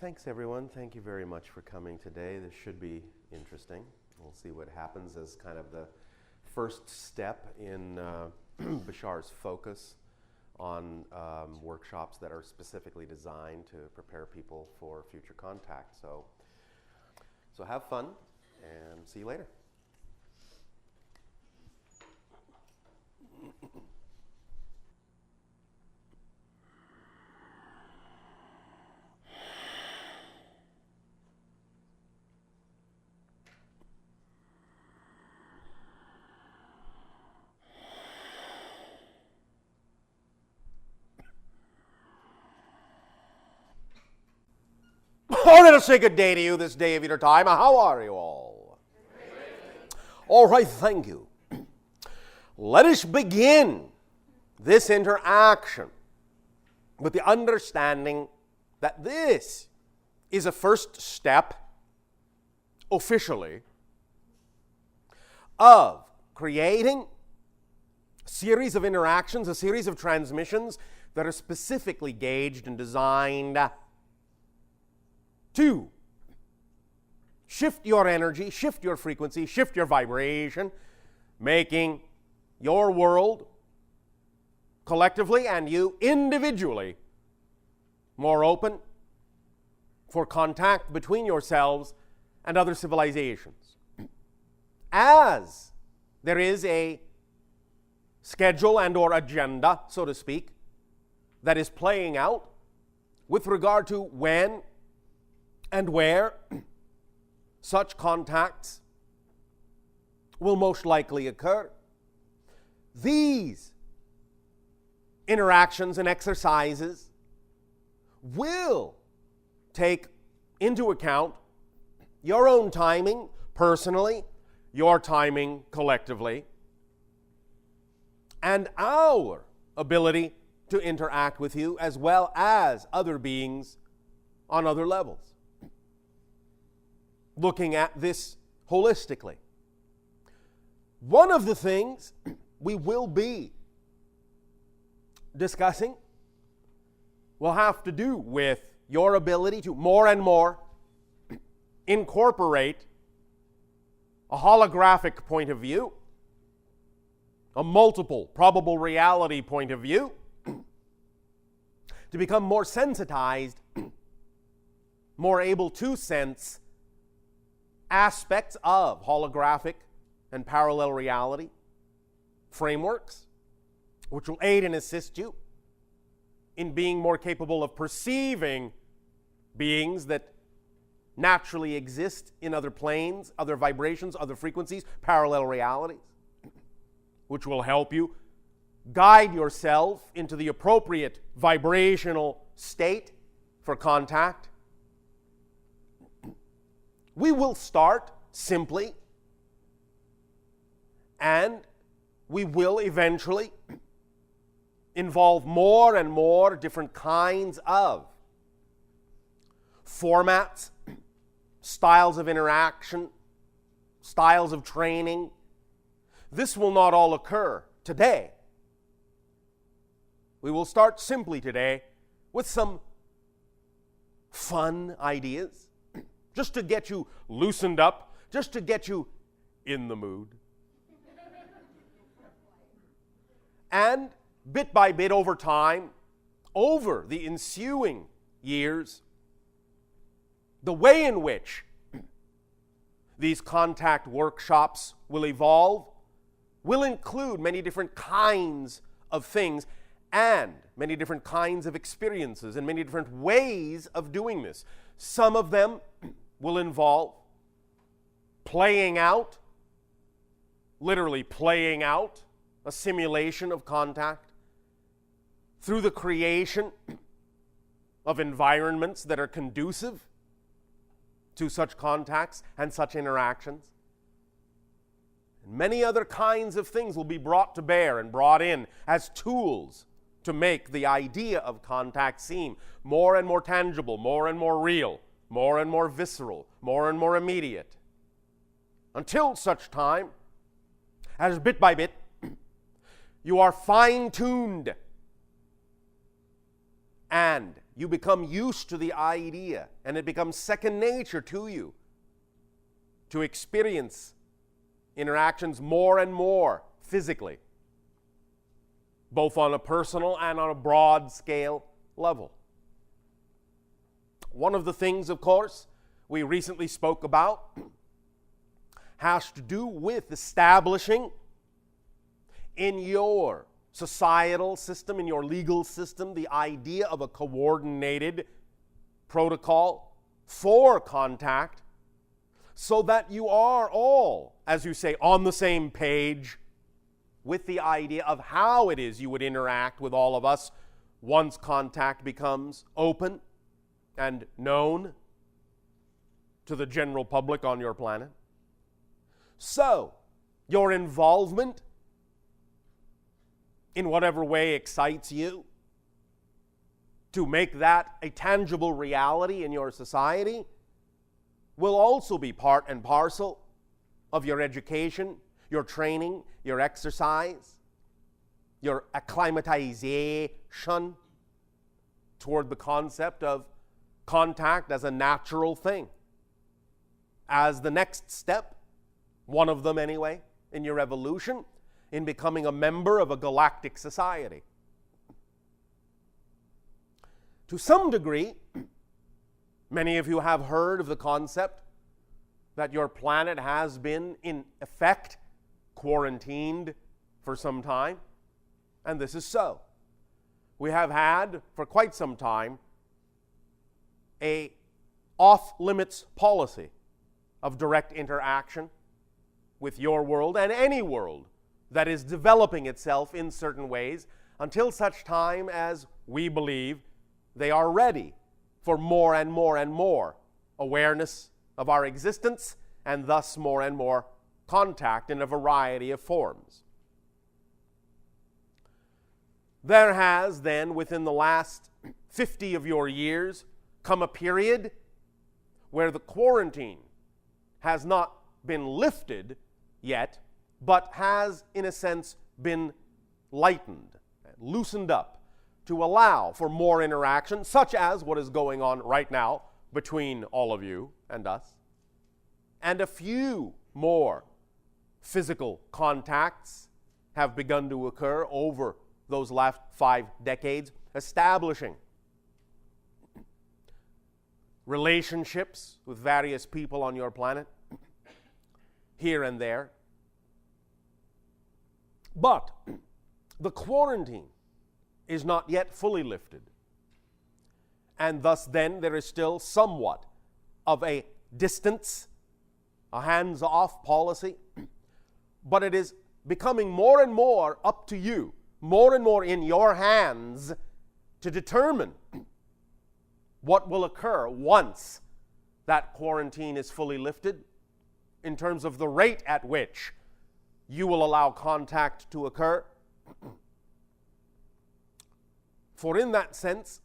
Thanks, everyone. Thank you very much for coming today. This should be interesting. We'll see what happens as kind of the first step in Bashar's focus on workshops that are specifically designed to prepare people for future contact. So have fun, and see you later. Oh, let us say good day to you this day of your time. How are you all? All right, thank you. Let us begin this interaction with the understanding that this is a first step, officially, of creating a series of interactions, a series of transmissions that are specifically gauged and designed to shift your energy, shift your frequency, shift your vibration, making your world collectively and you individually more open for contact between yourselves and other civilizations. As there is a schedule and or agenda, so to speak, that is playing out with regard to when and where such contacts will most likely occur. These interactions and exercises will take into account your own timing personally, your timing collectively, and our ability to interact with you as well as other beings on other levels. Looking at this holistically. One of the things we will be discussing will have to do with your ability to more and more incorporate a holographic point of view, a multiple probable reality point of view, to become more sensitized, more able to sense aspects of holographic and parallel reality frameworks, which will aid and assist you in being more capable of perceiving beings that naturally exist in other planes, other vibrations, other frequencies, parallel realities, which will help you guide yourself into the appropriate vibrational state for contact. We will start simply, and we will eventually involve more and more different kinds of formats, styles of interaction, styles of training. This will not all occur today. We will start simply today with some fun ideas, just to get you loosened up, just to get you in the mood. And bit by bit over time, over the ensuing years, the way in which these contact workshops will evolve will include many different kinds of things and many different kinds of experiences and many different ways of doing this. Some of them will involve playing out, literally playing out, a simulation of contact through the creation of environments that are conducive to such contacts and such interactions. And many other kinds of things will be brought to bear and brought in as tools to make the idea of contact seem more and more tangible, more and more real, more and more visceral, more and more immediate, until such time as bit by bit you are fine-tuned and you become used to the idea, and it becomes second nature to you to experience interactions more and more physically, both on a personal and on a broad scale level. One of the things, of course, we recently spoke about has to do with establishing in your societal system, in your legal system, the idea of a coordinated protocol for contact, so that you are all, as you say, on the same page with the idea of how it is you would interact with all of us once contact becomes open and known to the general public on your planet. So, your involvement in whatever way excites you to make that a tangible reality in your society will also be part and parcel of your education, your training, your exercise, your acclimatization toward the concept of contact as a natural thing, as the next step, one of them anyway, in your evolution, in becoming a member of a galactic society. To some degree, many of you have heard of the concept that your planet has been, in effect, quarantined for some time, and this is so. We have had, for quite some time, a off-limits policy of direct interaction with your world and any world that is developing itself in certain ways until such time as we believe they are ready for more and more and more awareness of our existence, and thus more and more contact in a variety of forms. There has then, within the last 50 of your years, come a period where the quarantine has not been lifted yet, but has, in a sense, been lightened, loosened up, to allow for more interaction, such as what is going on right now between all of you and us, and a few more physical contacts have begun to occur over those last 5 decades, establishing relationships with various people on your planet, here and there. But the quarantine is not yet fully lifted. And thus then there is still somewhat of a distance, a hands-off policy, but it is becoming more and more up to you, more and more in your hands, to determine what will occur once that quarantine is fully lifted, in terms of the rate at which you will allow contact to occur. For in that sense,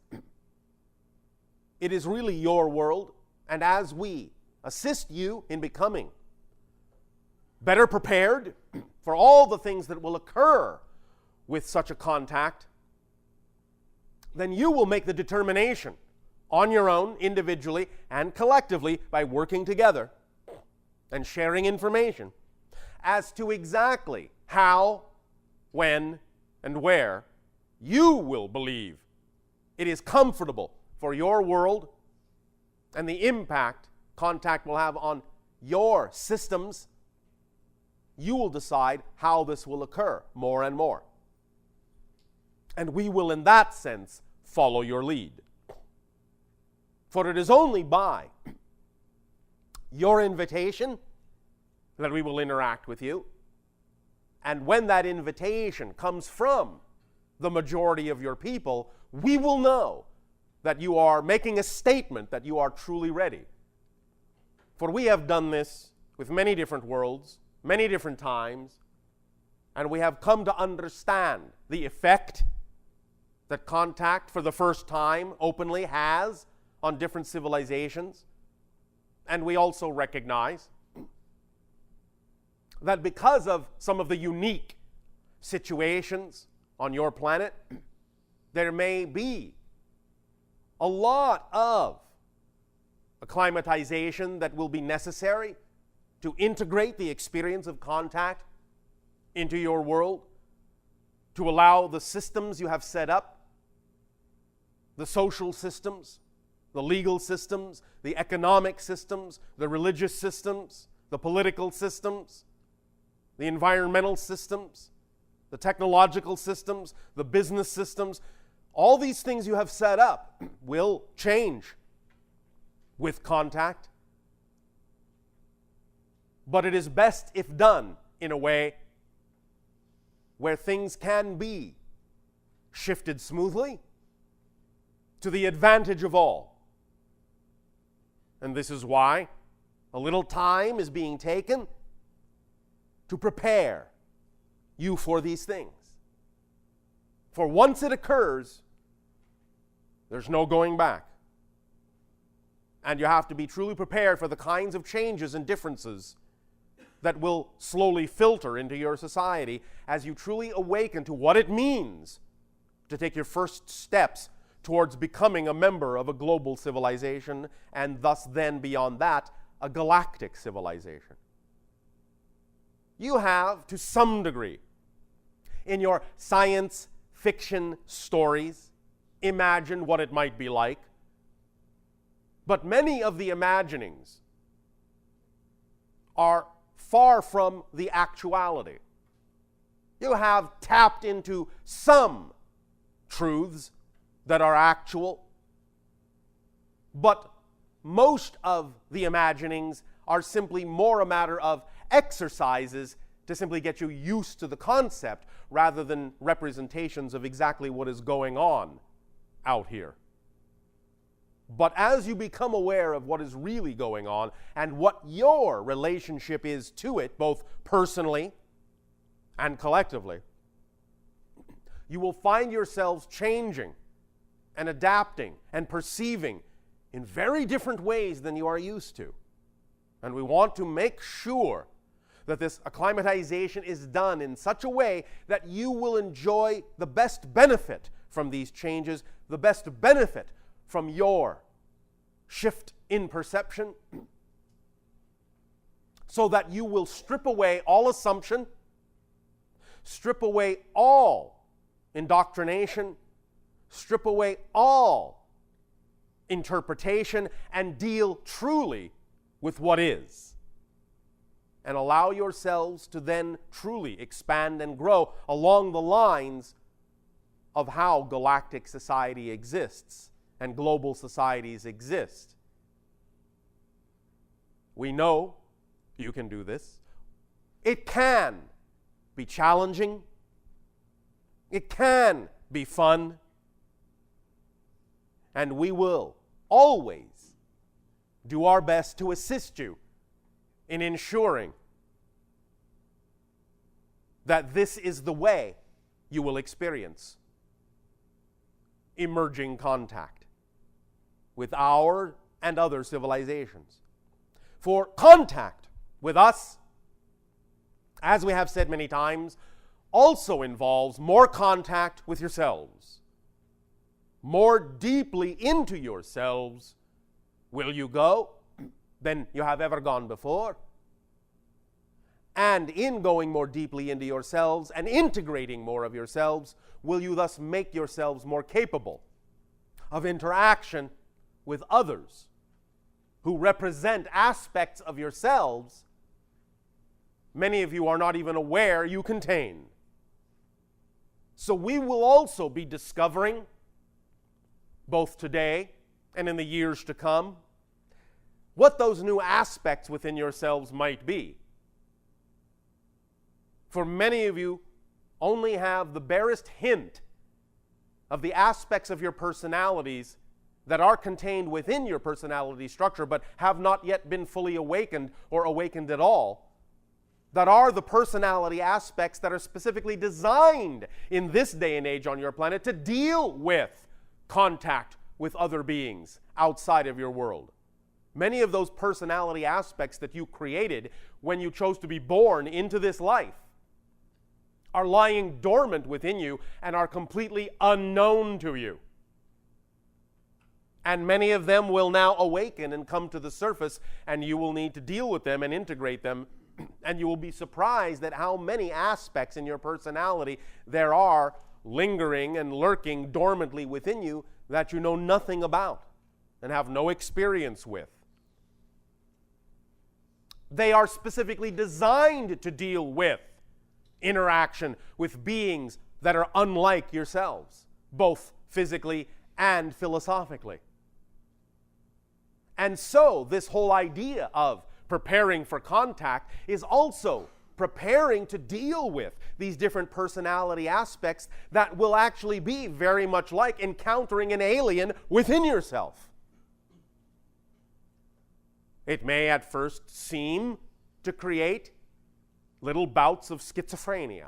it is really your world, and as we assist you in becoming better prepared for all the things that will occur with such a contact, then you will make the determination on your own, individually and collectively, by working together and sharing information as to exactly how, when, and where you will believe it is comfortable for your world and the impact contact will have on your systems. You will decide how this will occur more and more. And we will, in that sense, follow your lead. For it is only by your invitation that we will interact with you. And when that invitation comes from the majority of your people, we will know that you are making a statement that you are truly ready. For we have done this with many different worlds, many different times, and we have come to understand the effect that contact for the first time openly has on different civilizations. And we also recognize that because of some of the unique situations on your planet, there may be a lot of acclimatization that will be necessary to integrate the experience of contact into your world, to allow the systems you have set up, the social systems, the legal systems, the economic systems, the religious systems, the political systems, the environmental systems, the technological systems, the business systems. All these things you have set up will change with contact. But it is best if done in a way where things can be shifted smoothly to the advantage of all. And this is why a little time is being taken to prepare you for these things. For once it occurs, there's no going back. And you have to be truly prepared for the kinds of changes and differences that will slowly filter into your society as you truly awaken to what it means to take your first steps towards becoming a member of a global civilization, and thus then beyond that, a galactic civilization. You have, to some degree, in your science fiction stories, imagined what it might be like. But many of the imaginings are far from the actuality. You have tapped into some truths that are actual, but most of the imaginings are simply more a matter of exercises to simply get you used to the concept rather than representations of exactly what is going on out here. But as you become aware of what is really going on and what your relationship is to it, both personally and collectively, you will find yourselves changing and adapting and perceiving in very different ways than you are used to. And we want to make sure that this acclimatization is done in such a way that you will enjoy the best benefit from these changes, the best benefit from your shift in perception, so that you will strip away all assumption, strip away all indoctrination, strip away all interpretation, and deal truly with what is. And allow yourselves to then truly expand and grow along the lines of how galactic society exists and global societies exist. We know you can do this. It can be challenging. It can be fun. And we will always do our best to assist you in ensuring that this is the way you will experience emerging contact with our and other civilizations. For contact with us, as we have said many times, also involves more contact with yourselves. More deeply into yourselves will you go than you have ever gone before. And in going more deeply into yourselves and integrating more of yourselves, will you thus make yourselves more capable of interaction with others who represent aspects of yourselves many of you are not even aware you contain. So we will also be discovering, both today and in the years to come, what those new aspects within yourselves might be. For many of you only have the barest hint of the aspects of your personalities that are contained within your personality structure but have not yet been fully awakened or awakened at all, that are the personality aspects that are specifically designed in this day and age on your planet to deal with contact with other beings outside of your world. Many of those personality aspects that you created when you chose to be born into this life are lying dormant within you and are completely unknown to you. And many of them will now awaken and come to the surface, and you will need to deal with them and integrate them. And you will be surprised at how many aspects in your personality there are lingering and lurking dormantly within you that you know nothing about and have no experience with. They are specifically designed to deal with interaction with beings that are unlike yourselves, both physically and philosophically. And so, this whole idea of preparing for contact is also preparing to deal with these different personality aspects that will actually be very much like encountering an alien within yourself. It may at first seem to create little bouts of schizophrenia,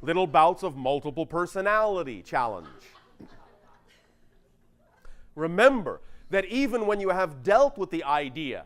little bouts of multiple personality challenge. Remember that even when you have dealt with the idea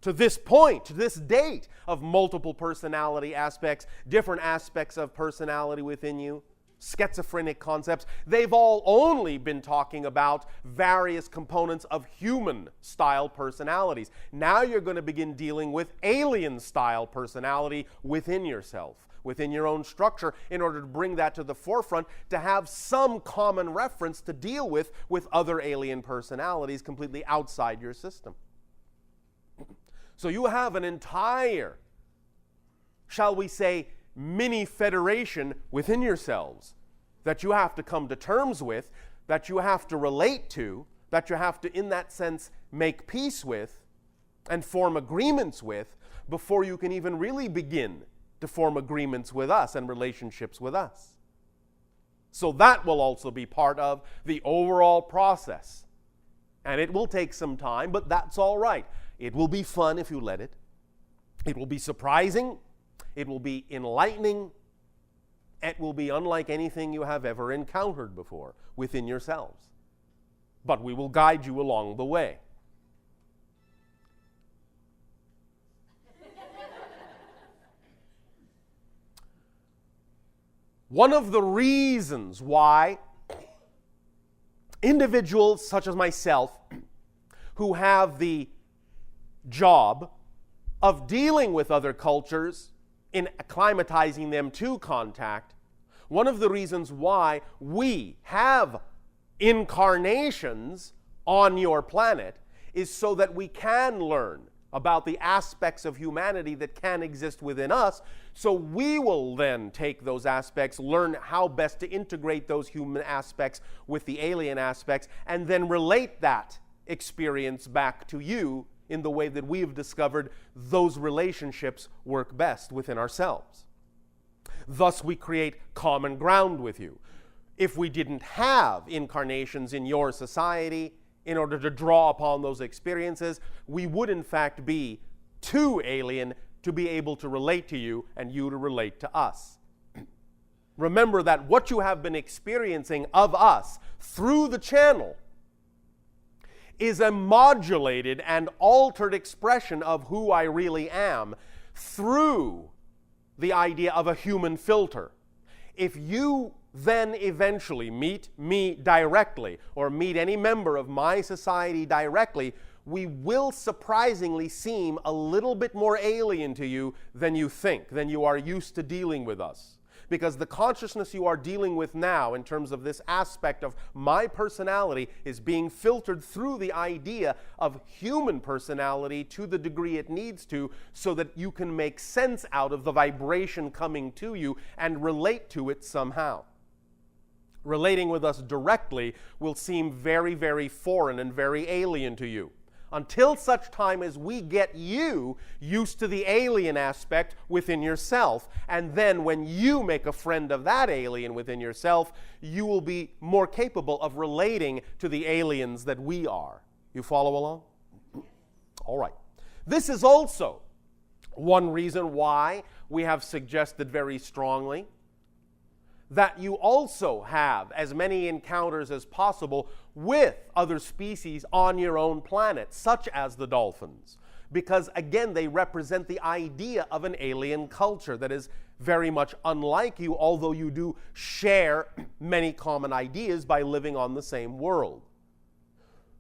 to this point, to this date, of multiple personality aspects, different aspects of personality within you, schizophrenic concepts, they've all only been talking about various components of human-style personalities. Now you're going to begin dealing with alien-style personality within yourself, within your own structure, in order to bring that to the forefront, to have some common reference to deal with other alien personalities completely outside your system. So you have an entire, shall we say, mini federation within yourselves that you have to come to terms with, that you have to relate to, that you have to, in that sense, make peace with and form agreements with before you can even really begin to form agreements with us and relationships with us. So that will also be part of the overall process. And it will take some time, but that's all right. It will be fun if you let it. It will be surprising. It will be enlightening. It will be unlike anything you have ever encountered before within yourselves. But we will guide you along the way. One of the reasons why individuals such as myself, who have the job of dealing with other cultures in acclimatizing them to contact, one of the reasons why we have incarnations on your planet is so that we can learn about the aspects of humanity that can exist within us, so we will then take those aspects, learn how best to integrate those human aspects with the alien aspects, and then relate that experience back to you in the way that we have discovered those relationships work best within ourselves. Thus, we create common ground with you. If we didn't have incarnations in your society, in order to draw upon those experiences, we would in fact be too alien to be able to relate to you and you to relate to us. Remember that what you have been experiencing of us through the channel is a modulated and altered expression of who I really am through the idea of a human filter. If you then eventually meet me directly or meet any member of my society directly, we will surprisingly seem a little bit more alien to you than you think, than you are used to dealing with us. Because the consciousness you are dealing with now in terms of this aspect of my personality is being filtered through the idea of human personality to the degree it needs to, so that you can make sense out of the vibration coming to you and relate to it somehow. Relating with us directly will seem very, very foreign and very alien to you, until such time as we get you used to the alien aspect within yourself. And then when you make a friend of that alien within yourself, you will be more capable of relating to the aliens that we are. You follow along? All right. This is also one reason why we have suggested very strongly that you also have as many encounters as possible with other species on your own planet, such as the dolphins. Because, again, they represent the idea of an alien culture that is very much unlike you, although you do share many common ideas by living on the same world.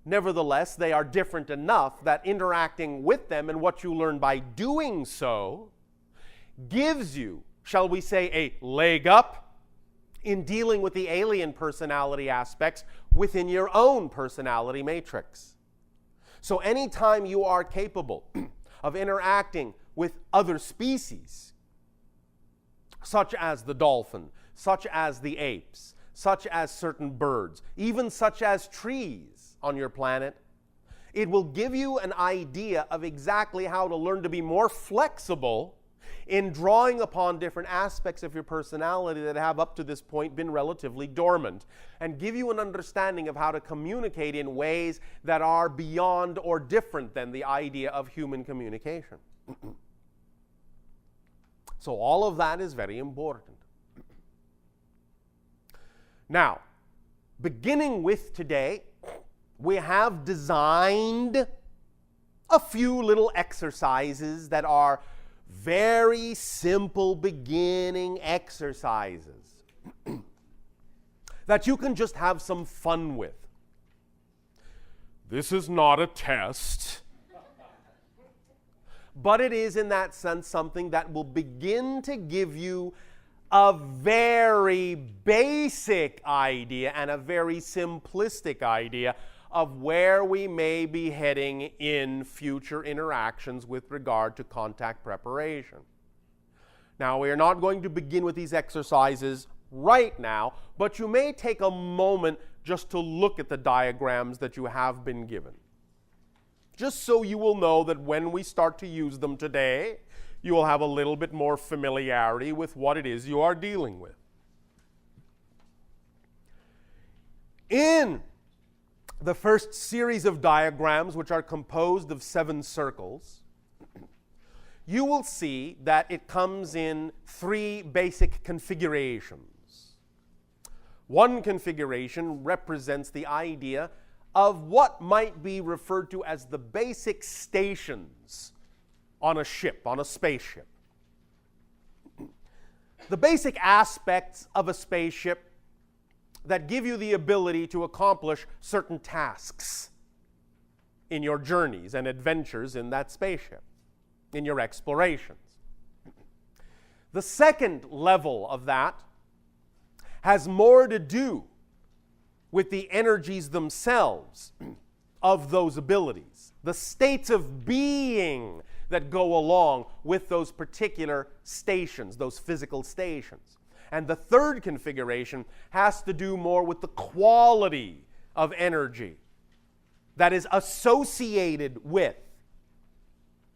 Nevertheless, they are different enough that interacting with them and what you learn by doing so gives you, shall we say, a leg up in dealing with the alien personality aspects within your own personality matrix. So anytime you are capable of interacting with other species, such as the dolphin, such as the apes, such as certain birds, even such as trees on your planet, it will give you an idea of exactly how to learn to be more flexible in drawing upon different aspects of your personality that have up to this point been relatively dormant, and give you an understanding of how to communicate in ways that are beyond or different than the idea of human communication. So all of that is very important. Now, beginning with today, we have designed a few little exercises that are very simple beginning exercises that you can just have some fun with. This is not a test, but it is in that sense something that will begin to give you a very basic idea and a very simplistic idea of where we may be heading in future interactions with regard to contact preparation. Now, we are not going to begin with these exercises right now, but you may take a moment just to look at the diagrams that you have been given, just so you will know that when we start to use them today, you will have a little bit more familiarity with what it is you are dealing with. In the first series of diagrams, which are composed of 7 circles, you will see that it comes in 3 basic configurations. One configuration represents the idea of what might be referred to as the basic stations on a ship, on a spaceship. The basic aspects of a spaceship that give you the ability to accomplish certain tasks in your journeys and adventures in that spaceship, in your explorations. The second level of that has more to do with the energies themselves of those abilities, the states of being that go along with those particular stations, those physical stations. And the third configuration has to do more with the quality of energy that is associated with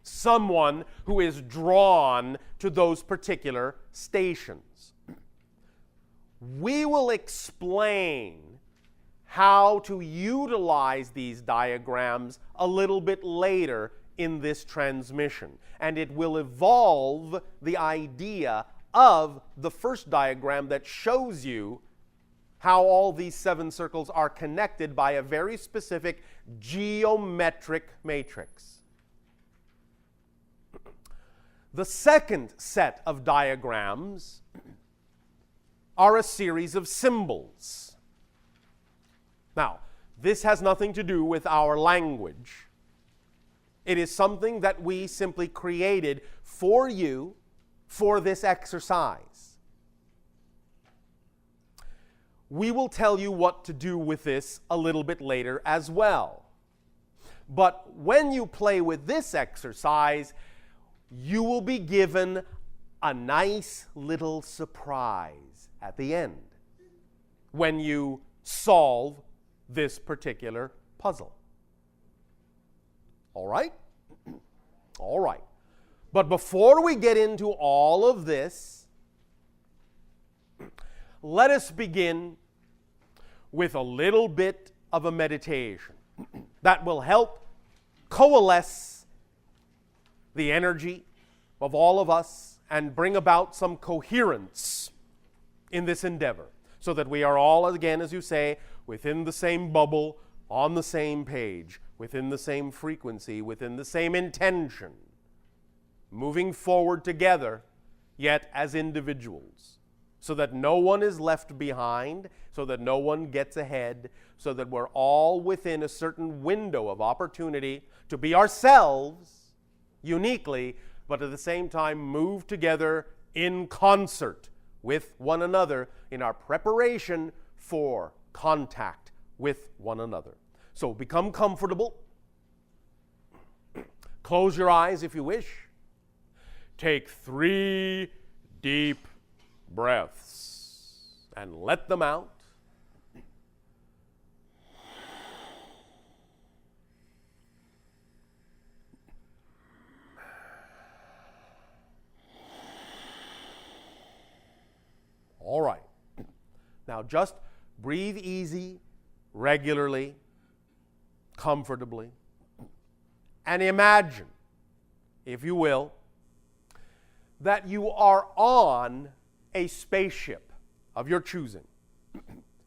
someone who is drawn to those particular stations. We will explain how to utilize these diagrams a little bit later in this transmission, and it will evolve the idea of the first diagram that shows you how all these 7 circles are connected by a very specific geometric matrix. The second set of diagrams are a series of symbols. Now, this has nothing to do with our language. It is something that we simply created for you for this exercise. We will tell you what to do with this a little bit later as well. But when you play with this exercise, you will be given a nice little surprise at the end when you solve this particular puzzle. All right? All right. But before we get into all of this, let us begin with a little bit of a meditation that will help coalesce the energy of all of us and bring about some coherence in this endeavor so that we are all, again, as you say, within the same bubble, on the same page, within the same frequency, within the same intention, moving forward together, yet as individuals. so that no one is left behind, so that no one gets ahead, so that we're all within a certain window of opportunity to be ourselves uniquely, but at the same time move together in concert with one another in our preparation for contact with one another. So become comfortable. Close your eyes if you wish. Take 3 deep breaths and let them out. All right. Now just breathe easy, regularly, comfortably, and imagine, if you will, that you are on a spaceship of your choosing.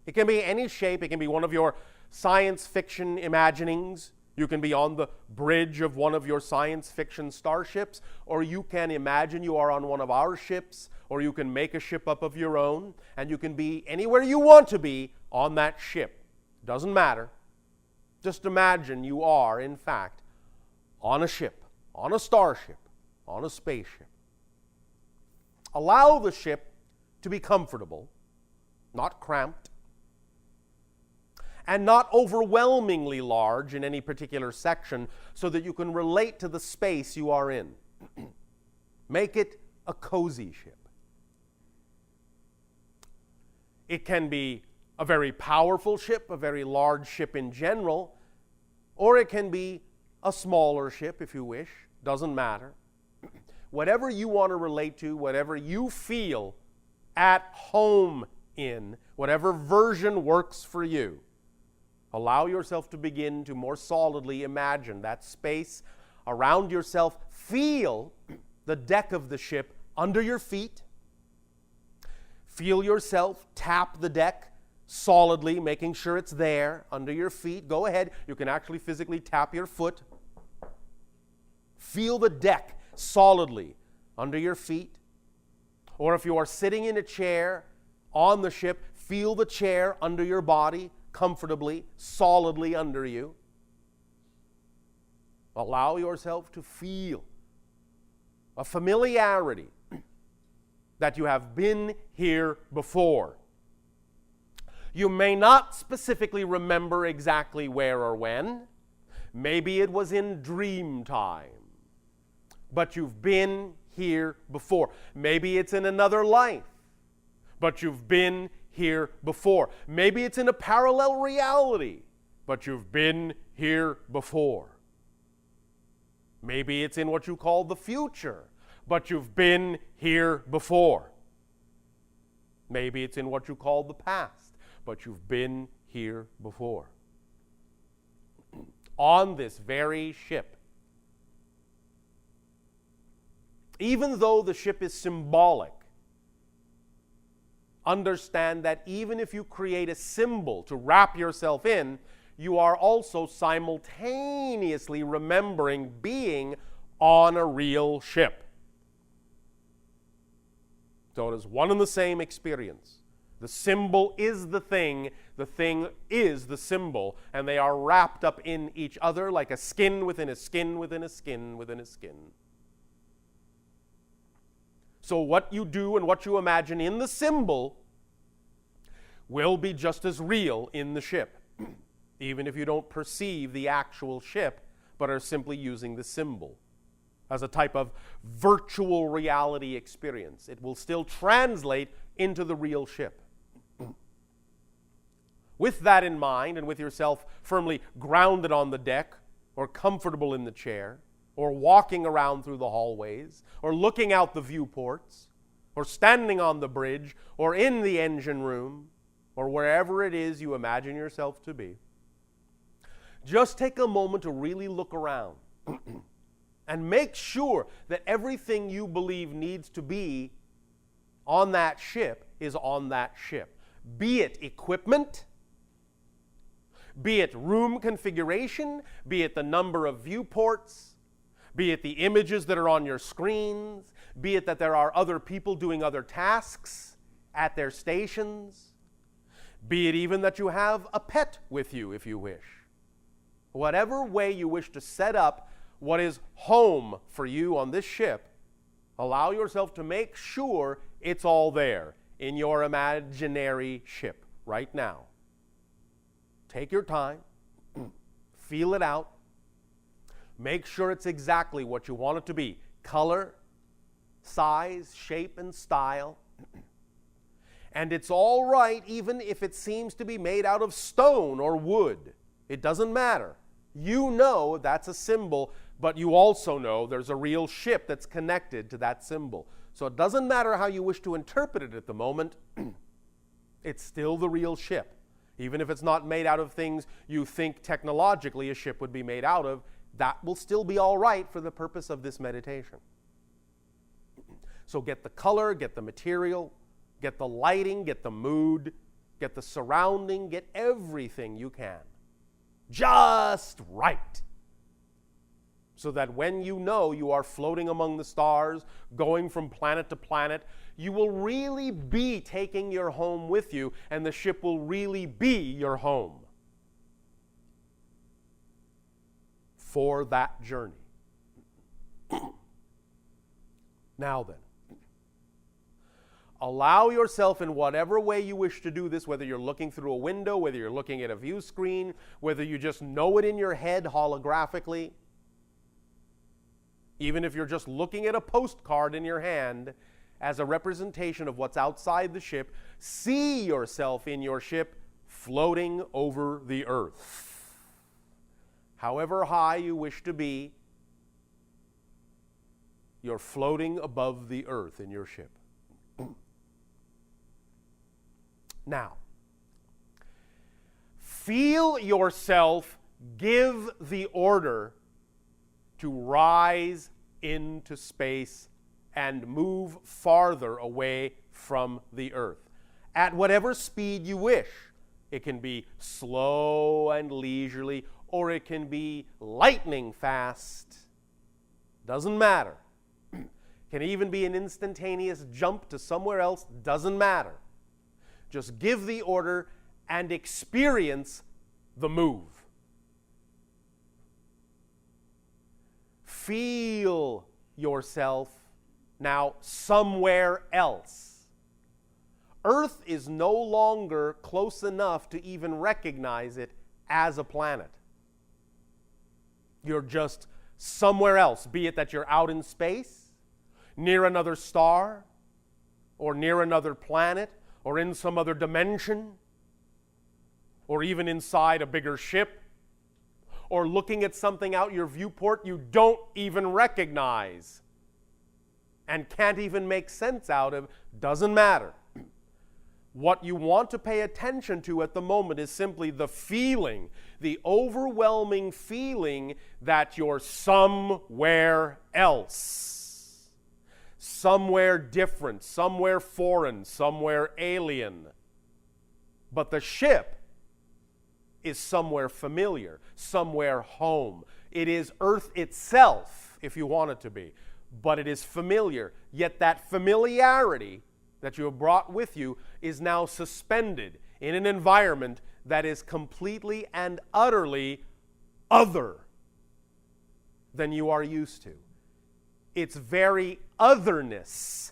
It can be any shape. It can be one of your science fiction imaginings. You can be on the bridge of one of your science fiction starships, or you can imagine you are on one of our ships, or you can make a ship up of your own, and you can be anywhere you want to be on that ship. Doesn't matter. Just imagine you are, in fact, on a ship, on a starship, on a spaceship. Allow the ship to be comfortable, not cramped, and not overwhelmingly large in any particular section, so that you can relate to the space you are in. Make it a cozy ship. It can be a very powerful ship, a very large ship in general, or it can be a smaller ship if you wish. Doesn't matter. Whatever you want to relate to, whatever you feel at home in, whatever version works for you, allow yourself to begin to more solidly imagine that space around yourself. Feel the deck of the ship under your feet. Feel yourself tap the deck solidly, making sure it's there under your feet. Go ahead. You can actually physically tap your foot. Feel the deck solidly under your feet. Or if you are sitting in a chair on the ship, feel the chair under your body, comfortably, solidly under you. Allow yourself to feel a familiarity that you have been here before. You may not specifically remember exactly where or when. Maybe it was in dream time. But you've been here before. Maybe it's in another life. But you've been here before. Maybe it's in a parallel reality. But you've been here before. Maybe it's in what you call the future. But you've been here before. Maybe it's in what you call the past. But you've been here before. On this very ship. Even though the ship is symbolic, understand that even if you create a symbol to wrap yourself in, you are also simultaneously remembering being on a real ship. So it is one and the same experience. The symbol is the thing is the symbol, and they are wrapped up in each other like a skin within a skin within a skin within a skin. So what you do and what you imagine in the symbol will be just as real in the ship, even if you don't perceive the actual ship, but are simply using the symbol as a type of virtual reality experience. It will still translate into the real ship. With that in mind, and with yourself firmly grounded on the deck, or comfortable in the chair, or walking around through the hallways, or looking out the viewports, or standing on the bridge, or in the engine room, or wherever it is you imagine yourself to be, just take a moment to really look around and make sure that everything you believe needs to be on that ship is on that ship. Be it equipment, be it room configuration, be it the number of viewports, be it the images that are on your screens, be it that there are other people doing other tasks. at their stations, be it even that you have a pet with you if you wish. Whatever way you wish to set up what is home for you on this ship, allow yourself to make sure it's all there in your imaginary ship right now. Take your time, feel it out, make sure it's exactly what you want it to be. Color, size, shape, and style. And it's all right even if it seems to be made out of stone or wood. It doesn't matter. You know that's a symbol, but you also know there's a real ship that's connected to that symbol. So it doesn't matter how you wish to interpret it at the moment. It's still the real ship. Even if it's not made out of things you think technologically a ship would be made out of, that will still be all right for the purpose of this meditation. So get the color, get the material, get the lighting, get the mood, get the surrounding, get everything you can. Just right. So that when you know you are floating among the stars, going from planet to planet, you will really be taking your home with you, and the ship will really be your home for that journey. Now then, allow yourself in whatever way you wish to do this, whether you're looking through a window, whether you're looking at a view screen, whether you just know it in your head holographically, even if you're just looking at a postcard in your hand as a representation of what's outside the ship, see yourself in your ship floating over the earth. However high you wish to be, you're floating above the earth in your ship. Now, feel yourself give the order to rise into space and move farther away from the earth at whatever speed you wish. It can be slow and leisurely, or it can be lightning fast. Doesn't matter. Can even be an instantaneous jump to somewhere else. Doesn't matter. Just give the order and experience the move. Feel yourself now somewhere else. Earth is no longer close enough to even recognize it as a planet. You're just somewhere else, be it that you're out in space, near another star, or near another planet, or in some other dimension, or even inside a bigger ship, or looking at something out your viewport you don't even recognize and can't even make sense out of. Doesn't matter. What you want to pay attention to at the moment is simply the feeling, the overwhelming feeling that you're somewhere else, somewhere different, somewhere foreign, somewhere alien. But the ship is somewhere familiar, somewhere home. It is Earth itself, if you want it to be, but it is familiar. Yet that familiarity that you have brought with you is now suspended in an environment that is completely and utterly other than you are used to. Its very otherness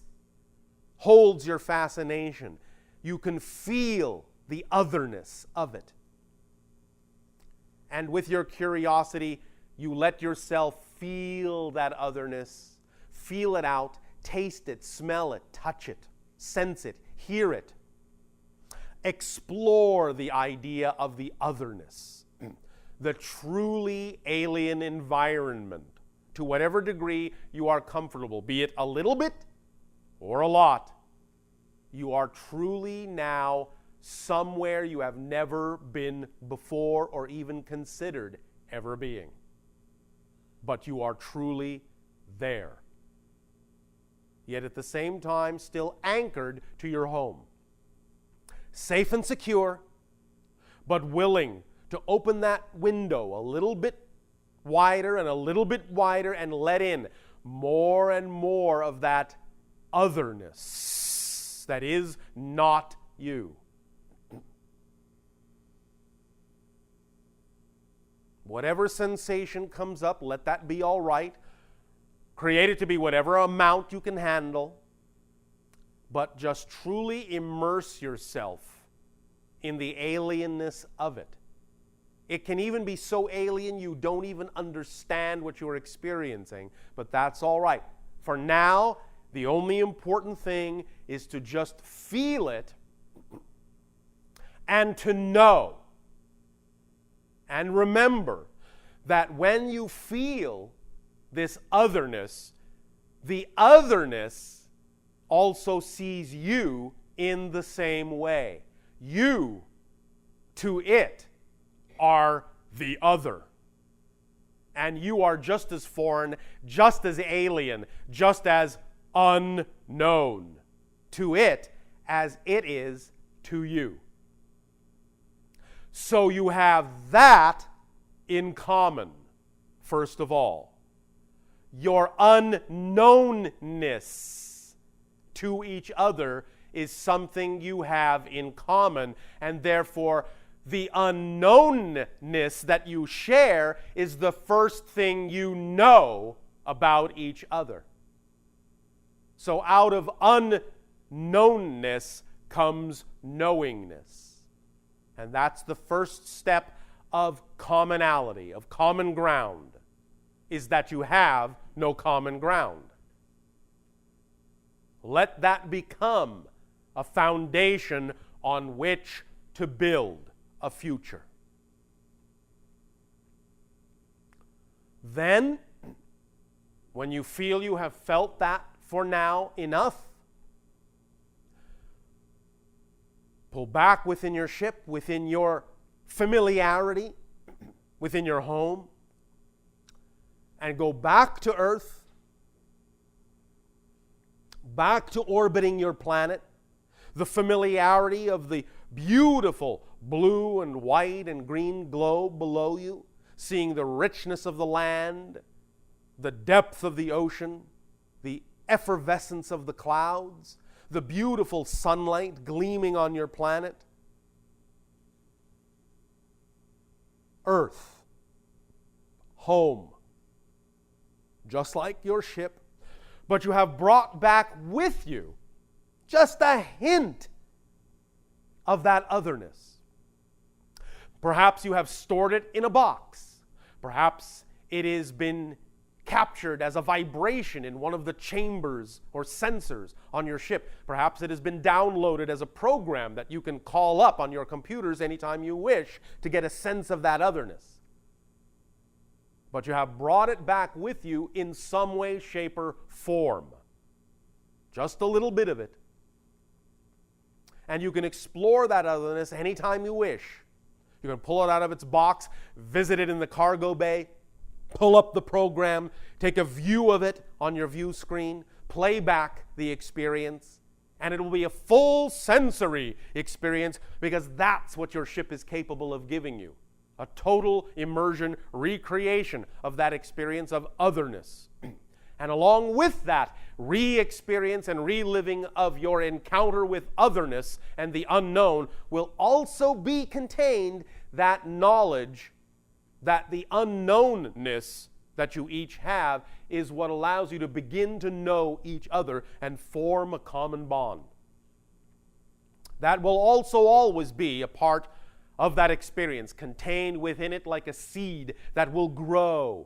holds your fascination. You can feel the otherness of it. And with your curiosity, you let yourself feel that otherness, feel it out, taste it, smell it, touch it, sense it, hear it. Explore the idea of the otherness, the truly alien environment, to whatever degree you are comfortable, be it a little bit or a lot. You are truly now somewhere you have never been before or even considered ever being. But you are truly there. Yet at the same time still anchored to your home. Safe and secure, but willing to open that window a little bit wider and a little bit wider and let in more and more of that otherness. otherness that is not you. Whatever sensation comes up, let that be all right. Create it to be whatever amount you can handle. But just truly immerse yourself in the alienness of it. It can even be so alien you don't even understand what you're experiencing, but that's all right. For now, the only important thing is to just feel it and to know. And remember that when you feel this otherness, the otherness also sees you in the same way. You, to it, are the other. And you are just as foreign, just as alien, just as unknown to it as it is to you. So you have that in common, first of all. Your unknownness to each other is something you have in common, and therefore the unknownness that you share is the first thing you know about each other. So out of unknownness comes knowingness. And that's the first step of commonality, of common ground, is that you have no common ground. Let that become a foundation on which to build a future. Then, when you feel you have felt that for now enough, pull back within your ship, within your familiarity, within your home, and go back to Earth, back to orbiting your planet, the familiarity of the beautiful blue and white and green globe below you, seeing the richness of the land, the depth of the ocean, the effervescence of the clouds, the beautiful sunlight gleaming on your planet. Earth, home, just like your ship, but you have brought back with you just a hint of that otherness. Perhaps you have stored it in a box. Perhaps it has been captured as a vibration in one of the chambers or sensors on your ship. Perhaps it has been downloaded as a program that you can call up on your computers anytime you wish to get a sense of that otherness. But you have brought it back with you in some way, shape, or form. Just a little bit of it. And you can explore that otherness anytime you wish. You can pull it out of its box, visit it in the cargo bay, pull up the program, take a view of it on your view screen, play back the experience, and it will be a full sensory experience because that's what your ship is capable of giving you. A total immersion, recreation of that experience of otherness. And along with that re-experience and reliving of your encounter with otherness and the unknown will also be contained that knowledge that the unknownness that you each have is what allows you to begin to know each other and form a common bond. That will also always be a part of that experience, contained within it like a seed that will grow,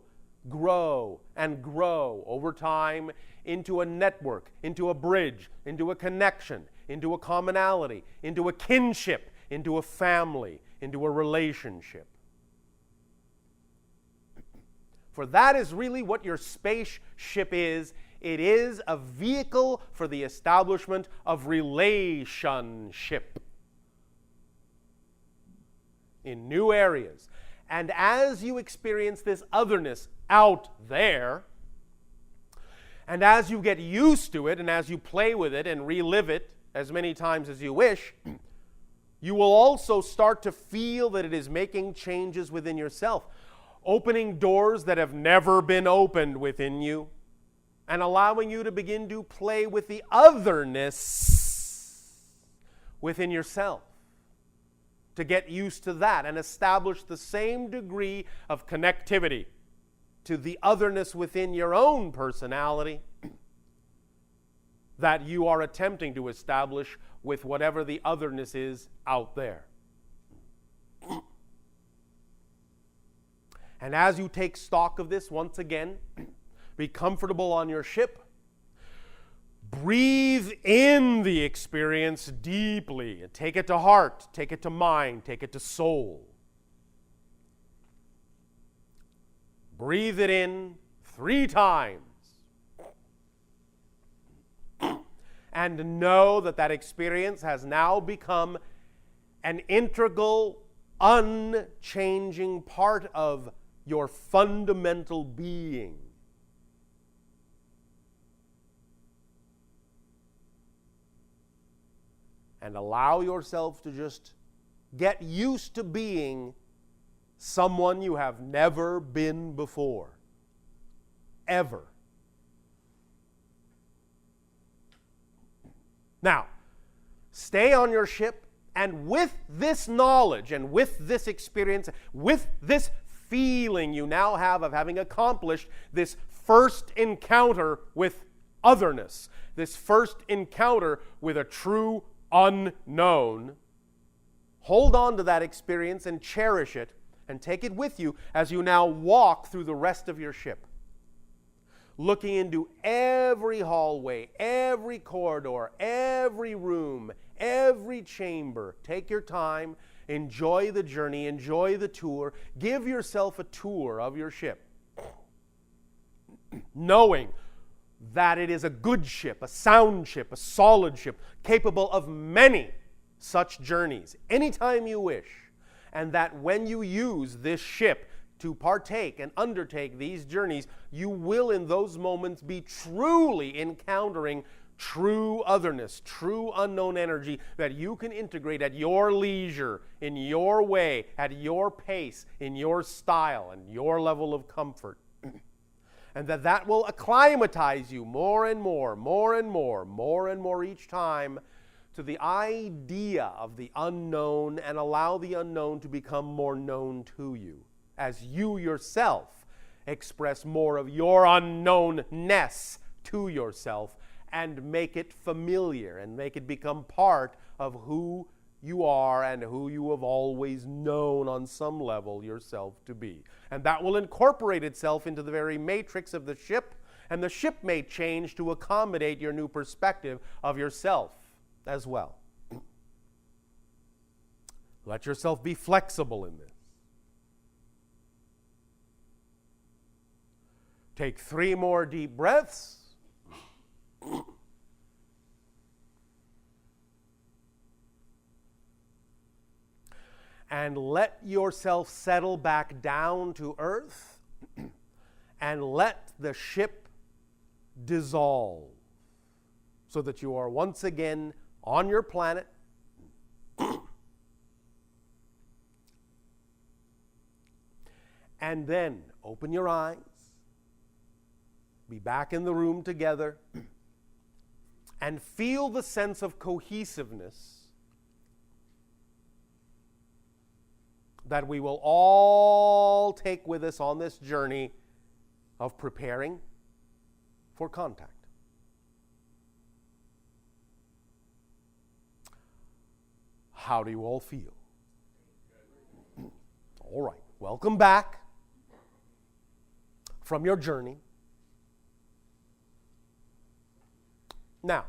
and grow over time into a network, into a bridge, into a connection, into a commonality, into a kinship, into a family, into a relationship. For that is really what your spaceship is. It is a vehicle for the establishment of relationship in new areas. And as you experience this otherness out there, and as you get used to it, and as you play with it and relive it as many times as you wish, you will also start to feel that it is making changes within yourself, opening doors that have never been opened within you, and allowing you to begin to play with the otherness within yourself, to get used to that and establish the same degree of connectivity to the otherness within your own personality that you are attempting to establish with whatever the otherness is out there. And as you take stock of this, once again, be comfortable on your ship. Breathe in the experience deeply. Take it to heart, take it to mind, take it to soul. Breathe it in 3 times. And know that that experience has now become an integral, unchanging part of your fundamental being. And allow yourself to just get used to being someone you have never been before. Ever. Now, stay on your ship, and with this knowledge and with this experience, with this feeling you now have of having accomplished this first encounter with otherness, this first encounter with a true unknown, hold on to that experience and cherish it and take it with you as you now walk through the rest of your ship. Looking into every hallway, every corridor, every room, every chamber. Take your time, enjoy the journey, enjoy the tour. Give yourself a tour of your ship, knowing that it is a good ship, a sound ship, a solid ship, capable of many such journeys, anytime you wish. And that when you use this ship to partake and undertake these journeys, you will in those moments be truly encountering true otherness, true unknown energy that you can integrate at your leisure, in your way, at your pace, in your style, and your level of comfort. And that will acclimatize you more and more, more and more, more and more each time to the idea of the unknown, and allow the unknown to become more known to you as you yourself express more of your unknownness to yourself and make it familiar and make it become part of who you are and who you have always known on some level yourself to be. And that will incorporate itself into the very matrix of the ship, and the ship may change to accommodate your new perspective of yourself as well. Let yourself be flexible in this. Take 3 more deep breaths. And let yourself settle back down to earth and let the ship dissolve so that you are once again on your planet. And then open your eyes. Be back in the room together and feel the sense of cohesiveness that we will all take with us on this journey of preparing for contact. How do you all feel? All right, welcome back from your journey. Now,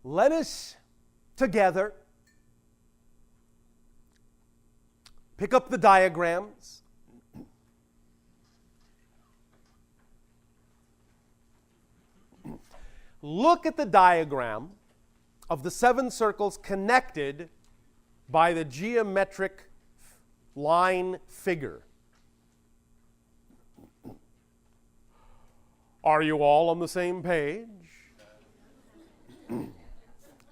let us together pick up the diagrams. Look at the diagram of the 7 circles connected by the geometric line figure. Are you all on the same page?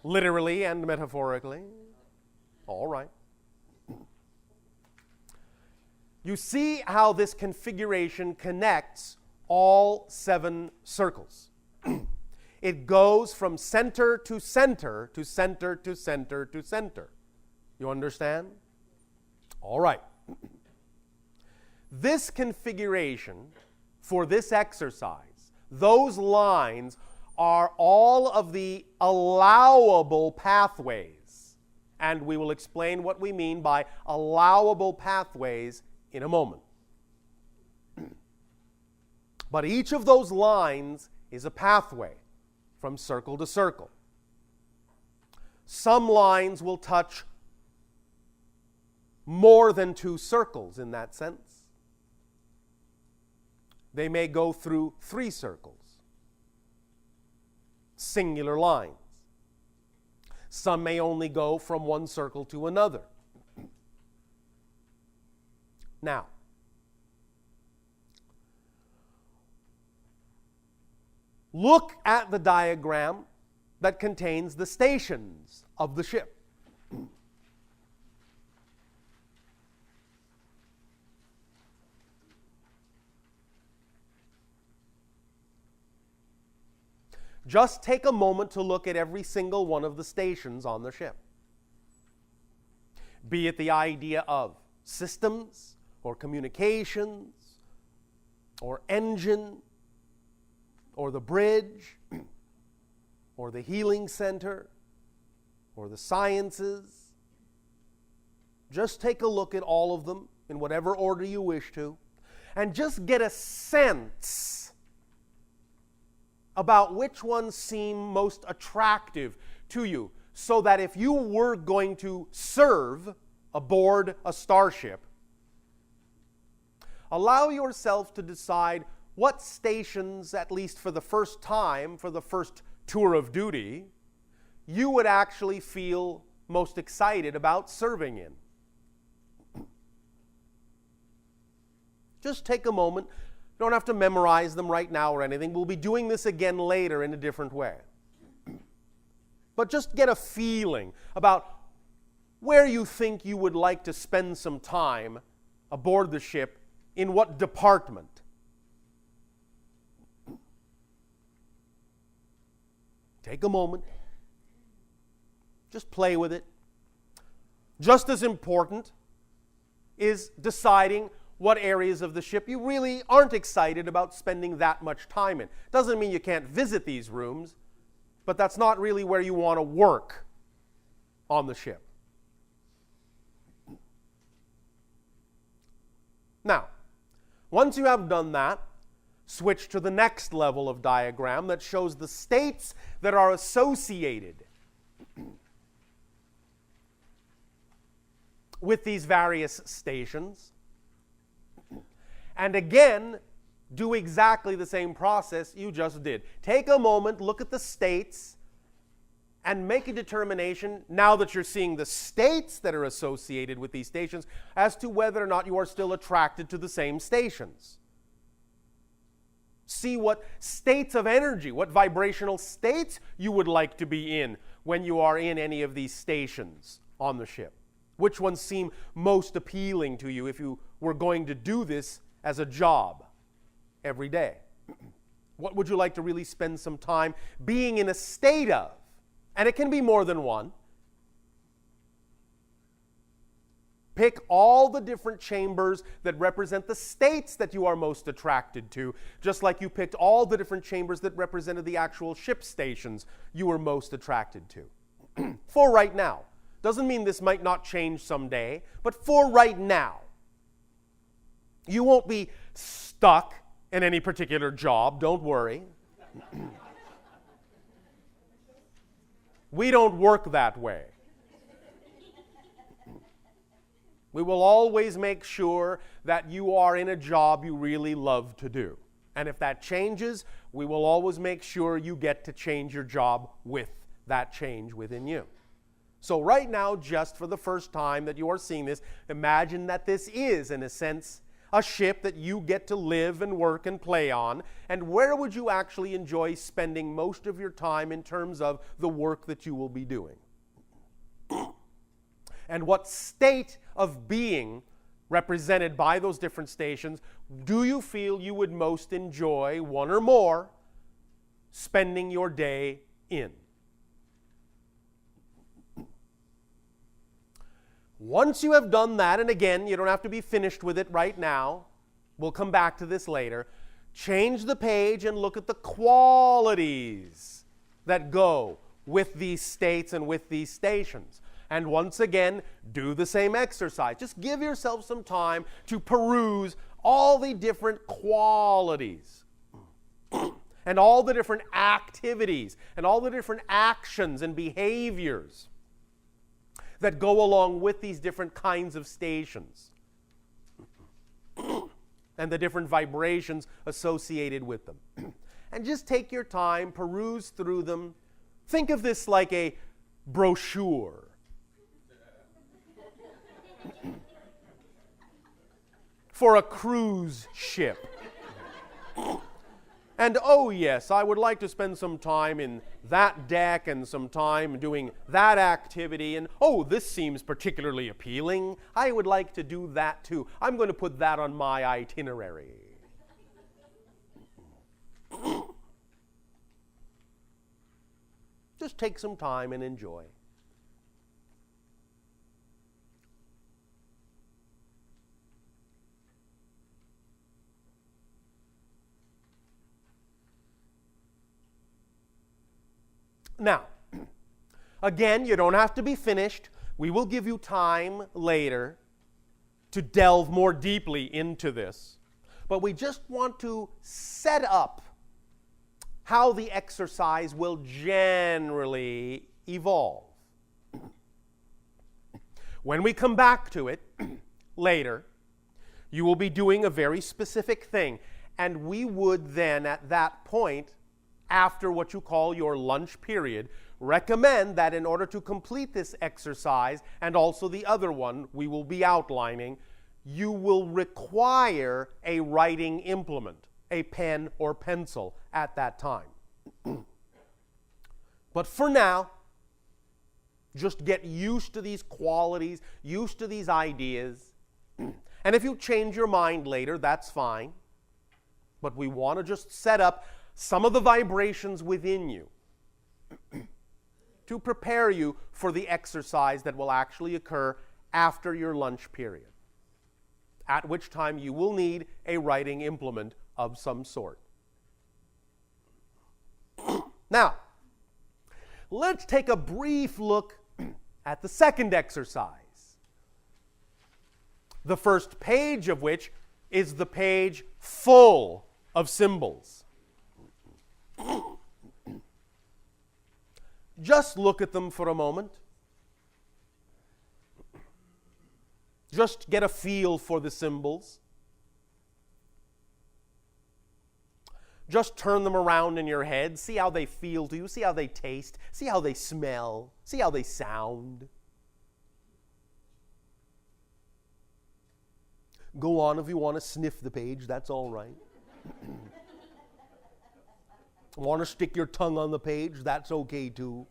Literally and metaphorically? All right. You see how this configuration connects all 7 circles. it goes from center to center to center to center to center. You understand? All right. This configuration for this exercise, those lines are all of the allowable pathways. And we will explain what we mean by allowable pathways in a moment. But each of those lines is a pathway from circle to circle. Some lines will touch more than 2 circles in that sense. They may go through 3 circles, singular lines. Some may only go from one circle to another. Now, look at the diagram that contains the stations of the ship. Just take a moment to look at every single one of the stations on the ship. Be it the idea of systems, or communications, or engine, or the bridge, or the healing center, or the sciences. Just take a look at all of them in whatever order you wish to, and just get a sense about which ones seem most attractive to you, so that if you were going to serve aboard a starship, allow yourself to decide what stations, at least for the first time, for the first tour of duty, you would actually feel most excited about serving in. Just take a moment. You don't have to memorize them right now or anything. We'll be doing this again later in a different way. But just get a feeling about where you think you would like to spend some time aboard the ship, in what department. Take a moment. Just play with it. Just as important is deciding what areas of the ship you really aren't excited about spending that much time in. Doesn't mean you can't visit these rooms, but that's not really where you want to work on the ship. Now, once you have done that, switch to the next level of diagram that shows the states that are associated with these various stations. And again, do exactly the same process you just did. Take a moment, look at the states, and make a determination, now that you're seeing the states that are associated with these stations, as to whether or not you are still attracted to the same stations. See what states of energy, what vibrational states you would like to be in when you are in any of these stations on the ship. Which ones seem most appealing to you if you were going to do this as a job every day? What would you like to really spend some time being in a state of? And it can be more than one. Pick all the different chambers that represent the states that you are most attracted to, just like you picked all the different chambers that represented the actual ship stations you were most attracted to. For right now. Doesn't mean this might not change someday, but for right now. You won't be stuck in any particular job, don't worry. We don't work that way. We will always make sure that you are in a job you really love to do. And if that changes, we will always make sure you get to change your job with that change within you. So right now, just for the first time that you are seeing this, imagine that this is, in a sense, a ship that you get to live and work and play on. And where would you actually enjoy spending most of your time in terms of the work that you will be doing? And what state of being represented by those different stations do you feel you would most enjoy, one or more, spending your day in. Once you have done that, and again, you don't have to be finished with it right now, we'll come back to this later, change the page and look at the qualities that go with these states and with these stations. And once again, do the same exercise. Just give yourself some time to peruse all the different qualities and all the different activities and all the different actions and behaviors that go along with these different kinds of stations and the different vibrations associated with them. And just take your time, peruse through them. Think of this like a brochure. For a cruise ship. And oh yes, I would like to spend some time in that deck and some time doing that activity, and oh, this seems particularly appealing. I would like to do that too. I'm going to put that on my itinerary. Just take some time and enjoy. Now, again, you don't have to be finished. We will give you time later to delve more deeply into this. But we just want to set up how the exercise will generally evolve. When we come back to it later, you will be doing a very specific thing. And we would then, at that point, after what you call your lunch period, recommend that in order to complete this exercise, and also the other one we will be outlining, you will require a writing implement, a pen or pencil at that time. But for now, just get used to these qualities, used to these ideas. And if you change your mind later, that's fine. But we want to just set up some of the vibrations within you to prepare you for the exercise that will actually occur after your lunch period, at which time you will need a writing implement of some sort. Now, let's take a brief look at the second exercise, the first page of which is the page full of symbols. Just look at them for a moment. Just get a feel for the symbols. Just turn them around in your head. See how they feel to you. See how they taste. See how they smell. See how they sound. Go on if you want to sniff the page. That's all right. Want to stick your tongue on the page? That's okay too.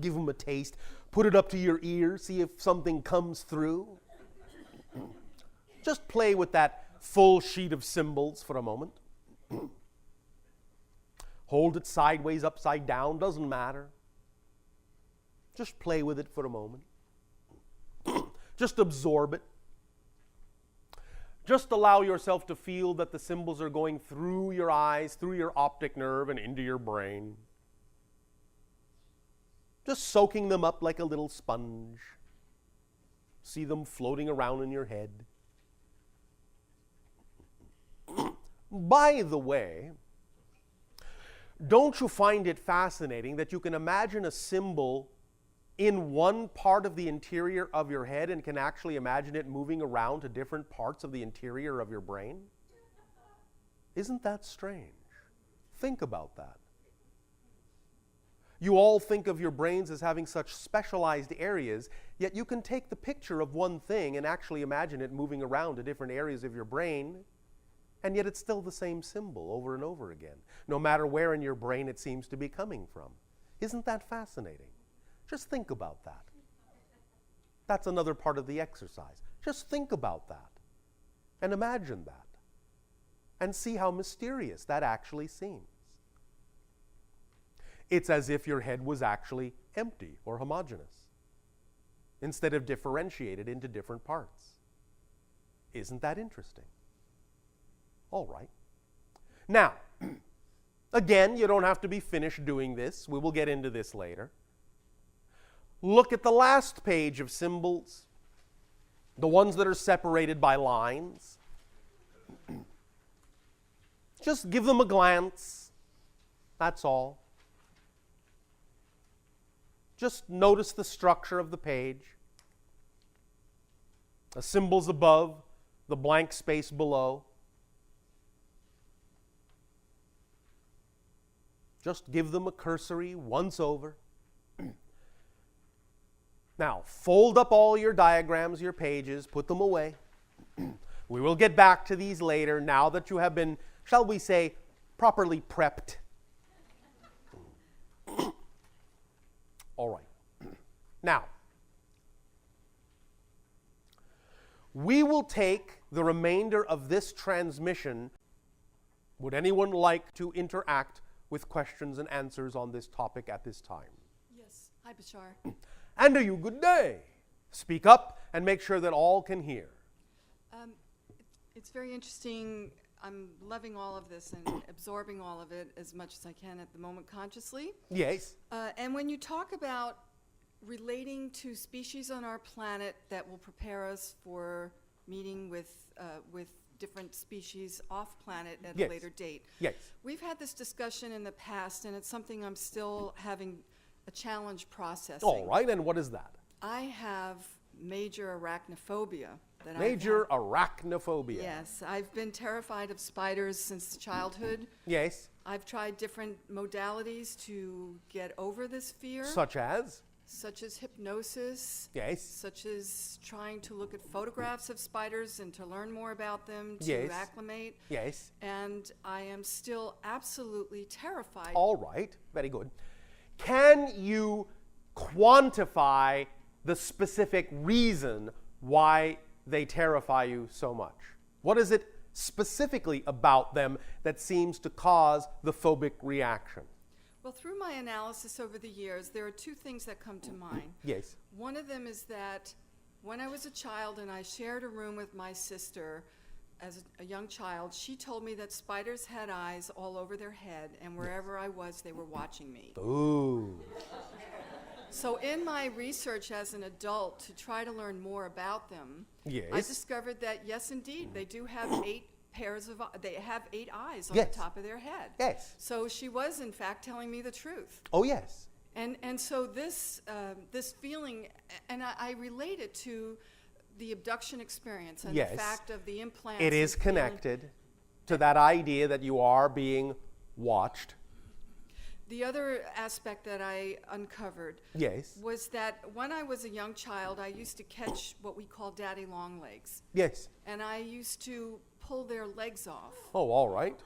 Give them a taste. Put it up to your ear. See if something comes through. Just play with that full sheet of symbols for a moment. Hold it sideways, upside down, doesn't matter. Just play with it for a moment. Just absorb it. Just allow yourself to feel that the symbols are going through your eyes, through your optic nerve, and into your brain. Just soaking them up like a little sponge. See them floating around in your head. By the way, don't you find it fascinating that you can imagine a symbol in one part of the interior of your head and can actually imagine it moving around to different parts of the interior of your brain? Isn't that strange? Think about that. You all think of your brains as having such specialized areas, yet you can take the picture of one thing and actually imagine it moving around to different areas of your brain, and yet it's still the same symbol over and over again, no matter where in your brain it seems to be coming from. Isn't that fascinating? Just think about that. That's another part of the exercise. Just think about that and imagine that and see how mysterious that actually seems. It's as if your head was actually empty or homogeneous, instead of differentiated into different parts. Isn't that interesting? All right. Now, again, you don't have to be finished doing this. We will get into this later. Look at the last page of symbols, the ones that are separated by lines. Just give them a glance. That's all. Just notice the structure of the page. The symbols above, the blank space below. Just give them a cursory once over. Now, fold up all your diagrams, your pages, put them away. We will get back to these later, now that you have been, shall we say, properly prepped. All right. Now, we will take the remainder of this transmission. Would anyone like to interact with questions and answers on this topic at this time? Yes. Hi, Bashar. And a you good day. Speak up and make sure that all can hear. It's very interesting. I'm loving all of this and absorbing all of it as much as I can at the moment consciously. Yes. And when you talk about relating to species on our planet that will prepare us for meeting with different species off planet at Yes. a later date. Yes. We've had this discussion in the past, and it's something I'm still having a challenge processing. All right, and what is that? I have major arachnophobia. Major arachnophobia. Yes, I've been terrified of spiders since childhood. Yes. I've tried different modalities to get over this fear. Such as? Such as hypnosis. Yes. Such as trying to look at photographs of spiders and to learn more about them, to Yes. acclimate. Yes. And I am still absolutely terrified. All right, very good. Can you quantify the specific reason why they terrify you so much? What is it specifically about them that seems to cause the phobic reaction? Well, through my analysis over the years, there are two things that come to mind. Yes. One of them is that when I was a child and I shared a room with my sister as a young child, she told me that spiders had eyes all over their head, and wherever I was, they were watching me. Ooh. So in my research as an adult to try to learn more about them, Yes. I discovered that, yes, indeed, they do have they have 8 eyes on Yes. the top of their head. Yes. So she was, in fact, telling me the truth. Oh, yes. And so this feeling, and I relate it to the abduction experience and Yes. the fact of the implants. It is and feeling- connected to that idea that you are being watched. The other aspect that I uncovered Yes. was that when I was a young child, I used to catch what we call daddy long legs. Yes. And I used to pull their legs off. Oh, all right.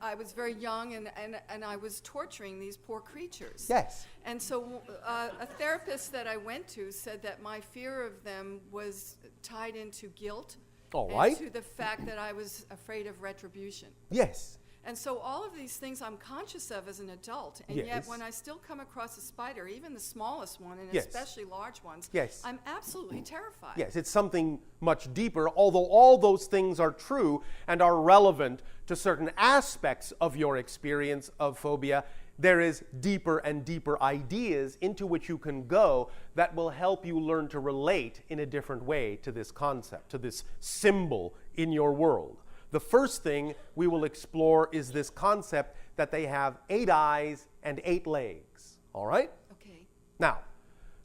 I was very young, and I was torturing these poor creatures. Yes. And so a therapist that I went to said that my fear of them was tied into guilt All and right. to the fact that I was afraid of retribution. Yes. And so all of these things I'm conscious of as an adult, and Yes. yet when I still come across a spider, even the smallest one, and Yes. especially large ones, Yes. I'm absolutely terrified. Yes, it's something much deeper, although all those things are true and are relevant to certain aspects of your experience of phobia. There is deeper and deeper ideas into which you can go that will help you learn to relate in a different way to this concept, to this symbol in your world. The first thing we will explore is this concept that they have 8 eyes and 8 legs. All right? Okay. Now,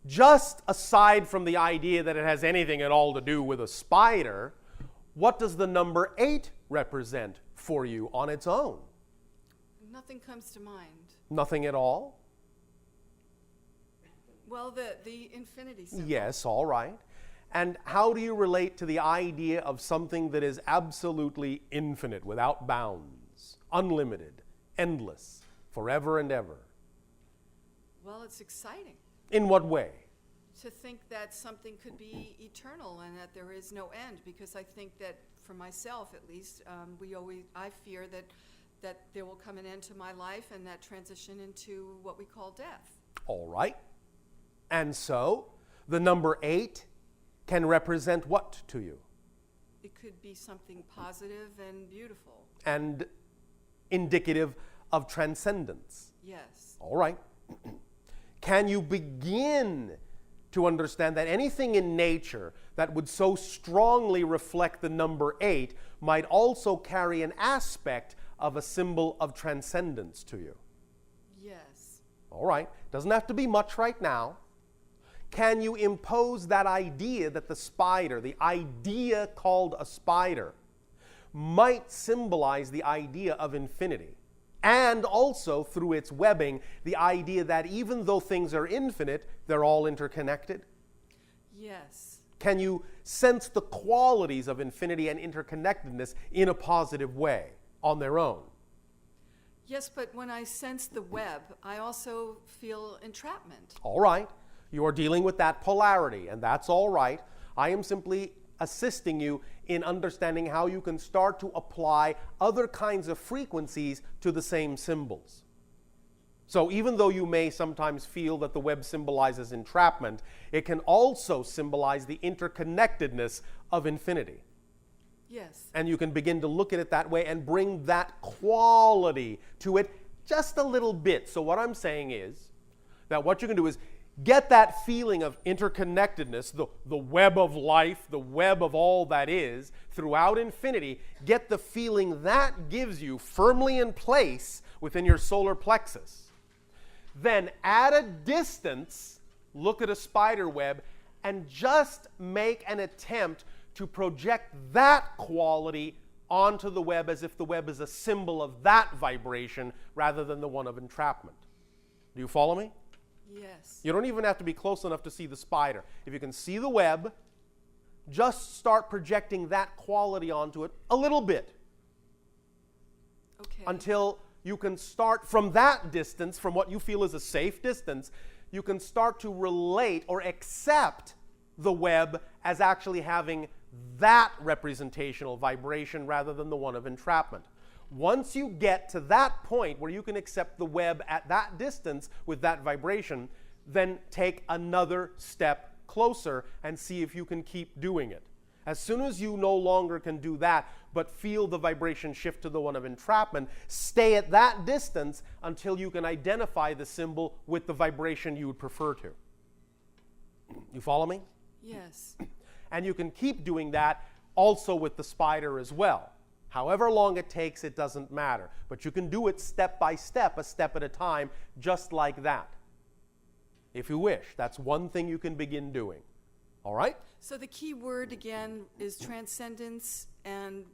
just aside from the idea that it has anything at all to do with a spider, what does the number 8 represent for you on its own? Nothing comes to mind. Nothing at all? Well, the infinity symbol. Yes, all right. And how do you relate to the idea of something that is absolutely infinite, without bounds, unlimited, endless, forever and ever? Well, it's exciting In what way? to think that something could be eternal and that there is no end, because I think that, for myself at least, I fear that that there will come an end to my life and that transition into what we call death. All right. And so, the number 8 can represent what to you? It could be something positive and beautiful. And indicative of transcendence. Yes. All right. Can you begin to understand that anything in nature that would so strongly reflect the number 8 might also carry an aspect of a symbol of transcendence to you? Yes. All right. Doesn't have to be much right now. Can you impose that idea that the spider, the idea called a spider, might symbolize the idea of infinity? And also, through its webbing, the idea that even though things are infinite, they're all interconnected? Yes. Can you sense the qualities of infinity and interconnectedness in a positive way on their own? Yes, but when I sense the web, I also feel entrapment. All right. You are dealing with that polarity, and that's all right. I am simply assisting you in understanding how you can start to apply other kinds of frequencies to the same symbols. So even though you may sometimes feel that the web symbolizes entrapment, it can also symbolize the interconnectedness of infinity. Yes. And you can begin to look at it that way and bring that quality to it just a little bit. So what I'm saying is that what you can do is get that feeling of interconnectedness, the web of life, the web of all that is, throughout infinity. Get the feeling that gives you firmly in place within your solar plexus. Then at a distance, look at a spider web and just make an attempt to project that quality onto the web as if the web is a symbol of that vibration rather than the one of entrapment. Do you follow me? Yes. You don't even have to be close enough to see the spider. If you can see the web, just start projecting that quality onto it a little bit. Okay. Until you can start from that distance, from what you feel is a safe distance, you can start to relate or accept the web as actually having that representational vibration rather than the one of entrapment. Once you get to that point where you can accept the web at that distance with that vibration, then take another step closer and see if you can keep doing it. As soon as you no longer can do that, but feel the vibration shift to the one of entrapment, stay at that distance until you can identify the symbol with the vibration you would prefer to. You follow me? Yes. And you can keep doing that also with the spider as well. However long it takes, it doesn't matter. But you can do it step by step, a step at a time, just like that. If you wish. That's one thing you can begin doing. All right? So the key word again is transcendence and...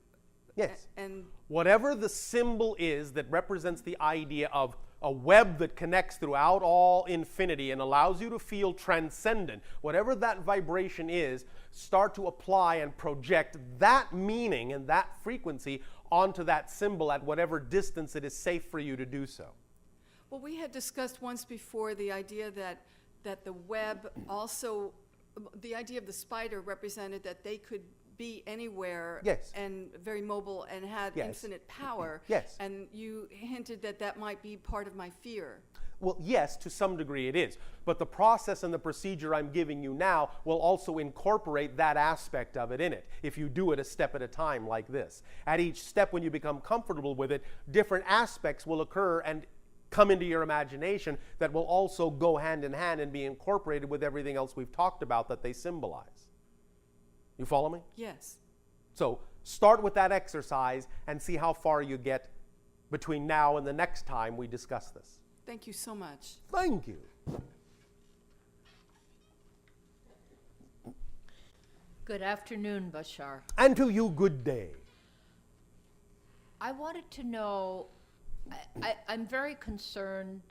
Yes. And whatever the symbol is that represents the idea of a web that connects throughout all infinity and allows you to feel transcendent, whatever that vibration is, start to apply and project that meaning and that frequency onto that symbol at whatever distance it is safe for you to do so. well, we had discussed once before the idea that the web also, the idea of the spider represented that they could be anywhere. Yes. And very mobile and had Yes. infinite power. Yes. And you hinted that that might be part of my fear. Well, yes, to some degree it is. But the process and the procedure I'm giving you now will also incorporate that aspect of it in it, if you do it a step at a time like this. At each step, when you become comfortable with it, different aspects will occur and come into your imagination that will also go hand in hand and be incorporated with everything else we've talked about that they symbolize. You follow me? Yes. So start with that exercise and see how far you get between now and the next time we discuss this. Thank you so much. Thank you. Good afternoon, Bashar. And to you, good day. I wanted to know, I'm very concerned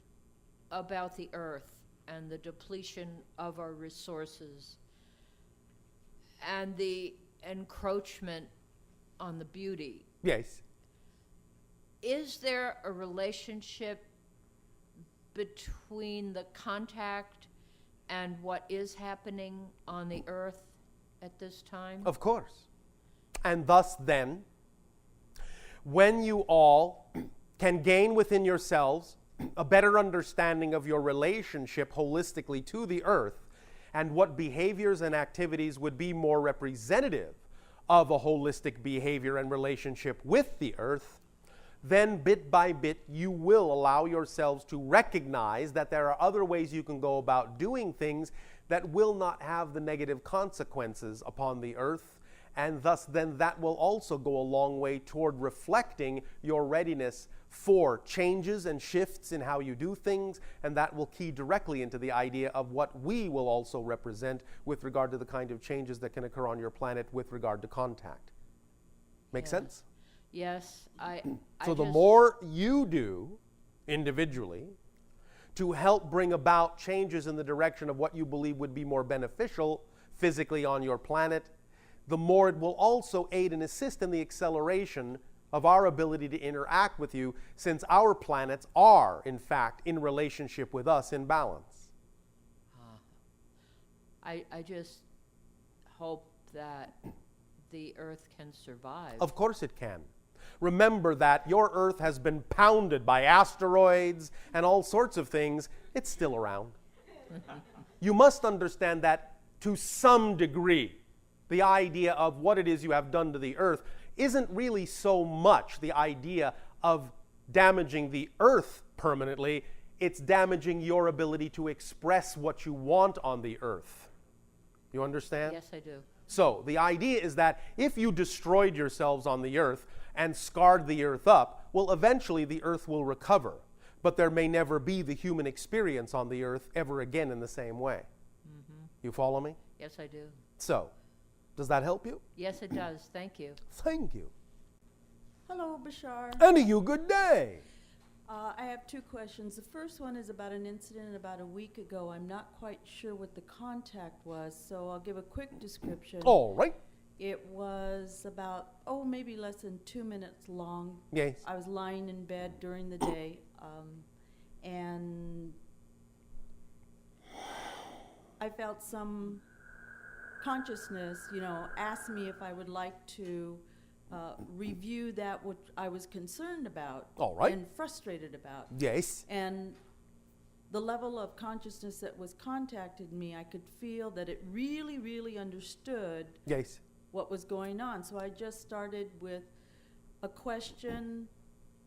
about the earth and the depletion of our resources and the encroachment on the beauty. Yes. Is there a relationship between the contact and what is happening on the earth at this time? Of course. And thus then, when you all can gain within yourselves a better understanding of your relationship holistically to the earth and what behaviors and activities would be more representative of a holistic behavior and relationship with the earth, then bit by bit you will allow yourselves to recognize that there are other ways you can go about doing things that will not have the negative consequences upon the earth, and thus then that will also go a long way toward reflecting your readiness for changes and shifts in how you do things, and that will key directly into the idea of what we will also represent with regard to the kind of changes that can occur on your planet with regard to contact. Make sense? Yes, So the more you do individually to help bring about changes in the direction of what you believe would be more beneficial physically on your planet, the more it will also aid and assist in the acceleration of our ability to interact with you, since our planets are, in fact, in relationship with us in balance. I just hope that the Earth can survive. Of course it can. Remember that your Earth has been pounded by asteroids and all sorts of things. It's still around. You must understand that to some degree, the idea of what it is you have done to the Earth isn't really so much the idea of damaging the Earth permanently. It's damaging your ability to express what you want on the Earth. You understand? Yes, I do. So the idea is that if you destroyed yourselves on the Earth and scarred the Earth up, well, eventually the Earth will recover. But there may never be the human experience on the Earth ever again in the same way. Mm-hmm. You follow me? Yes, I do. So, does that help you? Yes, it does. Thank you. Thank you. Hello, Bashar. And you good day. I have two questions. The first one is about an incident about a week ago. I'm not quite sure what the contact was, so I'll give a quick description. All right. It was about, maybe less than 2 minutes long. Yes. I was lying in bed during the day, and I felt some consciousness, asked me if I would like to review that what I was concerned about. All right. And frustrated about. Yes. And the level of consciousness that was contacted me, I could feel that it really, really understood Yes. what was going on. So I just started with a question,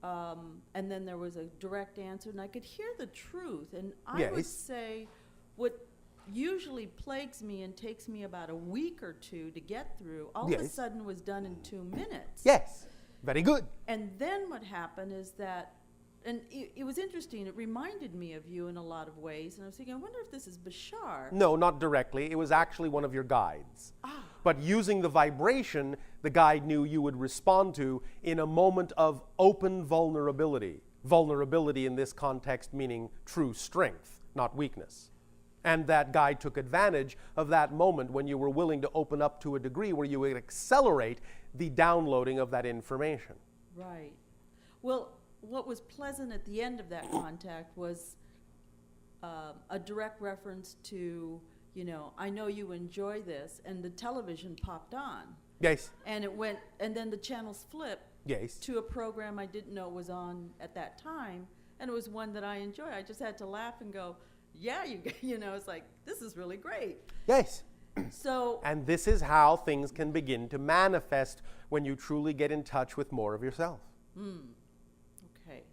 and then there was a direct answer, and I could hear the truth. And I would Yes. say what usually plagues me and takes me about a week or two to get through, all of a Yes. sudden was done in 2 minutes. Yes. Very good. And then what happened is that, and it was interesting, it reminded me of you in a lot of ways, and I was thinking, I wonder if this is Bashar. No, not directly. It was actually one of your guides. Ah. But using the vibration, the guide knew you would respond to in a moment of open vulnerability. Vulnerability in this context meaning true strength, not weakness. And that guide took advantage of that moment when you were willing to open up to a degree where you would accelerate the downloading of that information. Right. Well, what was pleasant at the end of that contact was a direct reference to, I know you enjoy this, and the television popped on. Yes. And it went, and then the channels flipped Yes. to a program I didn't know was on at that time, and it was one that I enjoy. I just had to laugh and go, yeah, it's like, this is really great. Yes. So, And this is how things can begin to manifest when you truly get in touch with more of yourself. okay.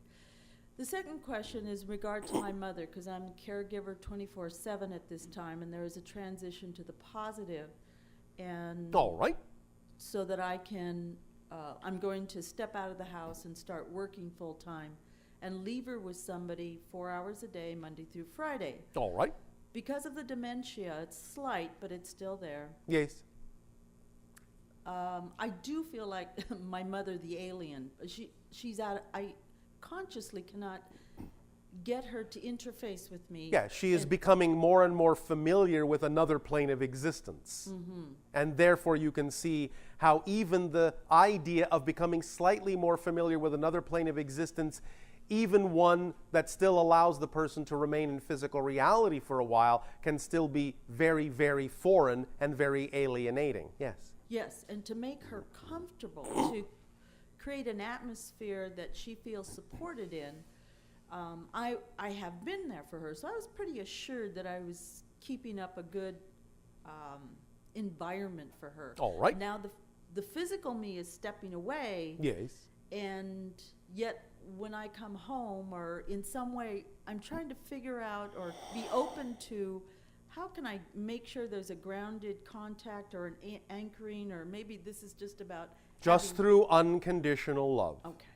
The second question is in regard to my mother, because I'm a caregiver 24/7 at this time, and there is a transition to the positive, and All right. so that I can, I'm going to step out of the house and start working full time and leave her with somebody 4 hours a day, Monday through Friday. All right. Because of the dementia, it's slight, but it's still there. Yes. I do feel like my mother, the alien, she's out, I consciously cannot get her to interface with me. Yeah, she is And- becoming more and more familiar with another plane of existence. And therefore you can see how even the idea of becoming slightly more familiar with another plane of existence, even one that still allows the person to remain in physical reality for a while, can still be very, very foreign and very alienating. Yes. Yes, and to make her comfortable, to create an atmosphere that she feels supported in, I have been there for her. So I was pretty assured that I was keeping up a good environment for her. All right. Now the physical me is stepping away. Yes. And yet when I come home or in some way, I'm trying to figure out or be open to how can I make sure there's a grounded contact or an anchoring, or maybe this is just about Just having- through unconditional love. Okay.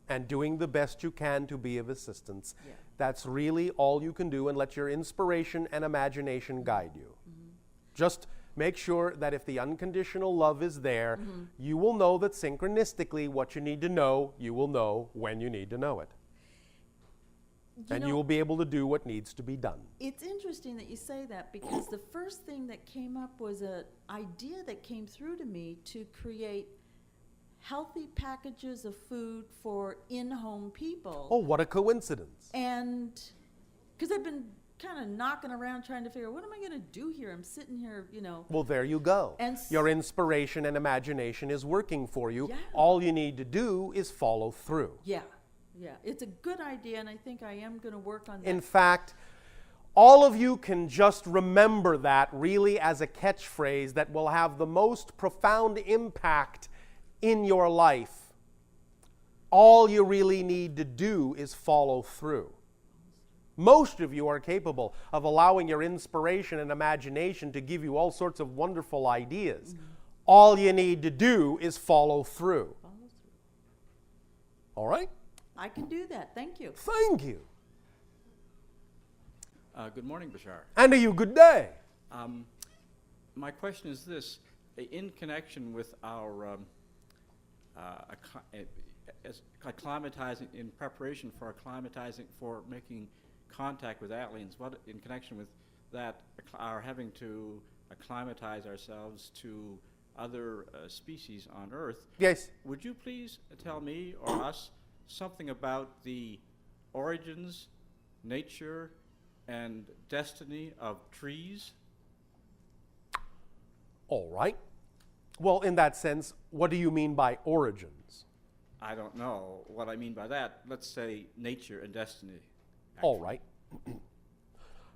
And doing the best you can to be of assistance. Yeah. That's really all you can do, and let your inspiration and imagination guide you. Just make sure that if the unconditional love is there, you will know that synchronistically what you need to know, you will know when you need to know it. And you will be able to do what needs to be done. It's interesting that you say that, because the first thing that came up was an idea that came through to me to create healthy packages of food for in-home people. Oh, what a coincidence. And because I've been kind of knocking around trying to figure out, what am I going to do here? I'm sitting here, Well, there you go. And Your inspiration and imagination is working for you. Yeah. All you need to do is follow through. Yeah. It's a good idea, and I think I am going to work on that. In fact, all of you can just remember that really as a catchphrase that will have the most profound impact in your life. All you really need to do is follow through. Most of you are capable of allowing your inspiration and imagination to give you all sorts of wonderful ideas. All you need to do is follow through. All right? I can do that. Thank you. Thank you. Good morning, Bashar. And to you, good day. My question is this: in connection with our acclimatizing, in preparation for acclimatizing, for making contact with aliens, what in connection with that, our having to acclimatize ourselves to other species on Earth? Yes. Would you please tell me or us something about the origins, nature, and destiny of trees? All right. Well, in that sense, what do you mean by origins? I don't know what I mean by that. Let's say nature and destiny. All right.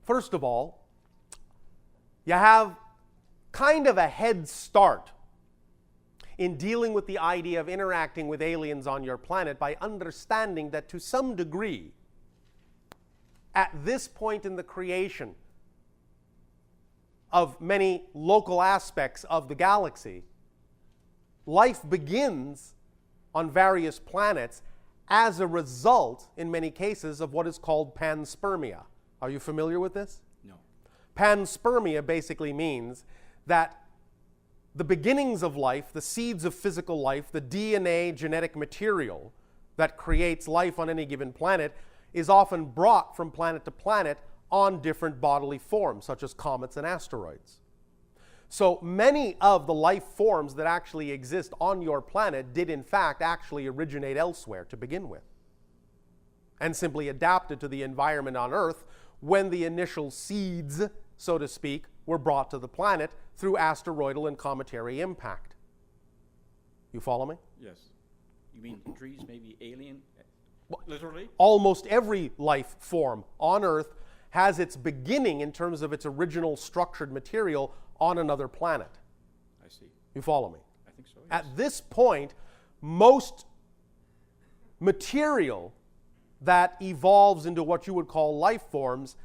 First of all, you have kind of a head start in dealing with the idea of interacting with aliens on your planet by understanding that to some degree, at this point in the creation of many local aspects of the galaxy, life begins on various planets as a result, in many cases, of what is called panspermia. Are you familiar with this? No. Panspermia basically means that the beginnings of life, the seeds of physical life, the DNA genetic material that creates life on any given planet is often brought from planet to planet on different bodily forms, such as comets and asteroids. So many of the life forms that actually exist on your planet did in fact actually originate elsewhere to begin with, and simply adapted to the environment on Earth when the initial seeds, so to speak, were brought to the planet through asteroidal and cometary impact. You follow me? Yes. You mean trees may be alien? Literally? Almost every life form on Earth has its beginning in terms of its original structured material on another planet. I see. You follow me? I think so, yes. At this point, most material that evolves into what you would call life forms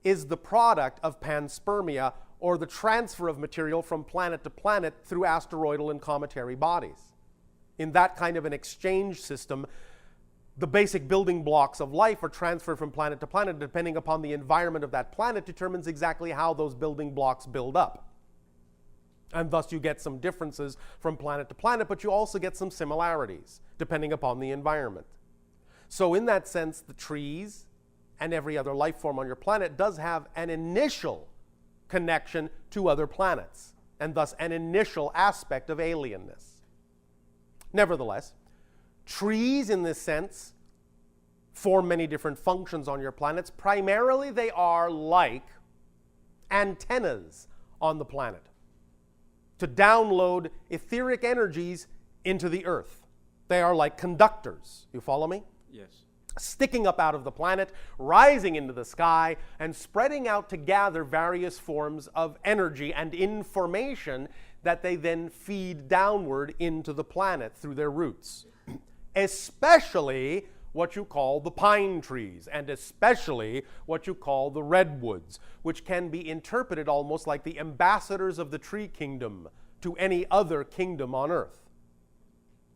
is the product of panspermia, or the transfer of material from planet to planet through asteroidal and cometary bodies. In that kind of an exchange system, the basic building blocks of life are transferred from planet to planet. Depending upon the environment of that planet determines exactly how those building blocks build up. And thus you get some differences from planet to planet, but you also get some similarities depending upon the environment. So in that sense, the trees and every other life form on your planet does have an initial connection to other planets, and thus an initial aspect of alienness. Nevertheless, trees in this sense form many different functions on your planets. Primarily they are like antennas on the planet to download etheric energies into the Earth. They are like conductors. You follow me? Yes. Sticking up out of the planet, rising into the sky, and spreading out to gather various forms of energy and information that they then feed downward into the planet through their roots. Especially what you call the pine trees, and especially what you call the redwoods, which can be interpreted almost like the ambassadors of the tree kingdom to any other kingdom on earth.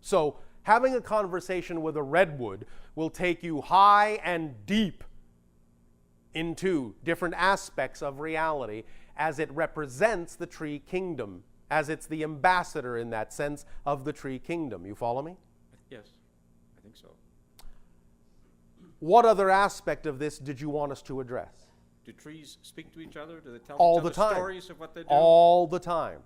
So, having a conversation with a redwood will take you high and deep into different aspects of reality as it represents the tree kingdom, as it's the ambassador in that sense of the tree kingdom. You follow me? Yes, I think so. What other aspect of this did you want us to address? Do trees speak to each other? Do they tell All each the other time. stories of what they do? All the time.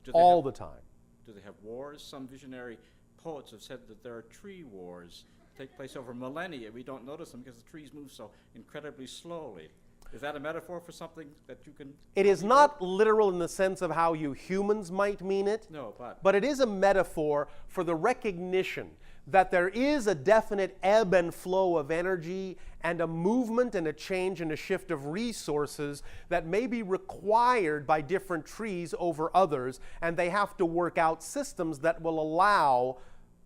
Do they All have- the time. Do they have wars? Some visionary poets have said that there are tree wars take place over millennia. We don't notice them because the trees move so incredibly slowly. Is that a metaphor for something that you can... It is not literal in the sense of how you humans might mean it. No, But it is a metaphor for the recognition that there is a definite ebb and flow of energy and a movement and a change and a shift of resources that may be required by different trees over others, and they have to work out systems that will allow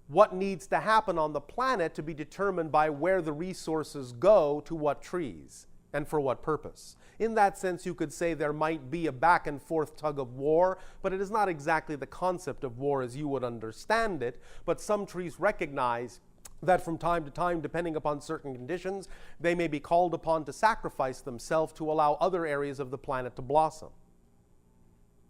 what needs to happen on the planet to be determined by where the resources go to what trees and for what purpose. In that sense, you could say there might be a back and forth tug of war, but it is not exactly the concept of war as you would understand it. But some trees recognize that from time to time, depending upon certain conditions, they may be called upon to sacrifice themselves to allow other areas of the planet to blossom.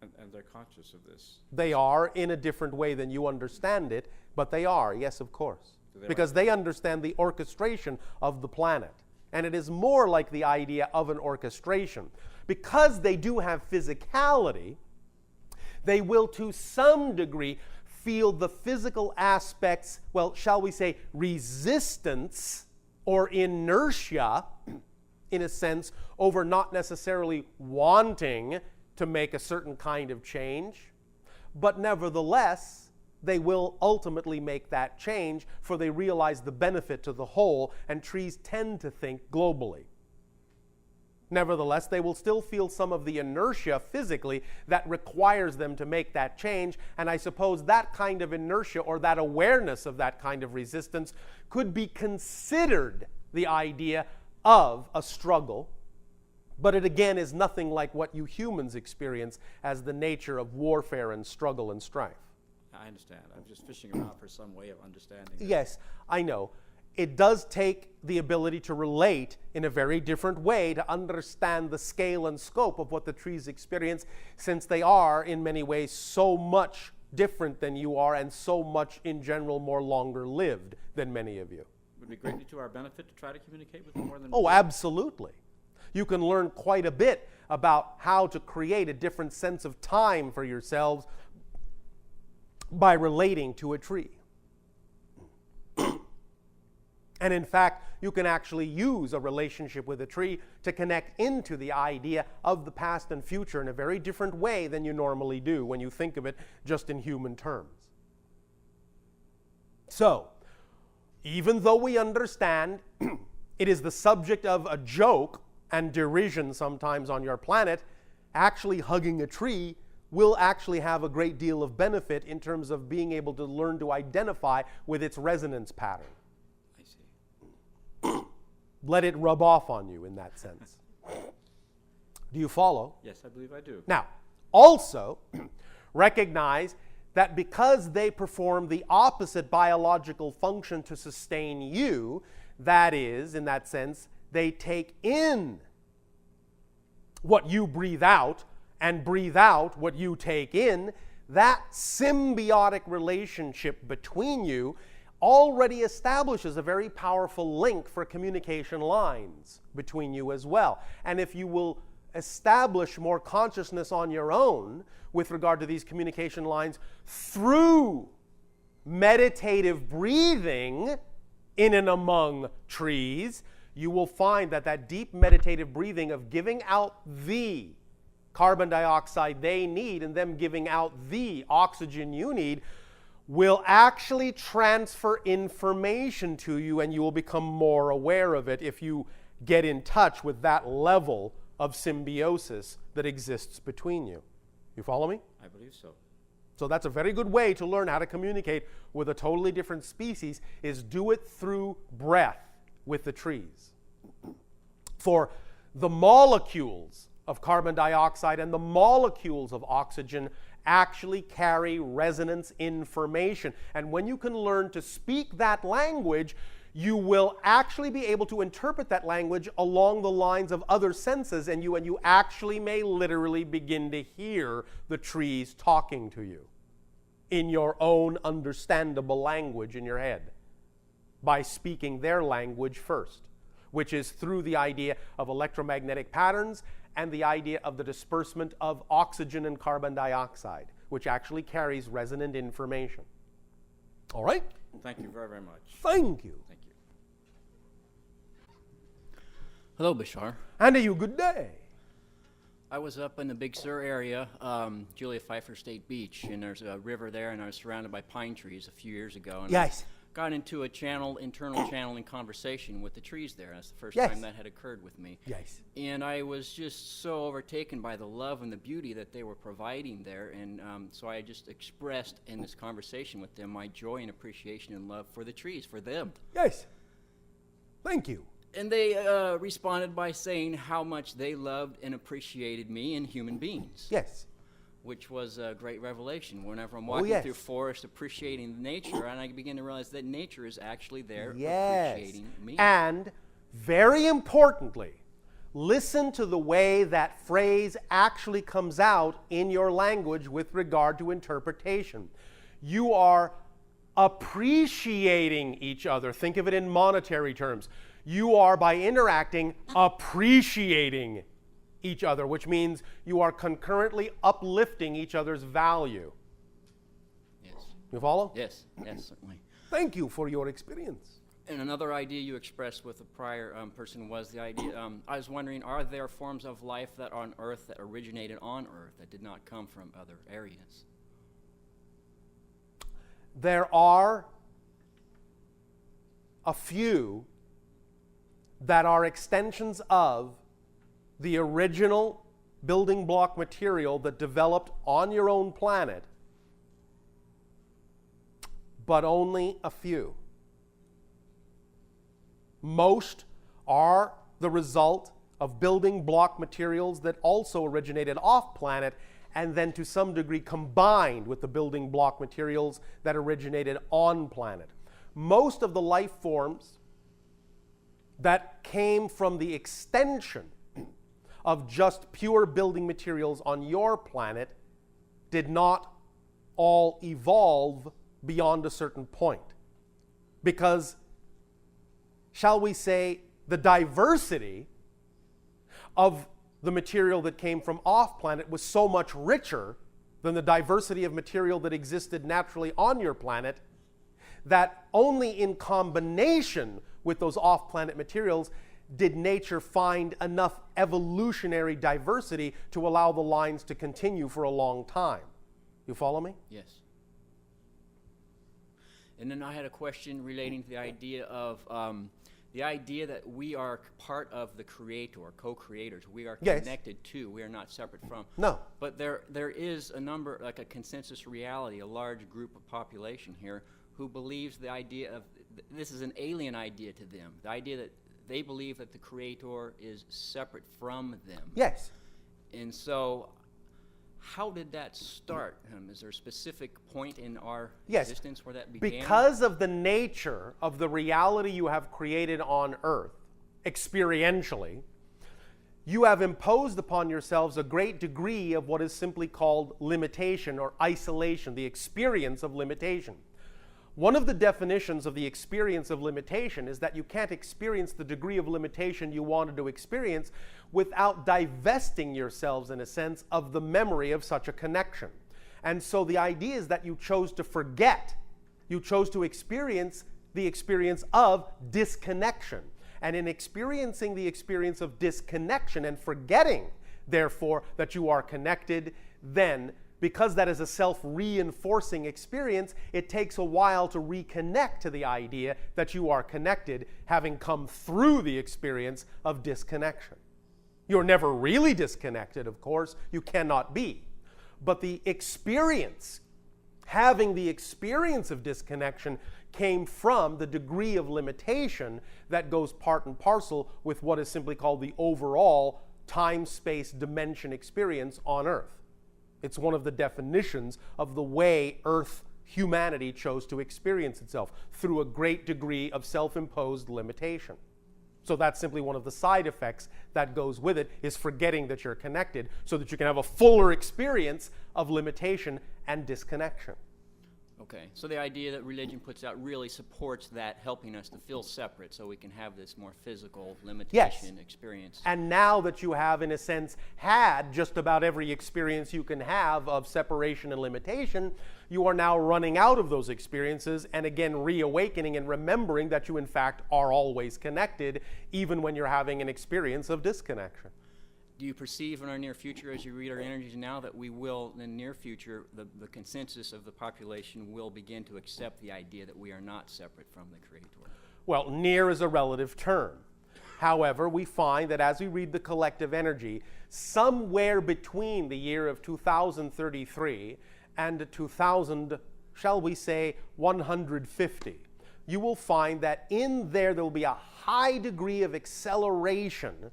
And they're conscious of this. They are in a different way than you understand it, but they are, yes, of course. Because they understand the orchestration of the planet. And it is more like the idea of an orchestration. Because they do have physicality, they will to some degree feel the physical aspects, well, shall we say, resistance or inertia, in a sense, over not necessarily wanting to make a certain kind of change. But nevertheless, they will ultimately make that change, for they realize the benefit to the whole, and trees tend to think globally. Nevertheless, they will still feel some of the inertia physically that requires them to make that change, and I suppose that kind of inertia or that awareness of that kind of resistance could be considered the idea of a struggle, but it again is nothing like what you humans experience as the nature of warfare and struggle and strife. I understand. I'm just fishing around for some way of understanding this. Yes, I know. It does take the ability to relate in a very different way to understand the scale and scope of what the trees experience, since they are, in many ways, so much different than you are and so much, in general, more longer lived than many of you. Would it be greatly to our benefit to try to communicate with them more than... Oh, absolutely. You can learn quite a bit about how to create a different sense of time for yourselves by relating to a tree. And in fact, you can actually use a relationship with a tree to connect into the idea of the past and future in a very different way than you normally do when you think of it just in human terms. So, even though we understand it is the subject of a joke and derision sometimes on your planet, actually hugging a tree will actually have a great deal of benefit in terms of being able to learn to identify with its resonance pattern. I see. Let it rub off on you in that sense. Do you follow? Yes, I believe I do. Now, also recognize that because they perform the opposite biological function to sustain you, that is, in that sense, they take in what you breathe out and breathe out what you take in, that symbiotic relationship between you already establishes a very powerful link for communication lines between you as well. And if you will establish more consciousness on your own with regard to these communication lines through meditative breathing in and among trees, you will find that that deep meditative breathing of giving out the carbon dioxide they need and them giving out the oxygen you need will actually transfer information to you, and you will become more aware of it if you get in touch with that level of symbiosis that exists between you. You follow me? I believe so. So that's a very good way to learn how to communicate with a totally different species, is do it through breath with the trees. For the molecules of carbon dioxide and the molecules of oxygen actually carry resonance information. And when you can learn to speak that language, you will actually be able to interpret that language along the lines of other senses, and you actually may literally begin to hear the trees talking to you in your own understandable language in your head by speaking their language first, which is through the idea of electromagnetic patterns and the idea of the disbursement of oxygen and carbon dioxide, which actually carries resonant information. All right? Thank you very, very much. Thank you. Thank you. Hello, Bashar. And a you good day. I was up in the Big Sur area, Julia Pfeiffer State Beach, and there's a river there, and I was surrounded by pine trees a few years ago. And Yes. I got into a internal channeling conversation with the trees there. That's the first Yes. time that had occurred with me. Yes. And I was just so overtaken by the love and the beauty that they were providing there. And so I just expressed in this conversation with them my joy and appreciation and love for the trees, for them. Yes. Thank you. And they responded by saying how much they loved and appreciated me and human beings. Yes. Which was a great revelation. Whenever I'm Oh, walking yes. through forest, appreciating nature, and I begin to realize that nature is actually there Yes. appreciating me. And very importantly, listen to the way that phrase actually comes out in your language with regard to interpretation. You are appreciating each other. Think of it in monetary terms. You are, by interacting, appreciating each other, which means you are concurrently uplifting each other's value. Yes. You follow? Yes, certainly. Thank you for your experience. And another idea you expressed with the prior person was the idea, I was wondering, are there forms of life that are on Earth that originated on Earth that did not come from other areas? There are a few that are extensions of the original building block material that developed on your own planet, but only a few. Most are the result of building block materials that also originated off planet and then to some degree combined with the building block materials that originated on planet. Most of the life forms that came from the extension of just pure building materials on your planet did not all evolve beyond a certain point. Because, shall we say, the diversity of the material that came from off planet was so much richer than the diversity of material that existed naturally on your planet that only in combination with those off-planet materials did nature find enough evolutionary diversity to allow the lines to continue for a long time. You follow me? Yes. And then I had a question relating to the idea of that we are part of the creator, co-creators. We are Yes. connected to. We are not separate from. No. But there is a number, like a consensus reality, a large group of population here who believes the idea of, this is an alien idea to them, the idea that they believe that the creator is separate from them. Yes. And so, how did that start? Is there a specific point in our Yes. existence where that began? Because of the nature of the reality you have created on Earth, experientially, you have imposed upon yourselves a great degree of what is simply called limitation or isolation, the experience of limitation. One of the definitions of the experience of limitation is that you can't experience the degree of limitation you wanted to experience without divesting yourselves, in a sense, of the memory of such a connection. And so the idea is that you chose to forget. You chose to experience the experience of disconnection. And in experiencing the experience of disconnection and forgetting, therefore, that you are connected, then because that is a self-reinforcing experience, it takes a while to reconnect to the idea that you are connected, having come through the experience of disconnection. You're never really disconnected, of course. You cannot be. But the experience, having the experience of disconnection, came from the degree of limitation that goes part and parcel with what is simply called the overall time-space dimension experience on Earth. It's one of the definitions of the way Earth humanity chose to experience itself, through a great degree of self-imposed limitation. So that's simply one of the side effects that goes with it, is forgetting that you're connected so that you can have a fuller experience of limitation and disconnection. Okay, so the idea that religion puts out really supports that, helping us to feel separate so we can have this more physical limitation experience. And now that you have, in a sense, had just about every experience you can have of separation and limitation, you are now running out of those experiences and again reawakening and remembering that you in fact are always connected, even when you're having an experience of disconnection. Do you perceive in our near future, as you read our energies now, that we will, in the near future, the consensus of the population will begin to accept the idea that we are not separate from the Creator? Well, near is a relative term. However, we find that as we read the collective energy, somewhere between the year of 2033 and 2000, shall we say, 150, you will find that in there will be a high degree of acceleration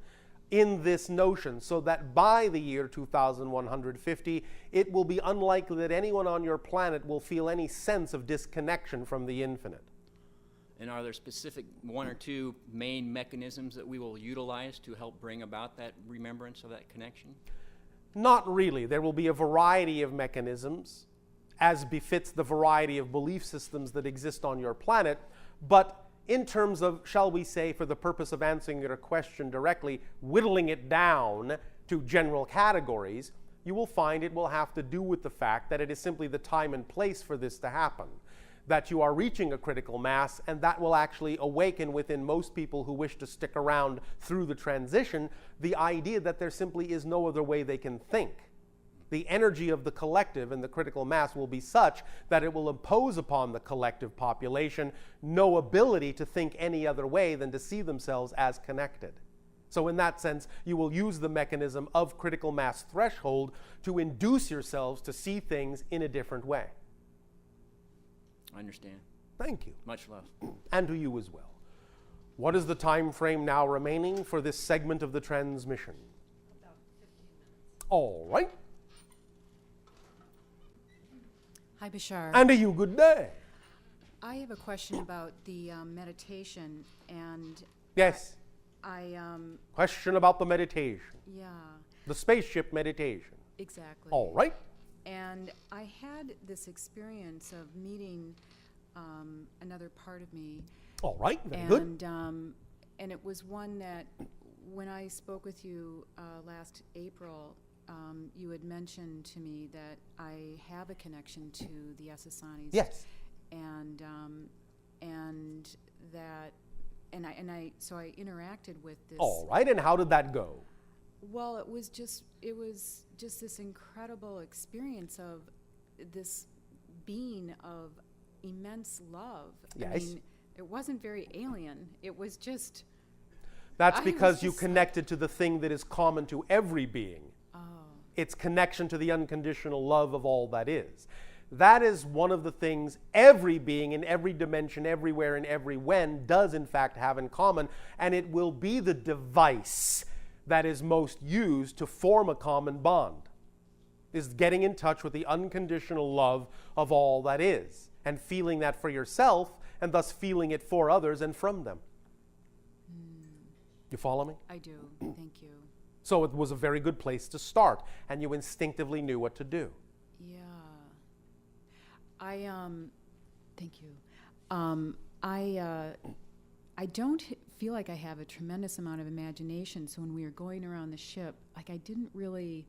in this notion, so that by the year 2150, it will be unlikely that anyone on your planet will feel any sense of disconnection from the infinite. And are there specific one or two main mechanisms that we will utilize to help bring about that remembrance of that connection? Not really. There will be a variety of mechanisms, as befits the variety of belief systems that exist on your planet, but in terms of, shall we say, for the purpose of answering your question directly, whittling it down to general categories, you will find it will have to do with the fact that it is simply the time and place for this to happen, that you are reaching a critical mass, and that will actually awaken within most people who wish to stick around through the transition the idea that there simply is no other way they can think. The energy of the collective and the critical mass will be such that it will impose upon the collective population no ability to think any other way than to see themselves as connected. So in that sense, you will use the mechanism of critical mass threshold to induce yourselves to see things in a different way. I understand. Thank you. Much love. And to you as well. What is the time frame now remaining for this segment of the transmission? About 15 minutes. All right. Hi, Bashar. And to you, good day. I have a question about the meditation, and Yes. I Question about the meditation. yeah, The spaceship meditation. exactly. All right. And I had this experience of meeting another part of me, All right. Very good. And it was one that when I spoke with you last April, you had mentioned to me that I have a connection to the Essasanis. Yes. And so I interacted with this. All right. And how did that go? Well, it was just this incredible experience of this being of immense love. I Yes. mean, it wasn't very alien. It was just. That's I because was you just connected to the thing that is common to every being. Oh. Its connection to the unconditional love of all that is. That is one of the things every being in every dimension, everywhere, and every when does in fact have in common, and it will be the device that is most used to form a common bond, is getting in touch with the unconditional love of all that is, and feeling that for yourself, and thus feeling it for others and from them. You follow me? I do. Thank you. So it was a very good place to start, and you instinctively knew what to do. Yeah. Thank you. I don't feel like I have a tremendous amount of imagination, so when we were going around the ship, like I didn't really.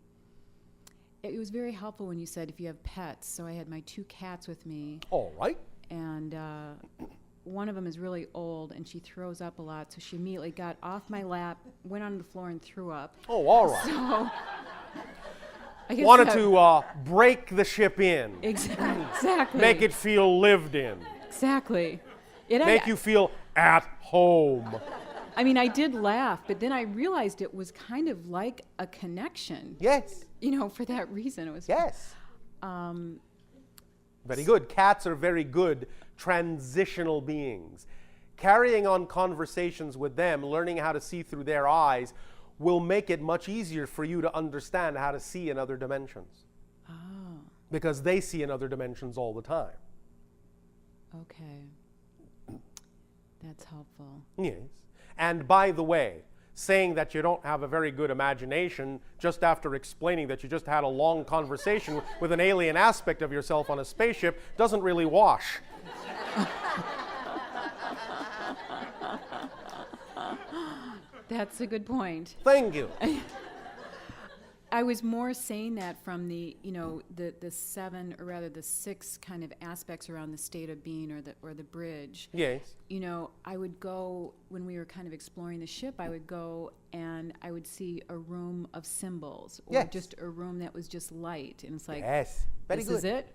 It was very helpful when you said if you have pets. So I had my 2 cats with me, All right. and one of them is really old, and she throws up a lot, so she immediately got off my lap, went on the floor, and threw up. Oh, all right. So I guess wanted that- to break the ship in, Exactly. make it feel lived in, Exactly. make you feel at home. I mean, I did laugh, but then I realized it was kind of like a connection. Yes, You know, for that reason, it was. yes. Um, Very good. Cats are very good transitional beings. Carrying on conversations with them, learning how to see through their eyes, will make it much easier for you to understand how to see in other dimensions. oh, Because they see in other dimensions all the time. okay. That's helpful. Yes. And by the way, saying that you don't have a very good imagination just after explaining that you just had a long conversation with an alien aspect of yourself on a spaceship doesn't really wash. That's a good point. Thank you. I was more saying that from the, you know, the seven, or rather the six kind of aspects around the state of being, or the bridge. Yes. You know, I would go, when we were kind of exploring the ship, I would go and I would see a room of symbols, or Yes. just a room that was just light, and it's like, Yes. Very this good. is it?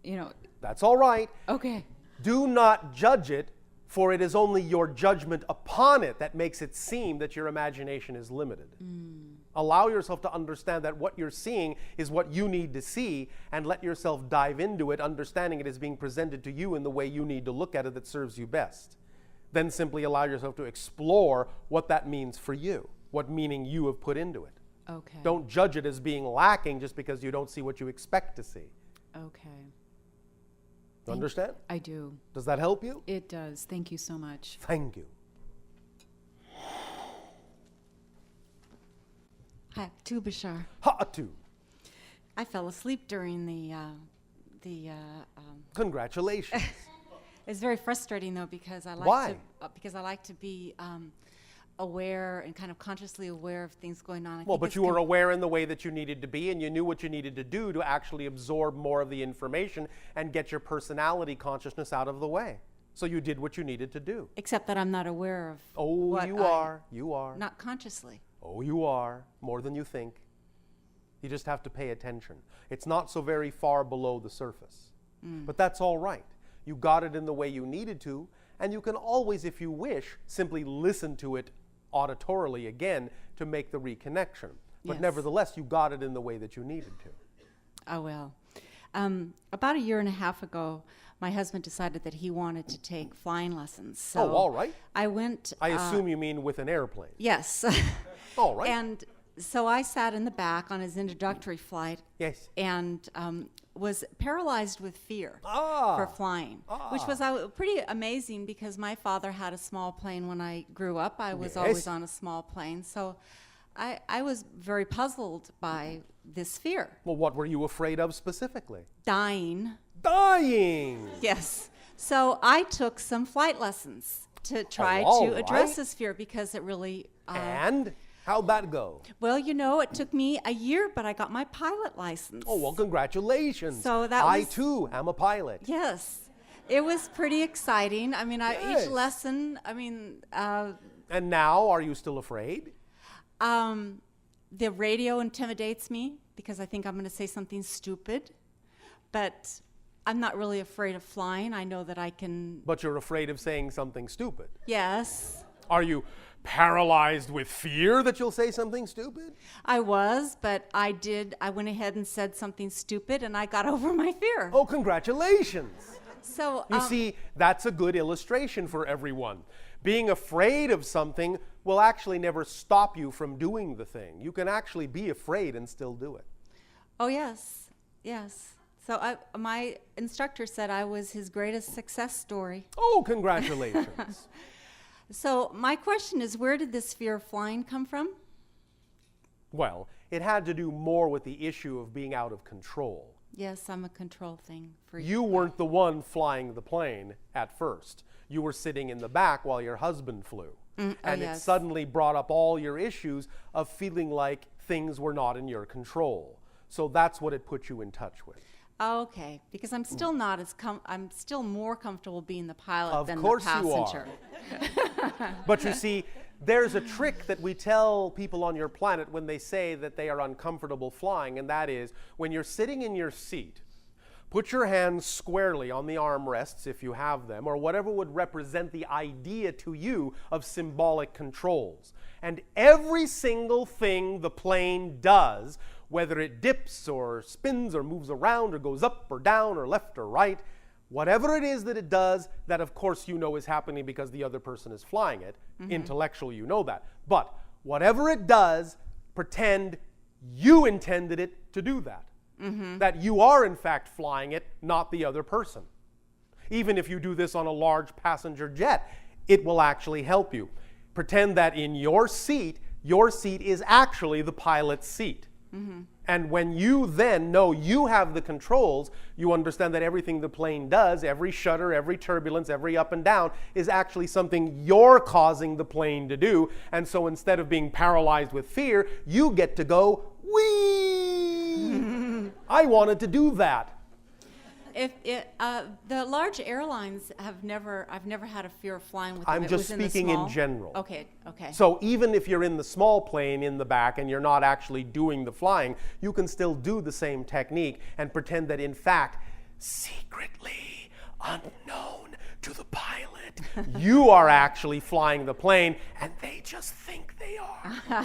You know, That's all right. okay. Do not judge it, for it is only your judgment upon it that makes it seem that your imagination is limited. Allow yourself to understand that what you're seeing is what you need to see, and let yourself dive into it, understanding it is being presented to you in the way you need to look at it that serves you best. Then simply allow yourself to explore what that means for you, what meaning you have put into it. Okay. Don't judge it as being lacking just because you don't see what you expect to see. Okay. Understand? I do. Does that help you? It does. Thank you so much. Thank you. Hi, to Bashar. Ha'atu. I fell asleep during the. Congratulations. It's very frustrating though because I like Why? to be aware and kind of consciously aware of things going on. I Well, think but it's you were aware in the way that you needed to be, and you knew what you needed to do to actually absorb more of the information and get your personality consciousness out of the way. So you did what you needed to do. except that I'm not aware of. Oh, what you I- are. You are. Not consciously. Oh, you are. More than you think. You just have to pay attention. It's not so very far below the surface. But that's all right. You got it in the way you needed to, and you can always, if you wish, simply listen to it auditorily again to make the reconnection. But Yes. nevertheless, you got it in the way that you needed to. Oh well. About a year and a half ago, my husband decided that he wanted to take flying lessons. So Oh, all right. I went. I assume you mean with an airplane. Yes. All right. And so I sat in the back on his introductory flight Yes. and was paralyzed with fear Ah. for flying, which was pretty amazing because my father had a small plane when I grew up. I was Yes. always on a small plane. So I was very puzzled by this fear. Well, what were you afraid of specifically? Dying. Dying. Yes. So I took some flight lessons to try all to address right. this fear because it really. And how'd that go? Well, you know, it took me a year, but I got my pilot license. Oh, well, congratulations. So that I, was- too, am a pilot. Yes. It was pretty exciting. I mean, Yes. each lesson, I mean, And now, are you still afraid? the radio intimidates me because I think I'm going to say something stupid. But I'm not really afraid of flying. I know that I can, But you're afraid of saying something stupid. yes. Are you paralyzed with fear that you'll say something stupid? I was, but I went ahead and said something stupid and I got over my fear. Oh, congratulations. So, You see, that's a good illustration for everyone. Being afraid of something will actually never stop you from doing the thing. You can actually be afraid and still do it. oh, yes, yes. So my instructor said I was his greatest success story. Oh, congratulations. So my question is, where did this fear of flying come from? Well, it had to do more with the issue of being out of control. Yes, I'm a control thing for you. You weren't the one flying the plane at first. You were sitting in the back while your husband flew. And it yes. suddenly brought up all your issues of feeling like things were not in your control. So that's what it put you in touch with. Okay, because I'm still not as I'm still more comfortable being the pilot Of than course the you are. passenger. But you see, There's a trick that we tell people on your planet when they say that they are uncomfortable flying, and that is when you're sitting in your seat, put your hands squarely on the armrests if you have them, or whatever would represent the idea to you of symbolic controls. And every single thing the plane does, whether it dips or spins or moves around or goes up or down or left or right, whatever it is that it does, that of course you know is happening because the other person is flying it. Intellectually you know that. But whatever it does, pretend you intended it to do that. That you are in fact flying it, not the other person. Even if you do this on a large passenger jet, it will actually help you. Pretend that in your seat is actually the pilot's seat. And when you then know you have the controls, you understand that everything the plane does, every shudder, every turbulence, every up and down, is actually something you're causing the plane to do. And so instead of being paralyzed with fear, you get to go, whee! I wanted to do that. The large airlines I've never had a fear of flying with them. I'm It just was in the speaking in small- general. Okay. So even if you're in the small plane in the back and you're not actually doing the flying, you can still do the same technique and pretend that in fact, secretly, unknown to the pilot, you are actually flying the plane and they just think they are.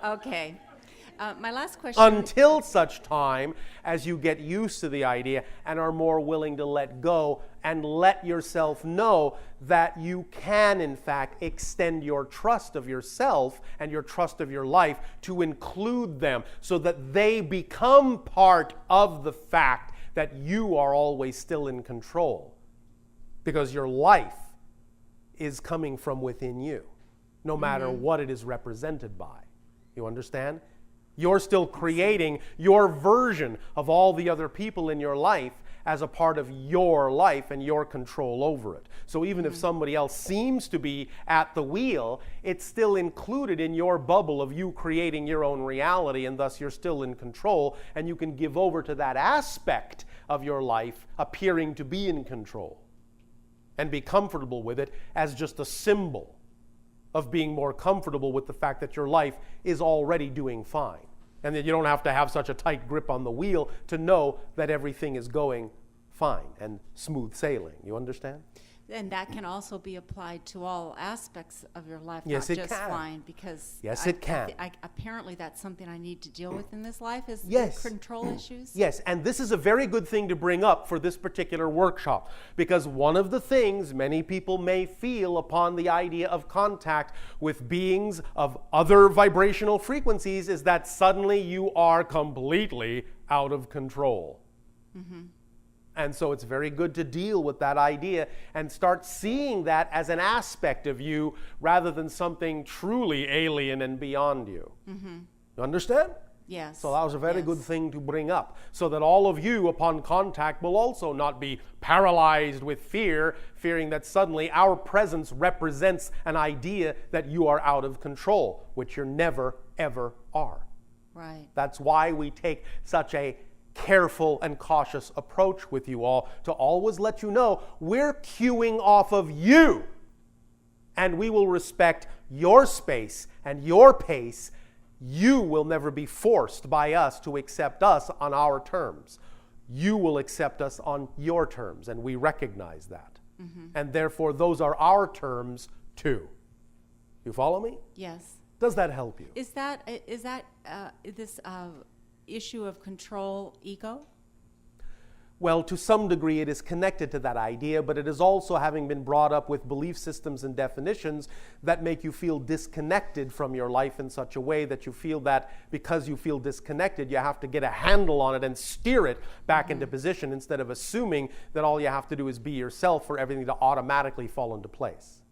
Okay. My last question. Until such time as you get used to the idea and are more willing to let go and let yourself know that you can, in fact, extend your trust of yourself and your trust of your life to include them so that they become part of the fact that you are always still in control. Because your life is coming from within you, no matter what it is represented by. You understand? You're still creating your version of all the other people in your life as a part of your life and your control over it. So even if somebody else seems to be at the wheel, it's still included in your bubble of you creating your own reality, and thus you're still in control, and you can give over to that aspect of your life appearing to be in control and be comfortable with it as just a symbol of being more comfortable with the fact that your life is already doing fine. And that you don't have to have such a tight grip on the wheel to know that everything is going fine and smooth sailing. You understand? And that can also be applied to all aspects of your life, Yes, not it just can. flying, because Yes, it can. Apparently that's something I need to deal with in this life, is Yes. the control issues. Yes, and this is a very good thing to bring up for this particular workshop, because one of the things many people may feel upon the idea of contact with beings of other vibrational frequencies is that suddenly you are completely out of control. And so it's very good to deal with that idea and start seeing that as an aspect of you rather than something truly alien and beyond you. You understand? Yes. So that was a very yes. good thing to bring up, so that all of you upon contact will also not be paralyzed with fear, fearing that suddenly our presence represents an idea that you are out of control, which you never, ever are. Right. That's why we take such a careful and cautious approach with you all, to always let you know we're cueing off of you, and we will respect your space and your pace. You will never be forced by us to accept us on our terms. You will accept us on your terms, and we recognize that. And therefore, those are our terms too. You follow me? Yes. Does that help you? Is that this issue of control ego? Well, to some degree it is connected to that idea, but it is also having been brought up with belief systems and definitions that make you feel disconnected from your life in such a way that you feel that because you feel disconnected, you have to get a handle on it and steer it back into position, instead of assuming that all you have to do is be yourself for everything to automatically fall into place.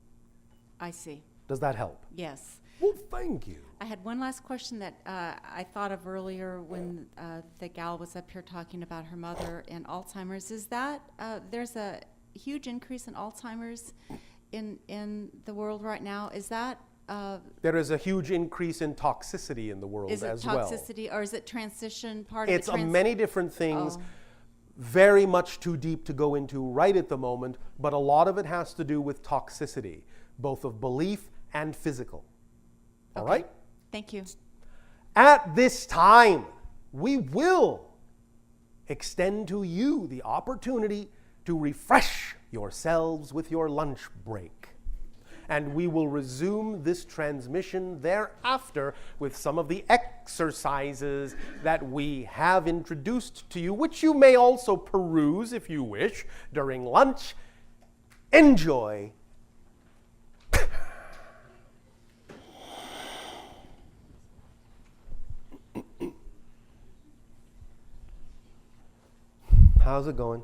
I see. Does that help? Yes. Well, thank you. I had one last question that I thought of earlier when the gal was up here talking about her mother and Alzheimer's. Is that there's a huge increase in Alzheimer's in the world right now? Is that There is a huge increase in toxicity in the world is it as well. toxicity or is it transition part It's of the many different things. Oh. very much too deep to go into right at the moment, but a lot of it has to do with toxicity, both of belief and physical. All right? Thank you. At this time, we will extend to you the opportunity to refresh yourselves with your lunch break. And we will resume this transmission thereafter with some of the exercises that we have introduced to you, which you may also peruse if you wish during lunch. Enjoy. How's it going?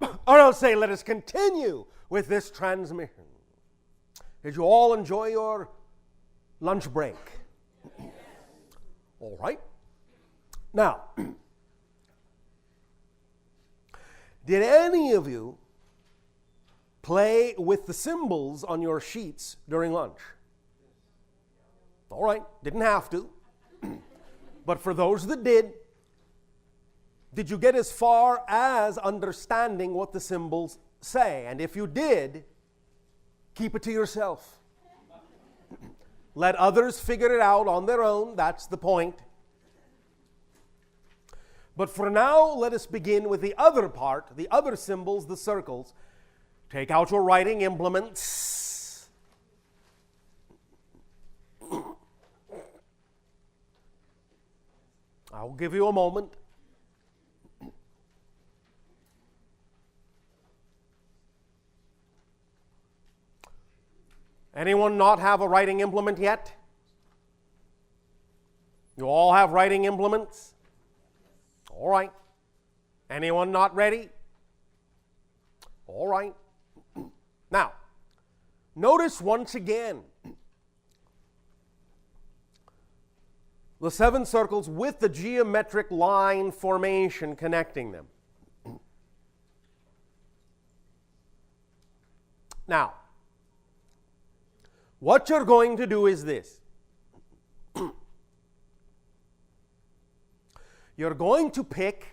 Or I'll say, let us continue with this transmission. Did you all enjoy your lunch break? All right. Now, did any of you play with the symbols on your sheets during lunch? All right, didn't have to. But for those that did you get as far as understanding what the symbols say? And if you did, keep it to yourself. Let others figure it out on their own. That's the point. But for now, let us begin with the other part, the other symbols, the circles. Take out your writing implements. I'll give you a moment. Anyone not have a writing implement yet? You all have writing implements? All right. Anyone not ready? All right. Now, notice once again the 7 circles with the geometric line formation connecting them. Now, what you're going to do is this. You're going to pick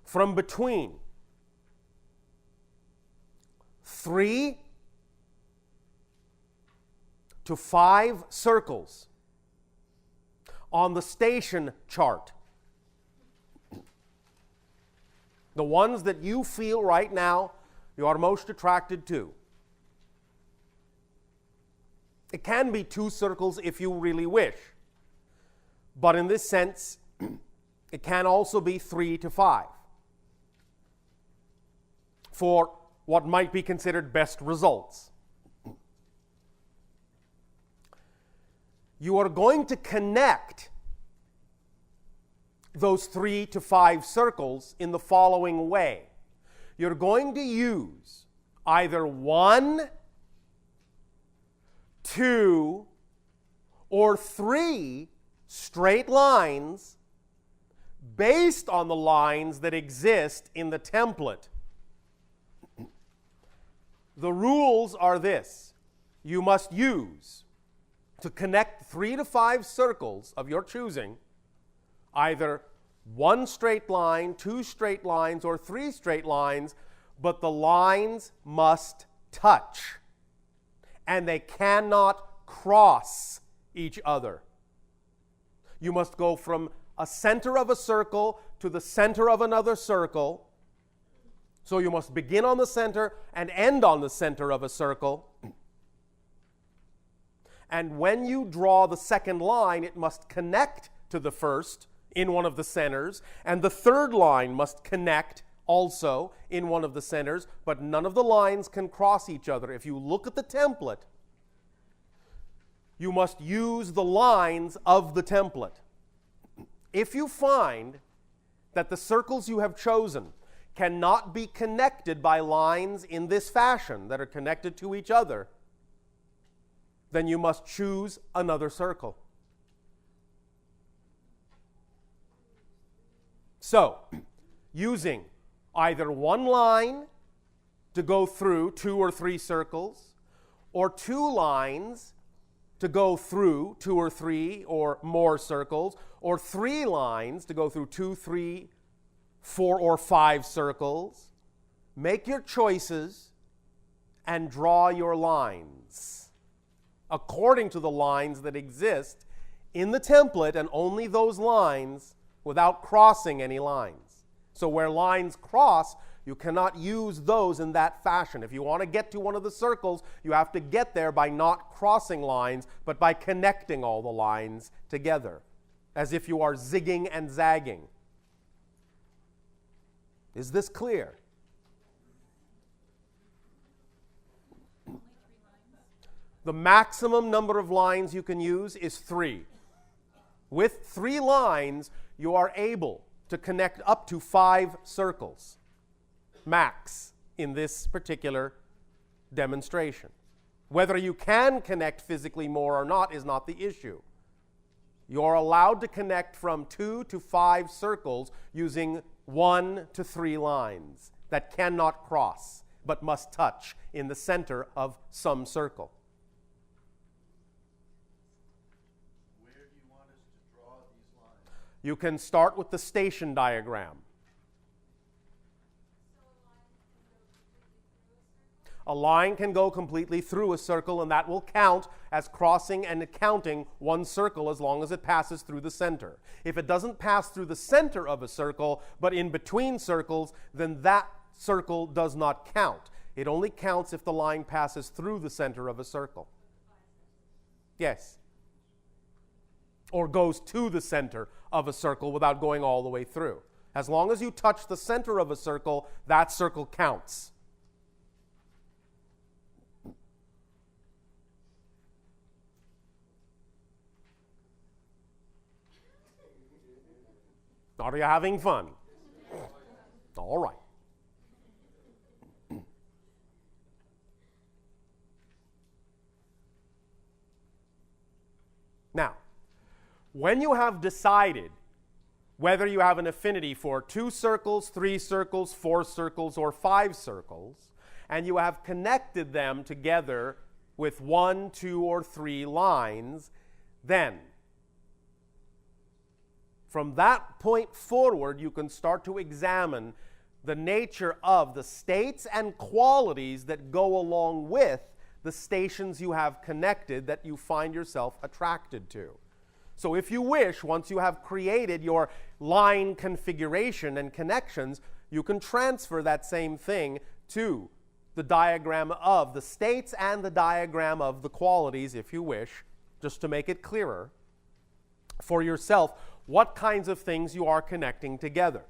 from between 3 to 5 circles on the station chart. The ones that you feel right now you are most attracted to. It can be 2 circles if you really wish. But in this sense, it can also be 3 to 5 for what might be considered best results. You are going to connect those 3 to 5 circles in the following way. You're going to use either 1, 2, or 3 straight lines based on the lines that exist in the template. The rules are this. You must use, to connect 3 to 5 circles of your choosing, either 1 straight line, 2 straight lines, or 3 straight lines, but the lines must touch. And they cannot cross each other. You must go from a center of a circle to the center of another circle. So you must begin on the center and end on the center of a circle. And when you draw the second line, it must connect to the first in one of the centers, and the third line must connect also in one of the centers, but none of the lines can cross each other. If you look at the template, you must use the lines of the template. If you find that the circles you have chosen cannot be connected by lines in this fashion that are connected to each other, then you must choose another circle. So, using either 1 line to go through 2 or 3 circles, or 2 lines to go through 2 or 3 or more circles, or 3 lines to go through 2, 3, 4, or 5 circles. Make your choices and draw your lines according to the lines that exist in the template, and only those lines without crossing any lines. So where lines cross, you cannot use those in that fashion. If you want to get to one of the circles, you have to get there by not crossing lines, but by connecting all the lines together, as if you are zigging and zagging. Is this clear? The maximum number of lines you can use is 3. With 3 lines, you are able to connect up to 5 circles, max, in this particular demonstration. Whether you can connect physically more or not is not the issue. You are allowed to connect from 2 to 5 circles using 1 to 3 lines that cannot cross, but must touch in the center of some circle. You can start with the station diagram. A line can go completely through a circle, and that will count as crossing and counting one circle as long as it passes through the center. If it doesn't pass through the center of a circle, but in between circles, then that circle does not count. It only counts if the line passes through the center of a circle. Yes. Or goes to the center of a circle without going all the way through. As long as you touch the center of a circle, that circle counts. Are you having fun? All right. Now, when you have decided whether you have an affinity for 2 circles, 3 circles, 4 circles, or 5 circles, and you have connected them together with 1, 2, or 3 lines, then from that point forward, you can start to examine the nature of the states and qualities that go along with the stations you have connected that you find yourself attracted to. So if you wish, once you have created your line configuration and connections, you can transfer that same thing to the diagram of the states and the diagram of the qualities, if you wish, just to make it clearer for yourself what kinds of things you are connecting together.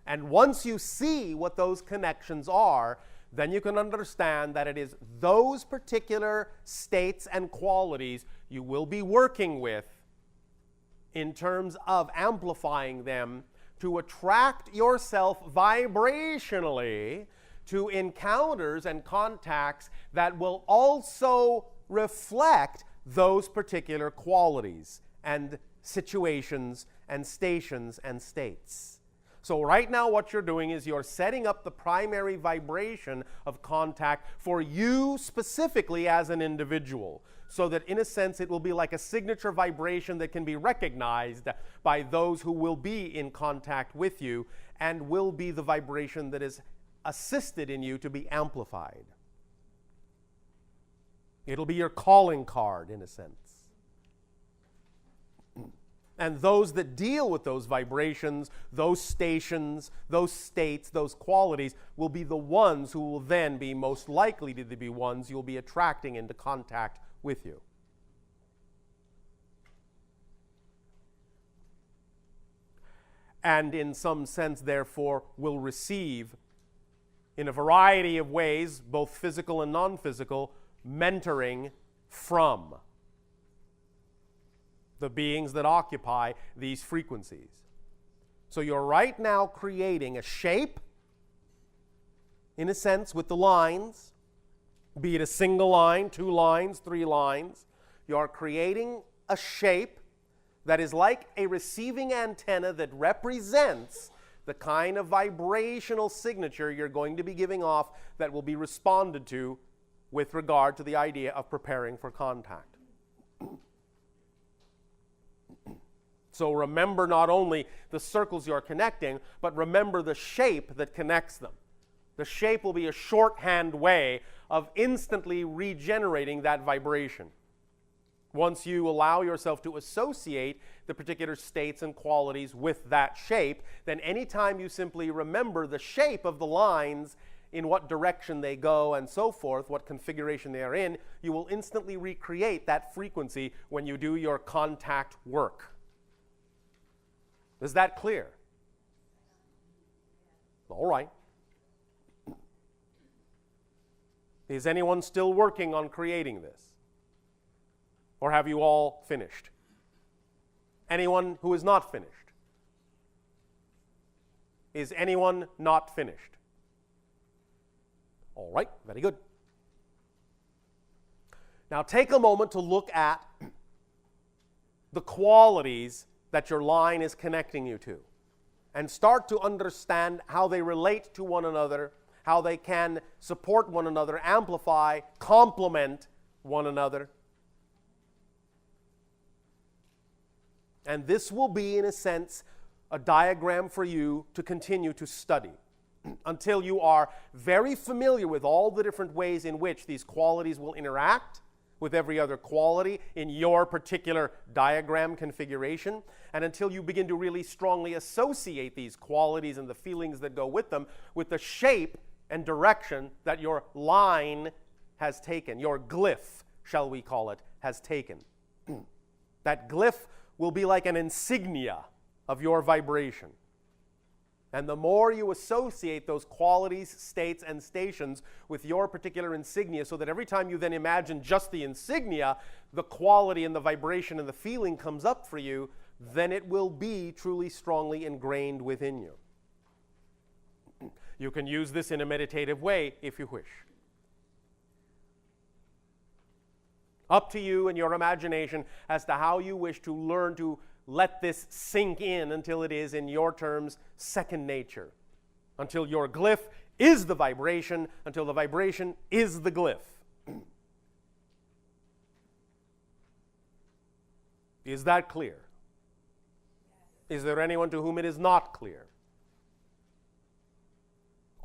And once you see what those connections are, then you can understand that it is those particular states and qualities you will be working with in terms of amplifying them to attract yourself vibrationally to encounters and contacts that will also reflect those particular qualities and situations and stations and states. So right now what you're doing is you're setting up the primary vibration of contact for you specifically as an individual, so that in a sense it will be like a signature vibration that can be recognized by those who will be in contact with you, and will be the vibration that is assisted in you to be amplified. It'll be your calling card in a sense. And those that deal with those vibrations, those stations, those states, those qualities will be the ones who will then be most likely to be ones you'll be attracting into contact with you. And in some sense, therefore, will receive, in a variety of ways, both physical and non-physical, mentoring from the beings that occupy these frequencies. So you're right now creating a shape, in a sense, with the lines, be it a single line, 2 lines, 3 lines. You're creating a shape that is like a receiving antenna that represents the kind of vibrational signature you're going to be giving off that will be responded to with regard to the idea of preparing for contact. So remember not only the circles you're connecting, but remember the shape that connects them. The shape will be a shorthand way of instantly regenerating that vibration. Once you allow yourself to associate the particular states and qualities with that shape, then anytime you simply remember the shape of the lines, in what direction they go and so forth, what configuration they are in, you will instantly recreate that frequency when you do your contact work. Is that clear? All right. Is anyone still working on creating this? Or have you all finished? Anyone who is not finished? Is anyone not finished? All right, very good. Now take a moment to look at the qualities that your line is connecting you to, and start to understand how they relate to one another, how they can support one another, amplify, complement one another. And this will be, in a sense, a diagram for you to continue to study until you are very familiar with all the different ways in which these qualities will interact with every other quality in your particular diagram configuration, and until you begin to really strongly associate these qualities and the feelings that go with them with the shape and direction that your line has taken, your glyph, shall we call it, has taken. That glyph will be like an insignia of your vibration. And the more you associate those qualities, states, and stations with your particular insignia, so that every time you then imagine just the insignia, the quality and the vibration and the feeling comes up for you, then it will be truly strongly ingrained within you. You can use this in a meditative way if you wish. Up to you and your imagination as to how you wish to learn to let this sink in until it is, in your terms, second nature. Until your glyph is the vibration, until the vibration is the glyph. Is that clear? Is there anyone to whom it is not clear?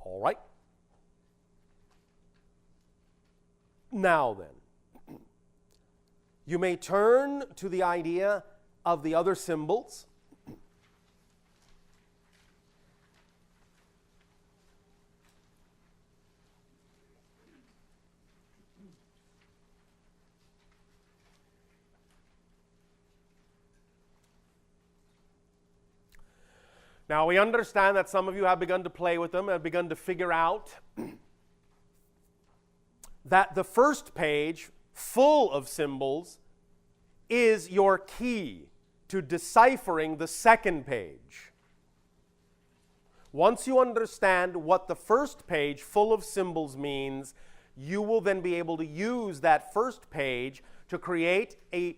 All right. Now then, you may turn to the idea of the other symbols. Now we understand that some of you have begun to play with them, have begun to figure out that the first page, full of symbols, is your key to deciphering the second page. Once you understand what the first page, full of symbols, means, you will then be able to use that first page to create a,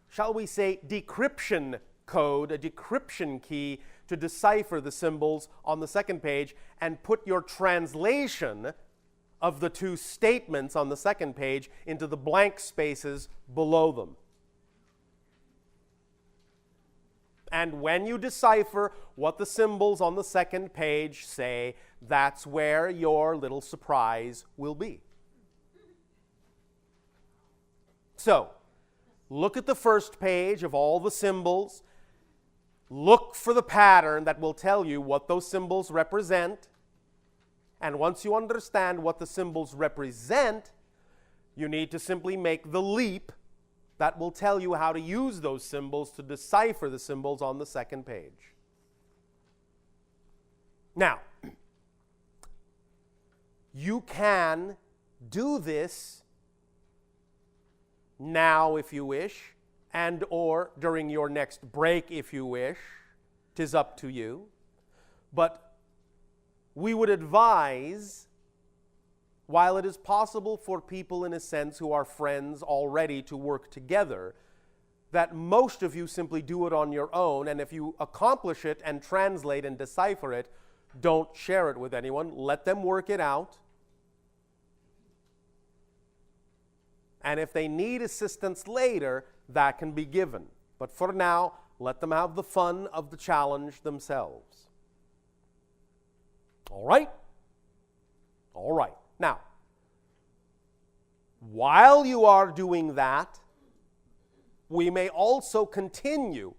shall we say, decryption code, a decryption key to decipher the symbols on the second page, and put your translation of the two statements on the second page into the blank spaces below them. And when you decipher what the symbols on the second page say, that's where your little surprise will be. So, look at the first page of all the symbols. Look for the pattern that will tell you what those symbols represent. And once you understand what the symbols represent, you need to simply make the leap that will tell you how to use those symbols to decipher the symbols on the second page. Now, you can do this now if you wish, and or during your next break if you wish. 'Tis up to you. But we would advise, while it is possible for people in a sense who are friends already to work together, that most of you simply do it on your own, and if you accomplish it and translate and decipher it, don't share it with anyone. Let them work it out. And if they need assistance later, that can be given. But for now, let them have the fun of the challenge themselves. All right? All right. Now, while you are doing that, we may also continue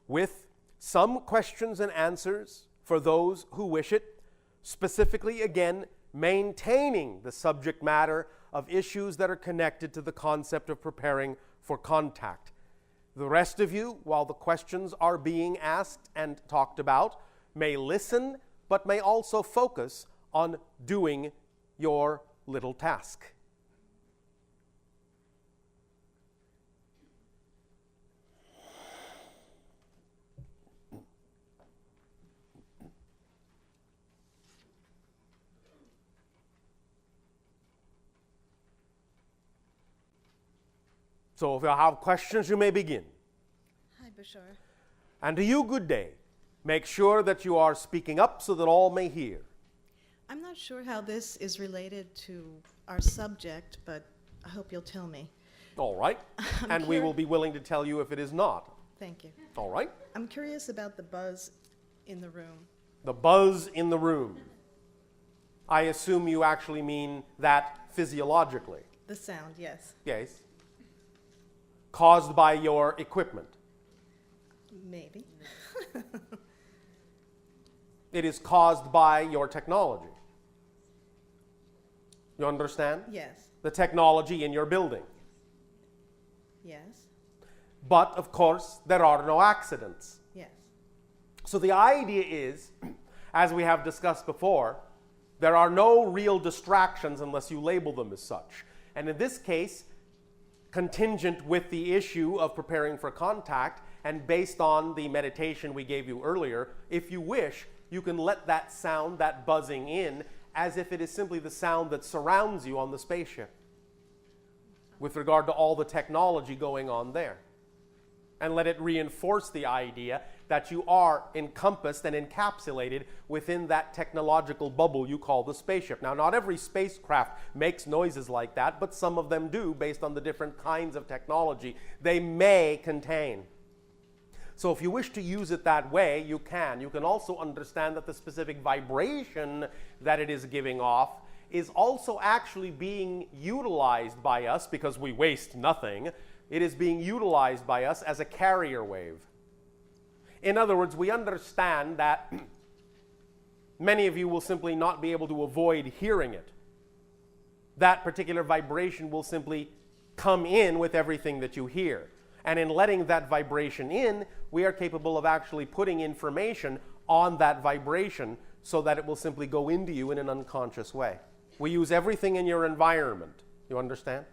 with some questions and answers for those who wish it, specifically, again, maintaining the subject matter of issues that are connected to the concept of preparing for contact. The rest of you, while the questions are being asked and talked about, may listen, but may also focus on doing your little task. So if you have questions, you may begin. Hi, Bashar. And to you, good day. Make sure that you are speaking up so that all may hear. I'm not sure how this is related to our subject, but I hope you'll tell me. All right. And we will be willing to tell you if it is not. Thank you. All right. I'm curious about the buzz in the room. The buzz in the room. I assume you actually mean that physiologically. The sound, yes. Yes. Caused by your equipment. Maybe. It is caused by your technology. You understand? Yes. The technology in your building. Yes. But, of course, there are no accidents. Yes. So the idea is, as we have discussed before, there are no real distractions unless you label them as such. And in this case, contingent with the issue of preparing for contact, and based on the meditation we gave you earlier, if you wish, you can let that sound, that buzzing in, as if it is simply the sound that surrounds you on the spaceship, with regard to all the technology going on there. And let it reinforce the idea that you are encompassed and encapsulated within that technological bubble you call the spaceship. Now, not every spacecraft makes noises like that, but some of them do based on the different kinds of technology they may contain. So if you wish to use it that way, you can. You can also understand that the specific vibration that it is giving off is also actually being utilized by us, because we waste nothing. It is being utilized by us as a carrier wave. In other words, we understand that many of you will simply not be able to avoid hearing it. That particular vibration will simply come in with everything that you hear. And in letting that vibration in, we are capable of actually putting information on that vibration so that it will simply go into you in an unconscious way. We use everything in your environment. You understand?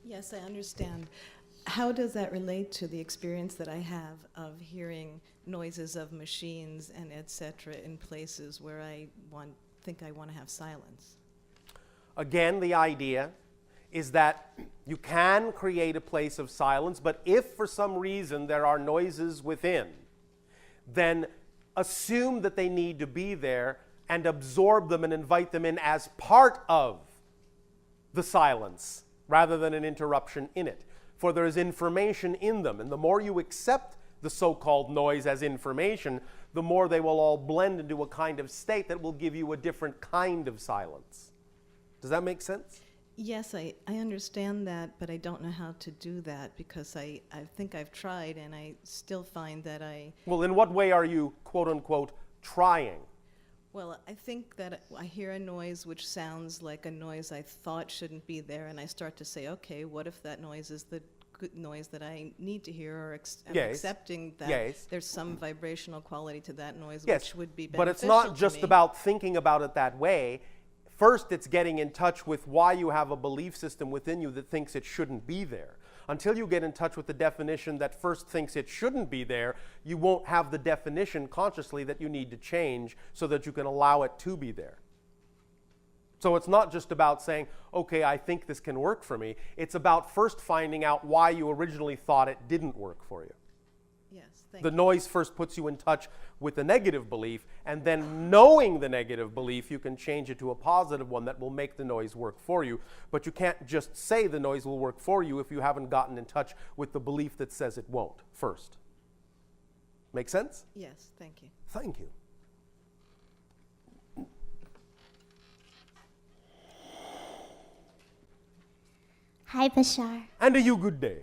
Yes, I understand. How does that relate to the experience that I have of hearing noises of machines and etc. in places where I think I want to have silence? Again, the idea is that you can create a place of silence, but if for some reason there are noises within, then assume that they need to be there and absorb them and invite them in as part of the silence rather than an interruption in it. For there is information in them, and the more you accept the so-called noise as information, the more they will all blend into a kind of state that will give you a different kind of silence. Does that make sense? Yes, I understand that, but I don't know how to do that because I think I've tried and I still find that Well, in what way are you, quote-unquote, trying? Well, I think that I hear a noise which sounds like a noise I thought shouldn't be there, and I start to say, okay, what if that noise is the good noise that I need to hear, or I'm accepting that there's some vibrational quality to that noise which would be beneficial but it's not to just me. about thinking about it that way. First, it's getting in touch with why you have a belief system within you that thinks it shouldn't be there. Until you get in touch with the definition that first thinks it shouldn't be there, you won't have the definition consciously that you need to change so that you can allow it to be there. So it's not just about saying, okay, I think this can work for me. It's about first finding out why you originally thought it didn't work for you. Yes, thank The you. noise first puts you in touch with the negative belief, and then knowing the negative belief, you can change it to a positive one that will make the noise work for you. But you can't just say the noise will work for you if you haven't gotten in touch with the belief that says it won't first. Make sense? Yes, thank you. Thank you. Hi, Bashar. And a you good day.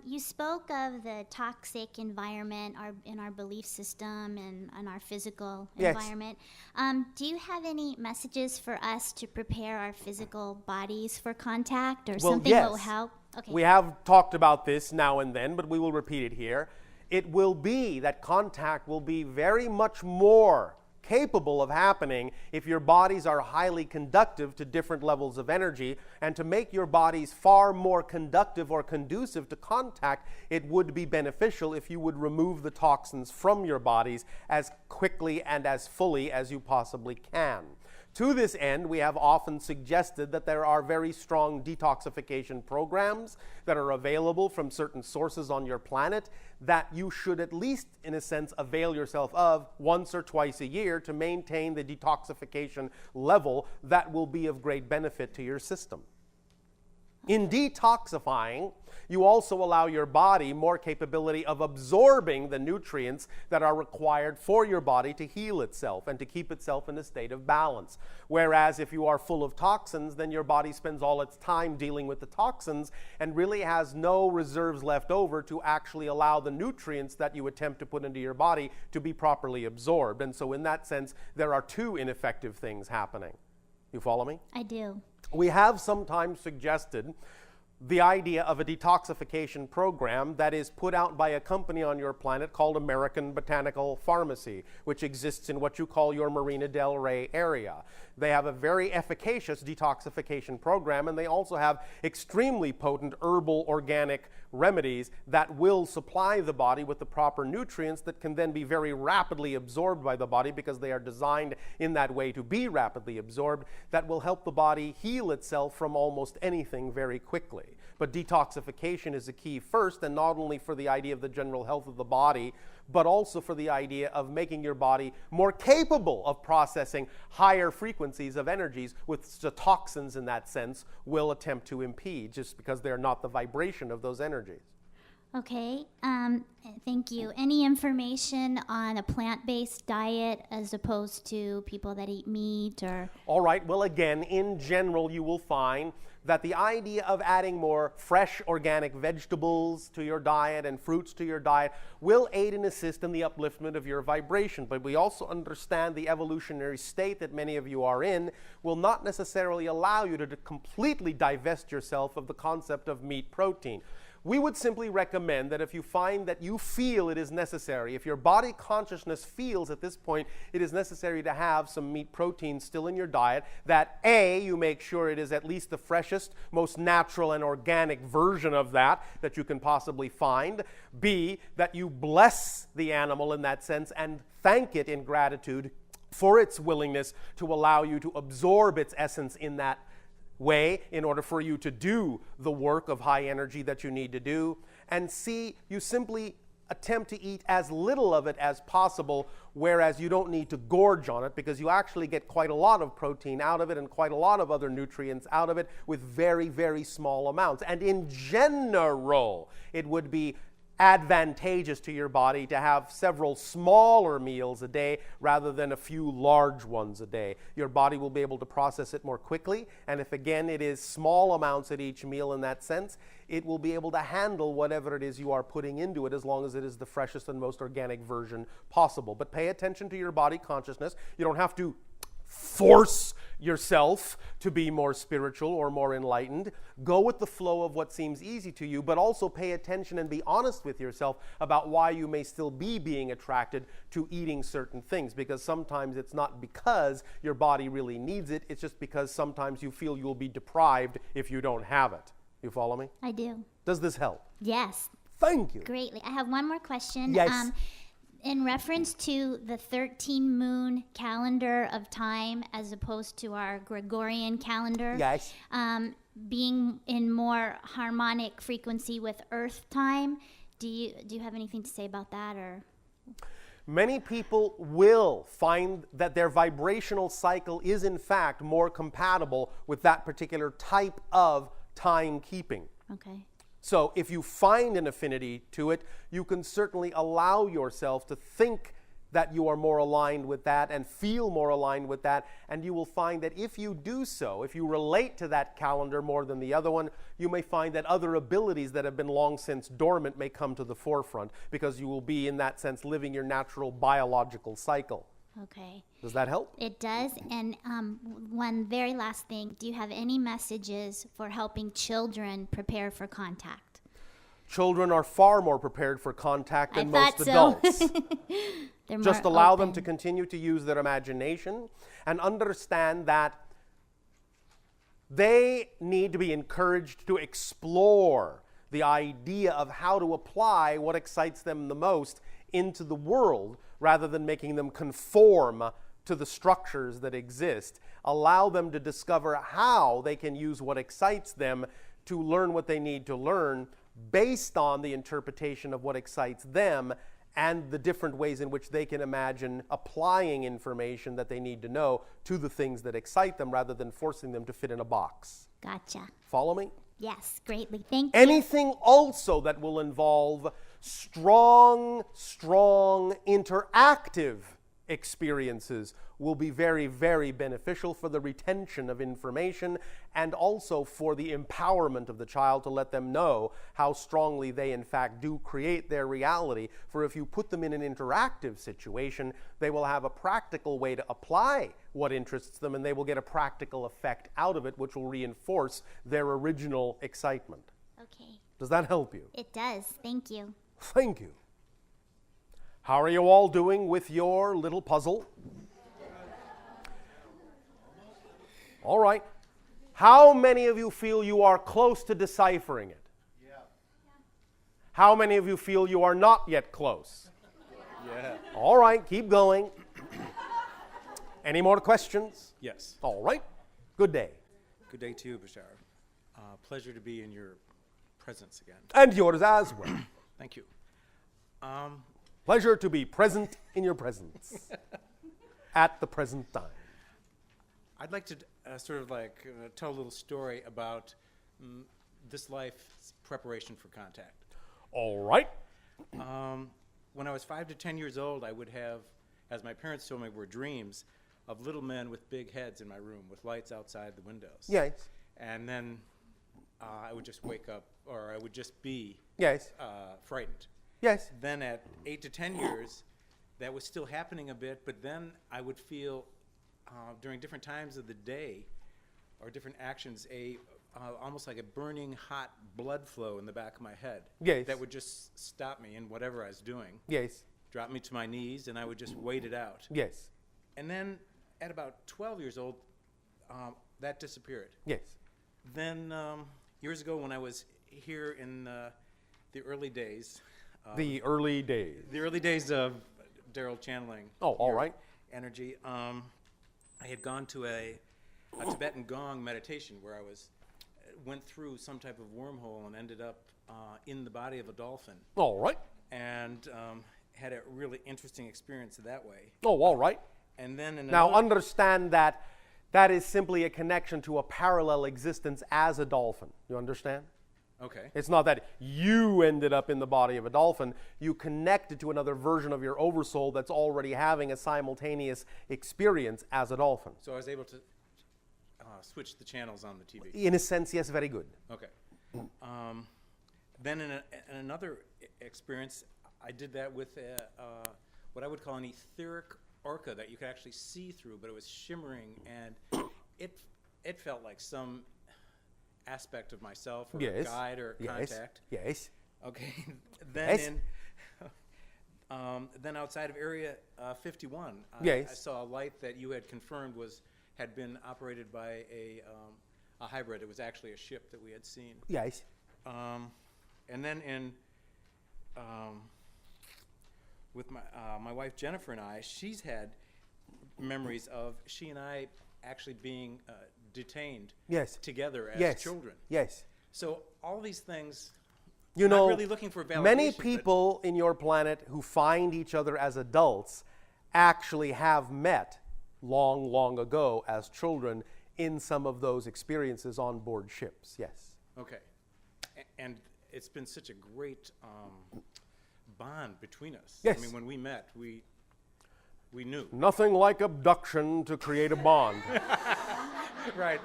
You spoke of the toxic environment in our belief system and our physical Yes. environment. Do you have any messages for us to prepare our physical bodies for contact or Well, something that will yes. help? Okay. We have talked about this now and then, but we will repeat it here. It will be that contact will be very much more capable of happening if your bodies are highly conductive to different levels of energy. And to make your bodies far more conductive or conducive to contact, it would be beneficial if you would remove the toxins from your bodies as quickly and as fully as you possibly can. To this end, we have often suggested that there are very strong detoxification programs that are available from certain sources on your planet that you should at least, in a sense, avail yourself of once or twice a year to maintain the detoxification level that will be of great benefit to your system. In detoxifying, you also allow your body more capability of absorbing the nutrients that are required for your body to heal itself and to keep itself in a state of balance. Whereas if you are full of toxins, then your body spends all its time dealing with the toxins and really has no reserves left over to actually allow the nutrients that you attempt to put into your body to be properly absorbed. And so in that sense, there are two ineffective things happening. You follow me? I do. We have sometimes suggested the idea of a detoxification program that is put out by a company on your planet called American Botanical Pharmacy, which exists in what you call your Marina del Rey area. They have a very efficacious detoxification program, and they also have extremely potent herbal organic remedies that will supply the body with the proper nutrients that can then be very rapidly absorbed by the body because they are designed in that way to be rapidly absorbed, that will help the body heal itself from almost anything very quickly. But detoxification is a key first, and not only for the idea of the general health of the body, but also for the idea of making your body more capable of processing higher frequencies of energies, which the toxins in that sense will attempt to impede, just because they're not the vibration of those energies. Okay, thank you. Any information on a plant-based diet as opposed to people that eat meat or? All right, well, again, in general, you will find that the idea of adding more fresh organic vegetables to your diet and fruits to your diet will aid and assist in the upliftment of your vibration. But we also understand the evolutionary state that many of you are in will not necessarily allow you to completely divest yourself of the concept of meat protein. We would simply recommend that if you find that you feel it is necessary, if your body consciousness feels at this point it is necessary to have some meat protein still in your diet, that A, you make sure it is at least the freshest, most natural and organic version of that you can possibly find. B, that you bless the animal in that sense and thank it in gratitude for its willingness to allow you to absorb its essence in that way in order for you to do the work of high energy that you need to do. And C, you simply attempt to eat as little of it as possible, whereas you don't need to gorge on it because you actually get quite a lot of protein out of it and quite a lot of other nutrients out of it with very, very small amounts. And in general, it would be advantageous to your body to have several smaller meals a day rather than a few large ones a day. Your body will be able to process it more quickly, and if again it is small amounts at each meal in that sense, it will be able to handle whatever it is you are putting into it as long as it is the freshest and most organic version possible. But pay attention to your body consciousness. You don't have to force yourself to be more spiritual or more enlightened. Go with the flow of what seems easy to you, but also pay attention and be honest with yourself about why you may still be being attracted to eating certain things, because sometimes it's not because your body really needs it, it's just because sometimes you feel you'll be deprived if you don't have it. You follow me? I do. Does this help? Yes. Thank you. Greatly. I have one more question. Yes. In reference to the 13-moon calendar of time as opposed to our Gregorian calendar, Yes. Being in more harmonic frequency with Earth time, Do you have anything to say about that, or? Many people will find that their vibrational cycle is in fact more compatible with that particular type of timekeeping. Okay. So if you find an affinity to it, you can certainly allow yourself to think that you are more aligned with that and feel more aligned with that, and you will find that if you do so, if you relate to that calendar more than the other one, you may find that other abilities that have been long since dormant may come to the forefront, because you will be, in that sense, living your natural biological cycle. Okay. Does that help? It does. And one very last thing, do you have any messages for helping children prepare for contact? Children are far more prepared for contact than I most thought so. adults. They're Just more allow them open. to continue to use their imagination and understand that they need to be encouraged to explore the idea of how to apply what excites them the most into the world, rather than making them conform to the structures that exist. Allow them to discover how they can use what excites them to learn what they need to learn based on the interpretation of what excites them and the different ways in which they can imagine applying information that they need to know to the things that excite them, rather than forcing them to fit in a box. Gotcha. Follow me? Yes, greatly. Thank you. Anything also that will involve strong interactive experiences will be very, very beneficial for the retention of information, and also for the empowerment of the child, to let them know how strongly they in fact do create their reality. For if you put them in an interactive situation, they will have a practical way to apply what interests them, and they will get a practical effect out of it, which will reinforce their original excitement. Okay. Does that help you? It does. Thank you. Thank you. How are you all doing with your little puzzle? All right. How many of you feel you are close to deciphering it? Yeah. How many of you feel you are not yet close? Yeah. All right, keep going. Any more questions? Yes. All right. Good day. Good day to you, Bashar. Pleasure to be in your presence again. And yours as well. Thank you. Pleasure to be present in your presence at the present time. I'd like to tell a little story about this life's preparation for contact. All right. When I was 5 to 10 years old, I would have, as my parents told me, were dreams of little men with big heads in my room with lights outside the windows. Yes. And then I would just wake up, or I would just be Yes. frightened. Yes. Then at 8 to 10 years, that was still happening a bit, but then I would feel during different times of the day or different actions almost like a burning hot blood flow in the back of my head. Yes. That would just stop me in whatever I was doing, Yes. drop me to my knees, and I would just wait it out. Yes. And then at about 12 years old, that disappeared. Yes. Then years ago, when I was here in the early days, The early days. the early days of Daryl channeling. Oh, all your right. Energy. I had gone to a Tibetan gong meditation where I went through some type of wormhole and ended up in the body of a dolphin, All right. and had a really interesting experience that way. Oh, all right. And then in Now another- understand that that is simply a connection to a parallel existence as a dolphin. You understand? Okay. It's not that you ended up in the body of a dolphin. You connected to another version of your oversoul that's already having a simultaneous experience as a dolphin. So I was able to switch the channels on the TV. In a sense, yes, very good. Okay. Then in another experience, I did that with what I would call an etheric orca that you could actually see through, but it was shimmering, and it felt like some aspect of myself, or a Yes. guide, or Yes. contact. Yes. Okay. Then Yes. then outside of Area 51, Yes. I saw a light that you had confirmed had been operated by a hybrid. It was actually a ship that we had seen. Yes. And then with my wife Jennifer and I, she's had memories of she and I actually being detained Yes. together as Yes. children. Yes. So all these things You not know, really looking for validation. many but- people in your planet who find each other as adults actually have met long, long ago as children in some of those experiences on board ships. Yes. Okay. And it's been such a great bond between us. Yes. I mean, when we met, we knew. Nothing like abduction to create a bond. Right.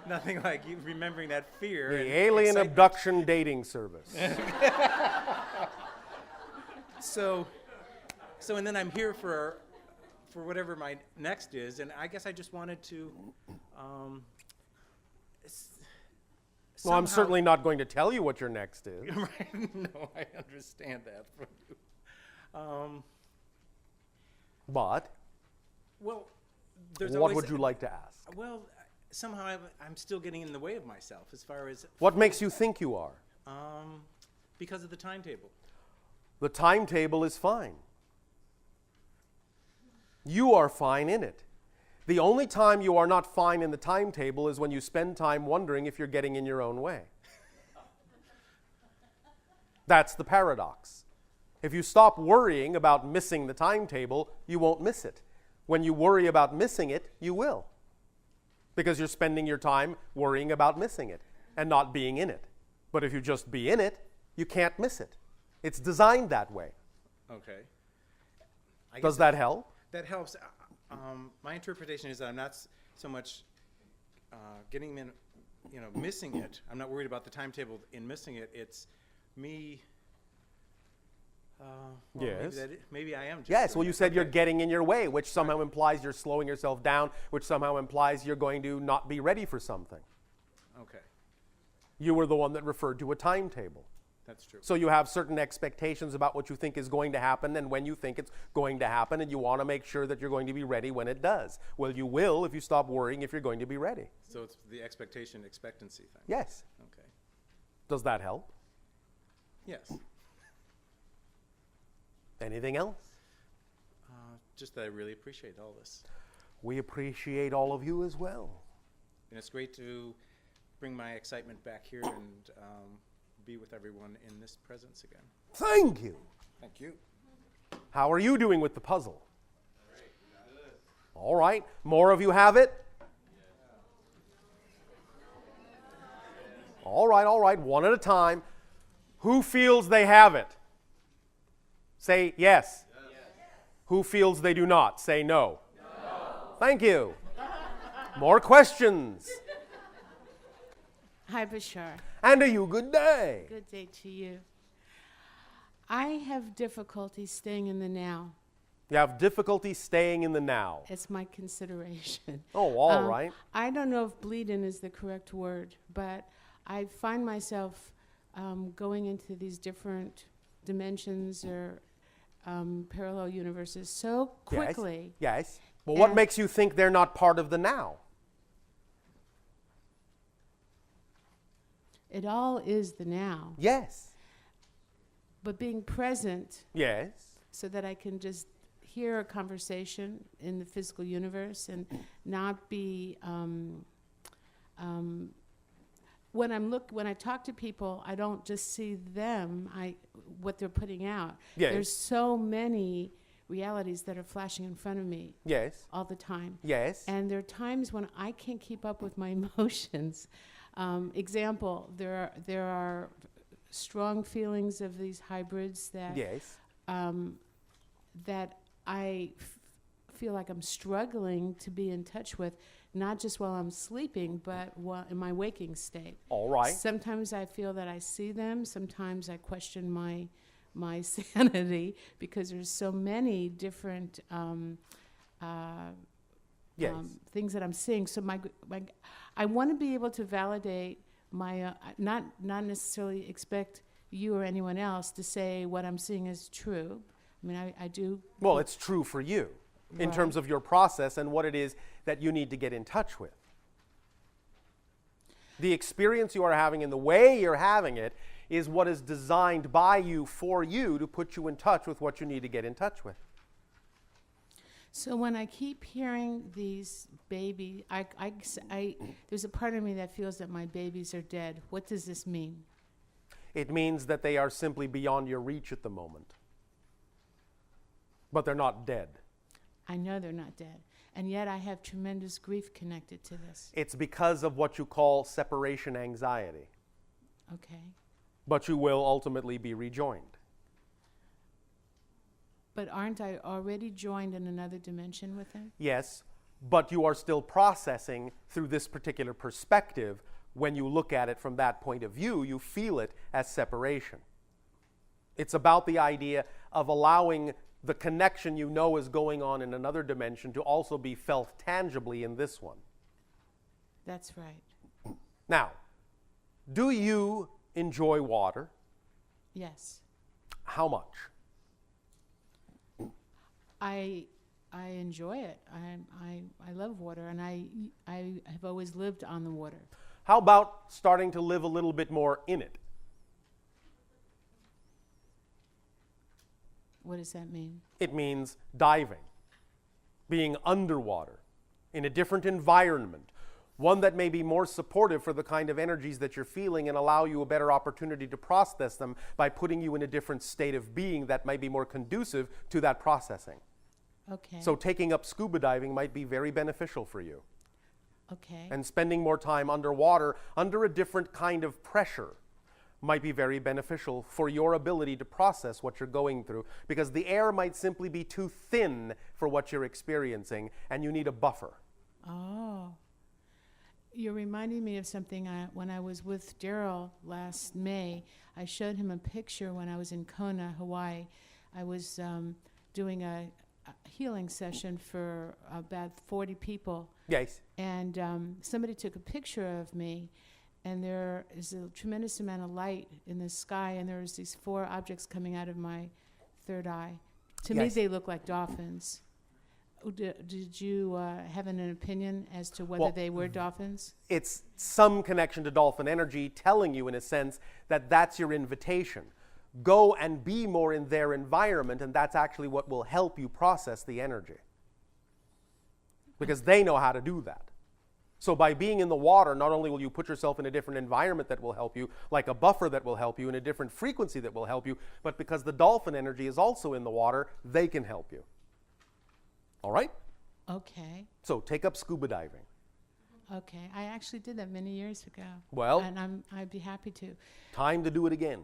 Nothing like you remembering that fear. The and alien excitement. abduction dating service. So, and then I'm here for whatever my next is, and I guess I just wanted to. Well, I'm somehow- certainly not going to tell you what your next is. Right? No, I understand that from you. But Well, there's what always. would you like to ask? Well, somehow I'm still getting in the way of myself as far as What makes you think you are? because of the timetable. The timetable is fine. You are fine in it. The only time you are not fine in the timetable is when you spend time wondering if you're getting in your own way. That's the paradox. If you stop worrying about missing the timetable, you won't miss it. When you worry about missing it, you will. Because you're spending your time worrying about missing it and not being in it. But if you just be in it, you can't miss it. It's designed that way. Okay. I Does guess that help? That helps. My interpretation is that I'm not so much getting in, missing it. I'm not worried about the timetable in missing it. It's me. Well, Yes. Maybe I am. Just Yes, doing well, you it. said you're Okay. getting in your way, which somehow implies you're slowing yourself down, which somehow implies you're going to not be ready for something. Okay, You were the one that referred to a timetable. that's true. So you have certain expectations about what you think is going to happen and when you think it's going to happen, and you want to make sure that you're going to be ready when it does. Well, you will if you stop worrying if you're going to be ready. So it's the expectancy thing. Yes. Okay. Does that help? Yes. Anything else? Just that I really appreciate all this, We appreciate all of you as well. and it's great to bring my excitement back here and be with everyone in this presence again. Thank you. Thank you. How are you doing with the puzzle? All right. More of you have it? All right. One at a time. Who feels they have it? Say yes. Who feels they do not? Say no. Thank you. More questions. Hi, Bashar. And to you, good day. Good day to you. I have difficulty staying in the now. You have difficulty staying in the now. It's my consideration. Oh, all right. I don't know if bleeding is the correct word, but I find myself going into these different dimensions or parallel universes so quickly. Yes. Well, what And- makes you think they're not part of the now? It all is the now. Yes. But being present Yes. so that I can just hear a conversation in the physical universe and not be when I talk to people, I don't just see them, what they're putting out. Yes. There's so many realities that are flashing in front of me Yes. all the time. Yes. And there are times when I can't keep up with my emotions. Example, there are strong feelings of these hybrids that Yes. that I feel like I'm struggling to be in touch with, not just while I'm sleeping, but while in my waking state. All right. Sometimes I feel that I see them. Sometimes I question my sanity because there's so many different Yes. things that I'm seeing. So I want to be able to validate my not necessarily expect you or anyone else to say what I'm seeing is true. I mean, I do. Well, it's true for you in Right. terms of your process and what it is that you need to get in touch with. The experience you are having and the way you're having it is what is designed by you for you to put you in touch with what you need to get in touch with. So when I keep hearing these baby, there's a part of me that feels that my babies are dead. What does this mean? It means that they are simply beyond your reach at the moment. But they're not dead. I know they're not dead. And yet I have tremendous grief connected to this. It's because of what you call separation anxiety. Okay. But you will ultimately be rejoined. But aren't I already joined in another dimension with him? Yes, but you are still processing through this particular perspective. When you look at it from that point of view, you feel it as separation. It's about the idea of allowing the connection you know is going on in another dimension to also be felt tangibly in this one. That's right. Now, do you enjoy water? Yes. How much? I enjoy it. I love water, and I have always lived on the water. How about starting to live a little bit more in it? What does that mean? It means diving, being underwater, in a different environment, one that may be more supportive for the kind of energies that you're feeling and allow you a better opportunity to process them by putting you in a different state of being that might be more conducive to that processing. Okay. So taking up scuba diving might be very beneficial for you. Okay. And spending more time underwater under a different kind of pressure might be very beneficial for your ability to process what you're going through, because the air might simply be too thin for what you're experiencing and you need a buffer. Oh. You're reminding me of something. When I was with Daryl last May, I showed him a picture when I was in Kona, Hawaii. I was doing a healing session for about 40 people. Yes. And somebody took a picture of me, and there is a tremendous amount of light in the sky, and there's these 4 objects coming out of my third eye. To me, Yes. they look like dolphins. Did you have an opinion as to whether Well, they were dolphins? It's some connection to dolphin energy telling you, in a sense, that that's your invitation. Go and be more in their environment, and that's actually what will help you process the energy. Because they know how to do that. So by being in the water, not only will you put yourself in a different environment that will help you, like a buffer that will help you, in a different frequency that will help you, but because the dolphin energy is also in the water, they can help you. All right? Okay. So take up scuba diving. Okay. I actually did that many years ago. Well, and I'd be happy to. time to do it again.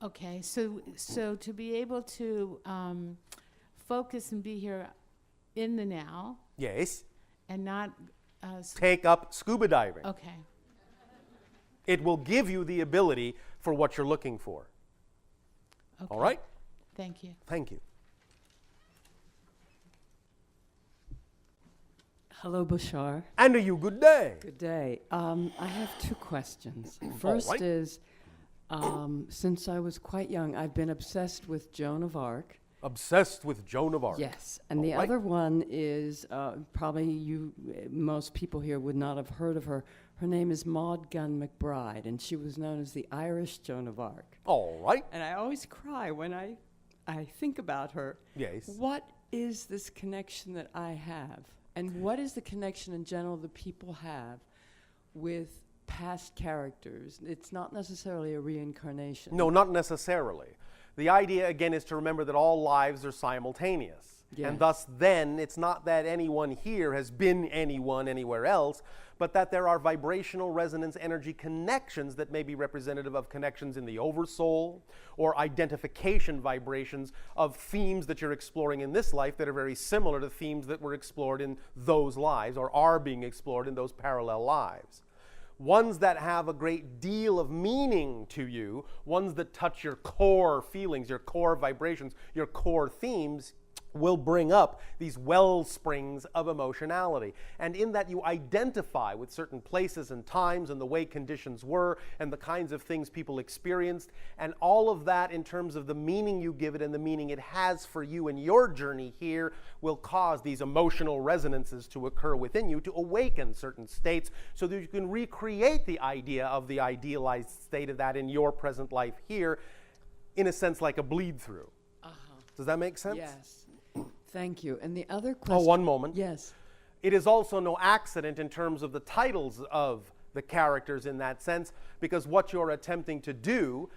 Okay. So to be able to focus and be here in the now Yes. and not Take up scuba diving. okay. It will give you the ability for what you're looking for. Okay. All right? Thank you. Thank you. Hello, Bashar. And you, good day. Good day. I have 2 questions. First right. is, since I was quite young, I've been obsessed with Joan of Arc. Obsessed with Joan of Arc. Yes. And the All right. other one is, probably most people here would not have heard of her. Her name is Maud Gunn McBride, and she was known as the Irish Joan of Arc. All right. And I always cry when I think about her. Yes. What is this connection that I have? And what is the connection in general that people have with past characters? It's not necessarily a reincarnation. No, not necessarily. The idea, again, is to remember that all lives are simultaneous. Yes. And thus, then, it's not that anyone here has been anyone anywhere else, but that there are vibrational resonance energy connections that may be representative of connections in the oversoul or identification vibrations of themes that you're exploring in this life that are very similar to themes that were explored in those lives or are being explored in those parallel lives. Ones that have a great deal of meaning to you, ones that touch your core feelings, your core vibrations, your core themes, will bring up these well springs of emotionality. And in that you identify with certain places and times and the way conditions were and the kinds of things people experienced, and all of that in terms of the meaning you give it and the meaning it has for you in your journey here will cause these emotional resonances to occur within you to awaken certain states so that you can recreate the idea of the idealized state of that in your present life here, in a sense like a bleed through. Does that make sense? Yes. Thank you. And the other question... Oh, one moment. Yes. It is also no accident in terms of the titles of the characters in that sense, because what you're attempting to do,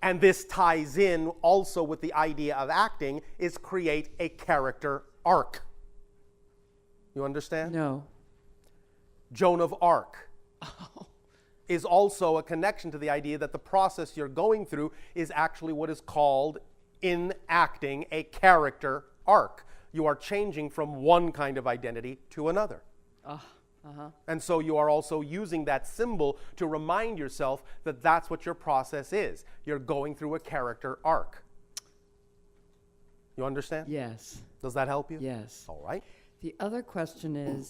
and this ties in also with the idea of acting, is create a character arc. You understand? No. Joan of Arc is also a connection to the idea that the process you're going through is actually what is called, in acting, a character arc. You are changing from one kind of identity to another. And so you are also using that symbol to remind yourself that that's what your process is. You're going through a character arc. You understand? Yes. Does that help you? Yes. All right. The other question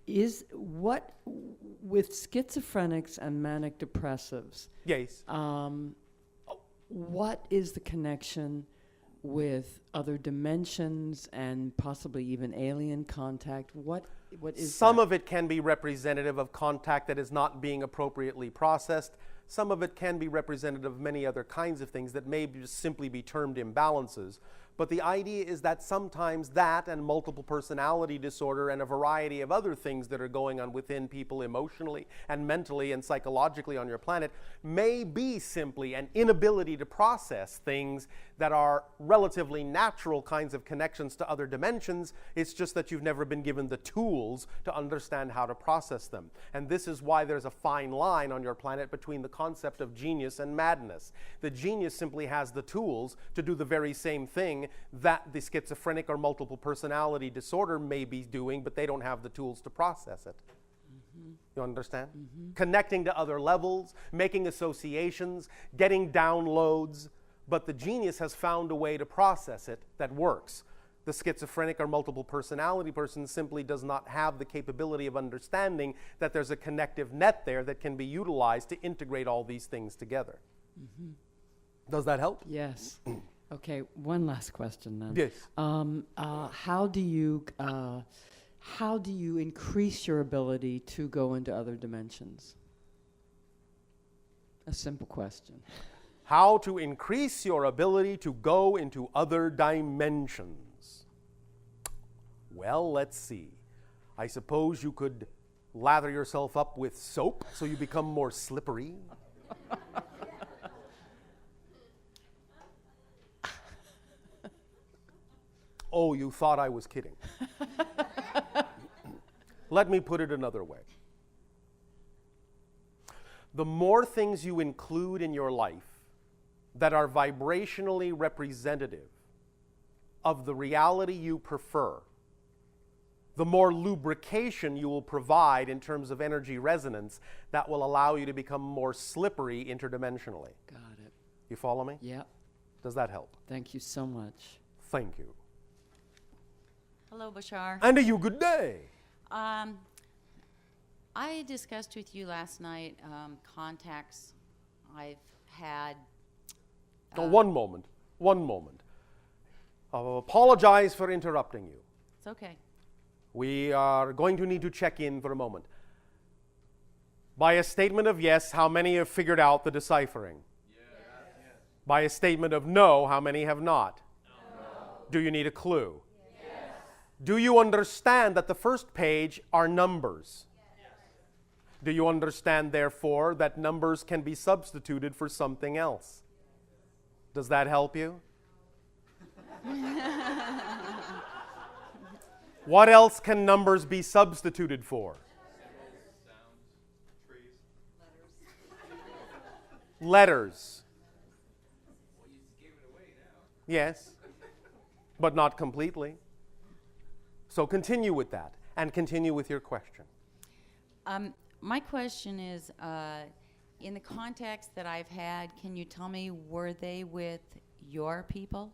is what, with schizophrenics and manic depressives, Yes. what is the connection with other dimensions and possibly even alien contact? What is Some that? of it can be representative of contact that is not being appropriately processed. Some of it can be representative of many other kinds of things that may just simply be termed imbalances. But the idea is that sometimes that and multiple personality disorder and a variety of other things that are going on within people emotionally and mentally and psychologically on your planet may be simply an inability to process things that are relatively natural kinds of connections to other dimensions. It's just that you've never been given the tools to understand how to process them. And this is why there's a fine line on your planet between the concept of genius and madness. The genius simply has the tools to do the very same thing that the schizophrenic or multiple personality disorder may be doing, but they don't have the tools to process it. You understand? Connecting to other levels, making associations, getting downloads, but the genius has found a way to process it that works. The schizophrenic or multiple personality person simply does not have the capability of understanding that there's a connective net there that can be utilized to integrate all these things together. Does that help? Yes. Okay, one last question then. Yes. How do you increase your ability to go into other dimensions? A simple question. How to increase your ability to go into other dimensions. Well, let's see. I suppose you could lather yourself up with soap so you become more slippery. Oh, you thought I was kidding. Let me put it another way. The more things you include in your life that are vibrationally representative of the reality you prefer, the more lubrication you will provide in terms of energy resonance that will allow you to become more slippery interdimensionally. Got it. You follow me? Yeah. Does that help? Thank you so much. Thank you. Hello, Bashar. And to you, good day. I discussed with you last night contacts I've had. One moment. Apologize for interrupting you. It's okay. We are going to need to check in for a moment. By a statement of yes, how many have figured out the deciphering? Yes. By a statement of no, how many have not? No. Do you need a clue? Yes. Do you understand that the first page are numbers? Yes. Do you understand, therefore, that numbers can be substituted for something else? Does that help you? What else can numbers be substituted for? Letters. Yes, but not completely. So continue with that, and continue with your question. My question is, in the contacts that I've had, can you tell me, were they with your people?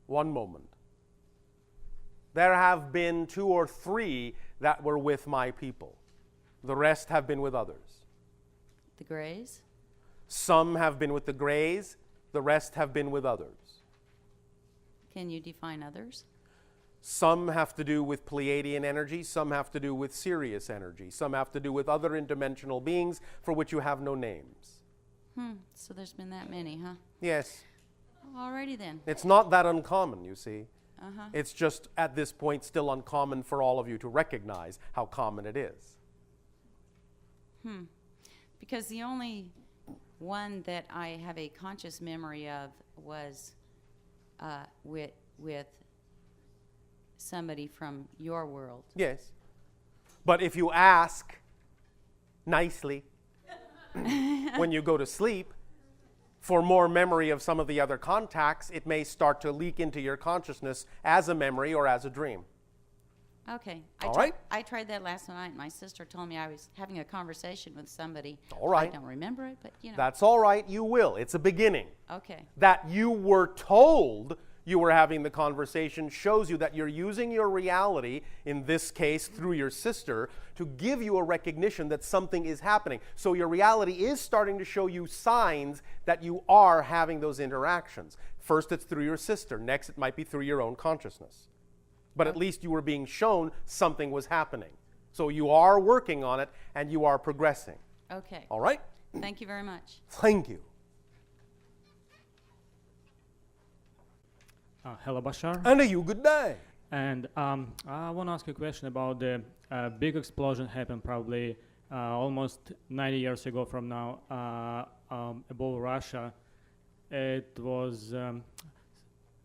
One moment. There have been 2 or 3 that were with my people. The rest have been with others. The Greys? Some have been with the Greys. The rest have been with others. Can you define others? Some have to do with Pleiadian energy. Some have to do with Sirius energy. Some have to do with other interdimensional beings for which you have no names. So there's been that many, huh? Yes. Alrighty then. It's not that uncommon, you see. Uh-huh. It's just at this point still uncommon for all of you to recognize how common it is. Because the only one that I have a conscious memory of was with somebody from your world. Yes. But if you ask nicely when you go to sleep for more memory of some of the other contacts, it may start to leak into your consciousness as a memory or as a dream. Okay. All right. I tried that last night. My sister told me I was having a conversation with somebody. All right. I don't remember it, but you know. That's all right. You will. It's a beginning. Okay. That you were told you were having the conversation shows you that you're using your reality, in this case through your sister, to give you a recognition that something is happening. So your reality is starting to show you signs that you are having those interactions. First it's through your sister. Next it might be through your own consciousness. But at least you were being shown something was happening. So you are working on it and you are progressing. Okay. All right? Thank you very much. Thank you. Hello, Bashar. And you, good day. And I want to ask you a question about the big explosion happened probably almost 90 years ago from now above Russia. It was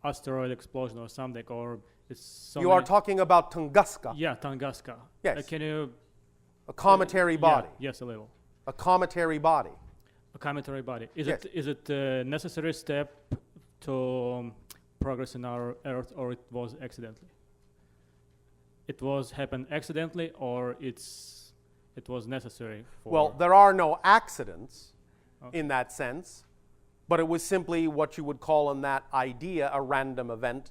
asteroid explosion or something, or it's so You are talking about Tunguska. Yeah, Tunguska. Yes. Can you? A cometary body. Yeah, yes, a little. A cometary body. A cometary body. Is Yes. it a necessary step to progress in our Earth, or it was accidentally? It was happened accidentally, or it was necessary for? Well, there are no accidents Okay. in that sense, but it was simply what you would call in that idea a random event,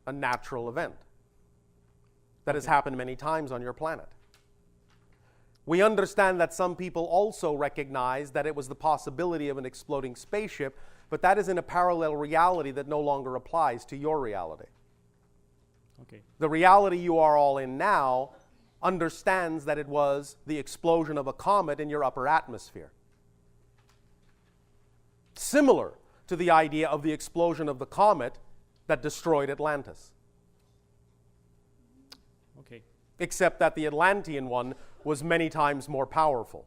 a natural event that has happened many times on your planet. We understand that some people also recognize that it was the possibility of an exploding spaceship, but that is in a parallel reality that no longer applies to your reality. Okay. The reality you are all in now understands that it was the explosion of a comet in your upper atmosphere. Similar to the idea of the explosion of the comet that destroyed Atlantis. Okay. Except that the Atlantean one was many times more powerful.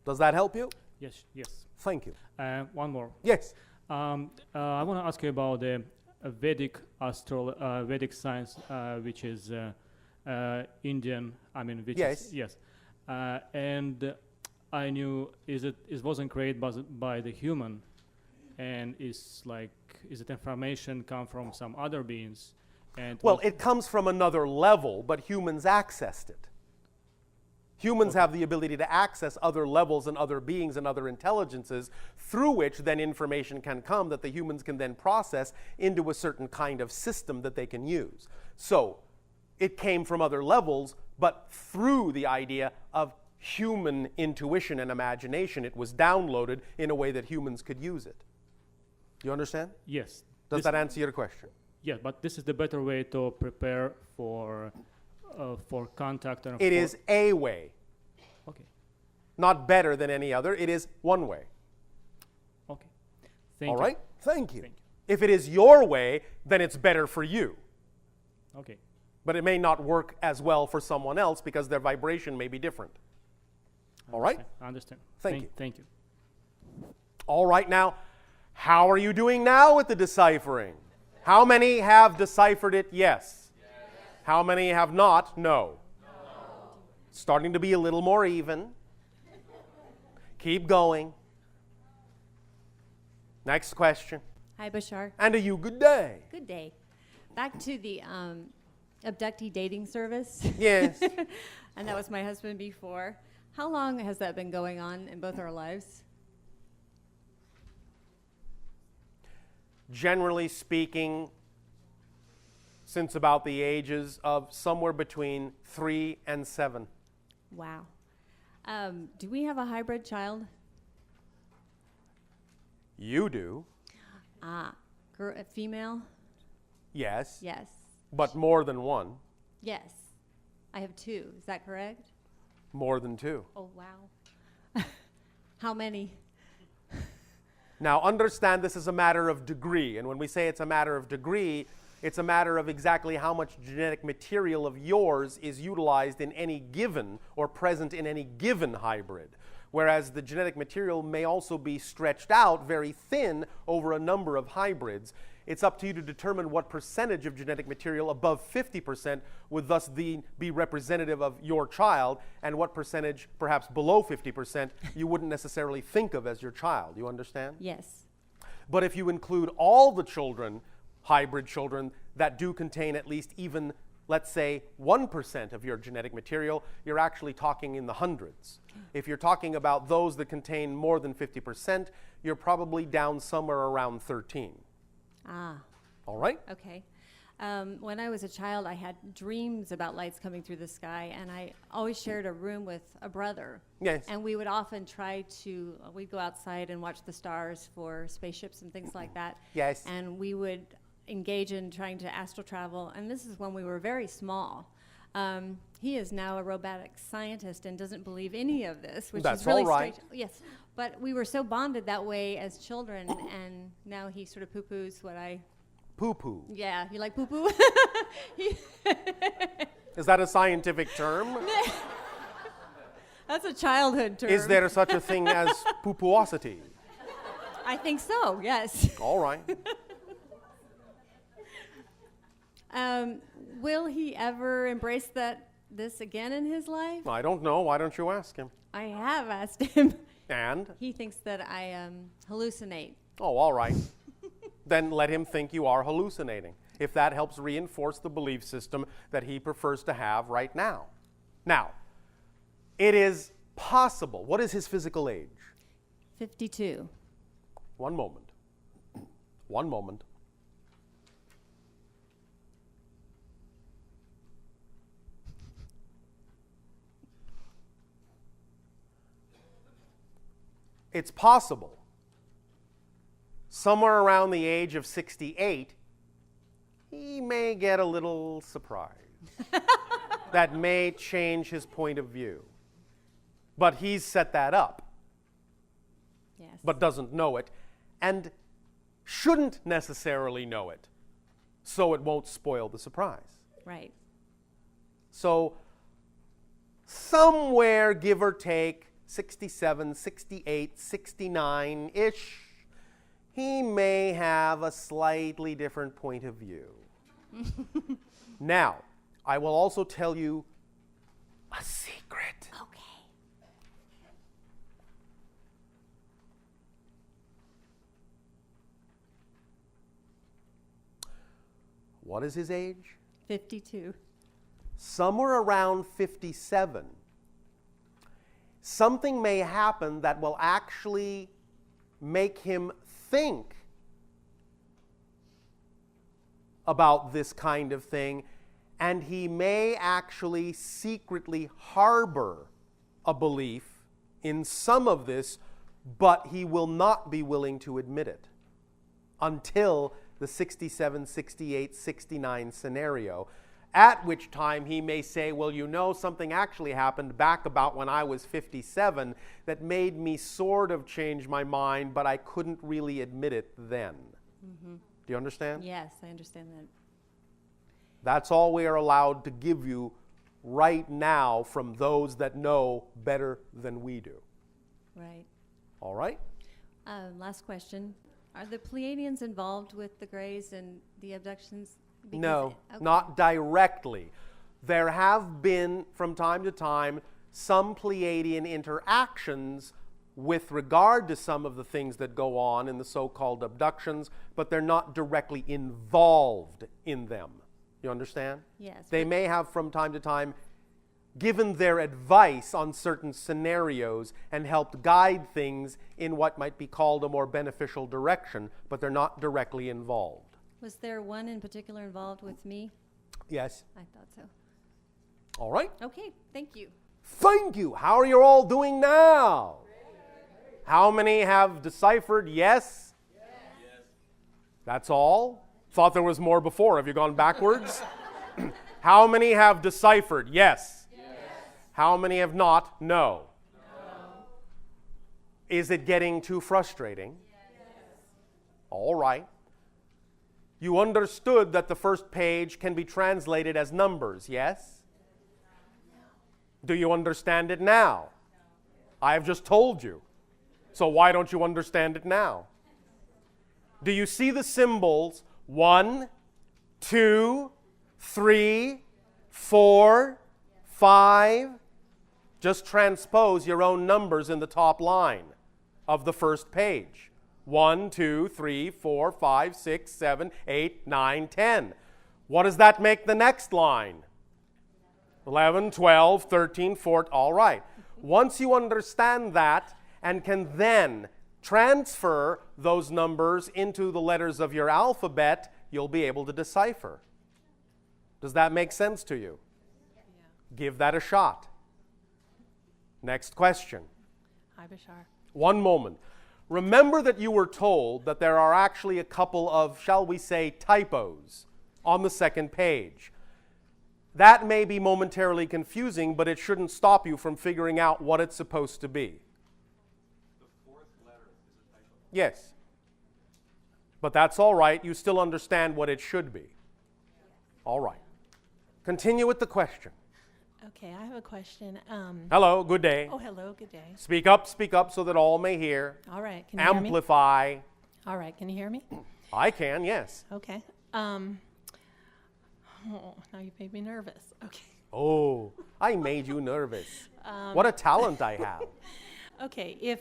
Does that help you? Yes. Yes. Thank you. One more. Yes. I want to ask you about the Vedic Vedic science, which is Indian. I mean, which Yes. is yes, and I knew it wasn't created by the human, and is it information come from some other beings? And Well, it comes from another level, but humans accessed it. Humans have the ability to access other levels and other beings and other intelligences through which then information can come that the humans can then process into a certain kind of system that they can use. So it came from other levels, but through the idea of human intuition and imagination, it was downloaded in a way that humans could use it. You understand? Yes. Does that answer your question? Yeah, but this is the better way to prepare for contact. And It is a way. Okay. Not better than any other. It is one way. Okay. Thank All you. right? Thank you. Thank you. If it is your way, then it's better for you. Okay. But it may not work as well for someone else because their vibration may be different. All right? I understand. Thank you. Thank you. All right, now, how are you doing now with the deciphering? How many have deciphered it? Yes. How many have not? No. Starting to be a little more even. Keep going. Next question. Hi, Bashar. And to you, good day. Good day. Back to the abductee dating service. Yes. And that was my husband before. How long has that been going on in both our lives? Generally speaking, since about the ages of somewhere between 3 and 7. Wow. Do we have a hybrid child? You do. Female? Yes. Yes. But more than one. Yes. I have 2. Is that correct? More than 2. Oh, wow. How many? Now, understand this is a matter of degree. And when we say it's a matter of degree, It's a matter of exactly how much genetic material of yours is utilized in any given or present in any given hybrid. Whereas the genetic material may also be stretched out very thin over a number of hybrids. It's up to you to determine what percentage of genetic material above 50% would thus be representative of your child, and what percentage, perhaps below 50%, you wouldn't necessarily think of as your child. You understand? Yes. But if you include all the children, hybrid children, that do contain at least even, let's say, 1% of your genetic material, you're actually talking in the hundreds. If you're talking about those that contain more than 50%, you're probably down somewhere around 13. Ah. All right? Okay. When I was a child, I had dreams about lights coming through the sky, and I always shared a room with a brother. Yes. And we would often try to, we'd go outside and watch the stars for spaceships and things like that. Yes. And we would engage in trying to astral travel, and this is when we were very small. He is now a robotic scientist and doesn't believe any of this, which That's is really all right. strange. Yes, but we were so bonded that way as children, and now he sort of poo-poos what I... Poo-poo. Yeah, you like poo-poo? Is that a scientific term? That's a childhood term. Is there such a thing as poo-poosity? I think so, yes. All right. Will he ever embrace this again in his life? I don't know. Why don't you ask him? I have asked him. And? He thinks that I hallucinate. Oh, all right. Then let him think you are hallucinating, if that helps reinforce the belief system that he prefers to have right now. Now, it is possible. What is his physical age? 52. One moment. One moment. It's possible, somewhere around the age of 68, he may get a little surprise. That may change his point of view. But he's set that up. Yes. But doesn't know it, and shouldn't necessarily know it, so it won't spoil the surprise. Right. So somewhere, give or take, 67, 68, 69-ish, he may have a slightly different point of view. Now, I will also tell you a secret. Okay. What is his age? 52. Somewhere around 57. Something may happen that will actually make him think about this kind of thing, and he may actually secretly harbor a belief in some of this, but he will not be willing to admit it until the 67, 68, 69 scenario, at which time he may say, well, you know, something actually happened back about when I was 57 that made me sort of change my mind, but I couldn't really admit it then. Mm-hmm. Do you understand? Yes, I understand that. That's all we are allowed to give you right now from those that know better than we do. Right. All right? Last question. Are the Pleiadians involved with the Greys and the abductions? Because No, not directly. There have been, from time to time, some Pleiadian interactions with regard to some of the things that go on in the so-called abductions, but they're not directly involved in them. You understand? Yes. They may have, from time to time, given their advice on certain scenarios and helped guide things in what might be called a more beneficial direction, but they're not directly involved. Was there one in particular involved with me? Yes. I thought so. All right. Okay, thank you. Thank you. How are you all doing now? How many have deciphered yes? Yes. That's all? Thought there was more before. Have you gone backwards? How many have deciphered yes? Yes. How many have not? No. Is it getting too frustrating? Yes. All right. You understood that the first page can be translated as numbers, yes? Do you understand it now? I have just told you. So why don't you understand it now? Do you see the symbols 1, 2, 3, 4, 5? Just transpose your own numbers in the top line of the first page. 1, 2, 3, 4, 5, 6, 7, 8, 9, 10. What does that make the next line? 11, 12, 13, 14. All right. Once you understand that and can then transfer those numbers into the letters of your alphabet, you'll be able to decipher. Does that make sense to you? Yeah. Give that a shot. Next question. Hi, Bashar. One moment. Remember that you were told that there are actually a couple of, shall we say, typos on the second page. That may be momentarily confusing, but it shouldn't stop you from figuring out what it's supposed to be. The fourth letter is a typo. Yes. But that's all right. You still understand what it should be. All right. Continue with the question. Okay, I have a question. Hello, good day. Oh, hello, good day. Speak up so that all may hear. All right, can you hear me? Amplify. All right, can you hear me? I can, yes. Okay. Oh, now you made me nervous. Okay. Oh, I made you nervous. What a talent I have. Okay, if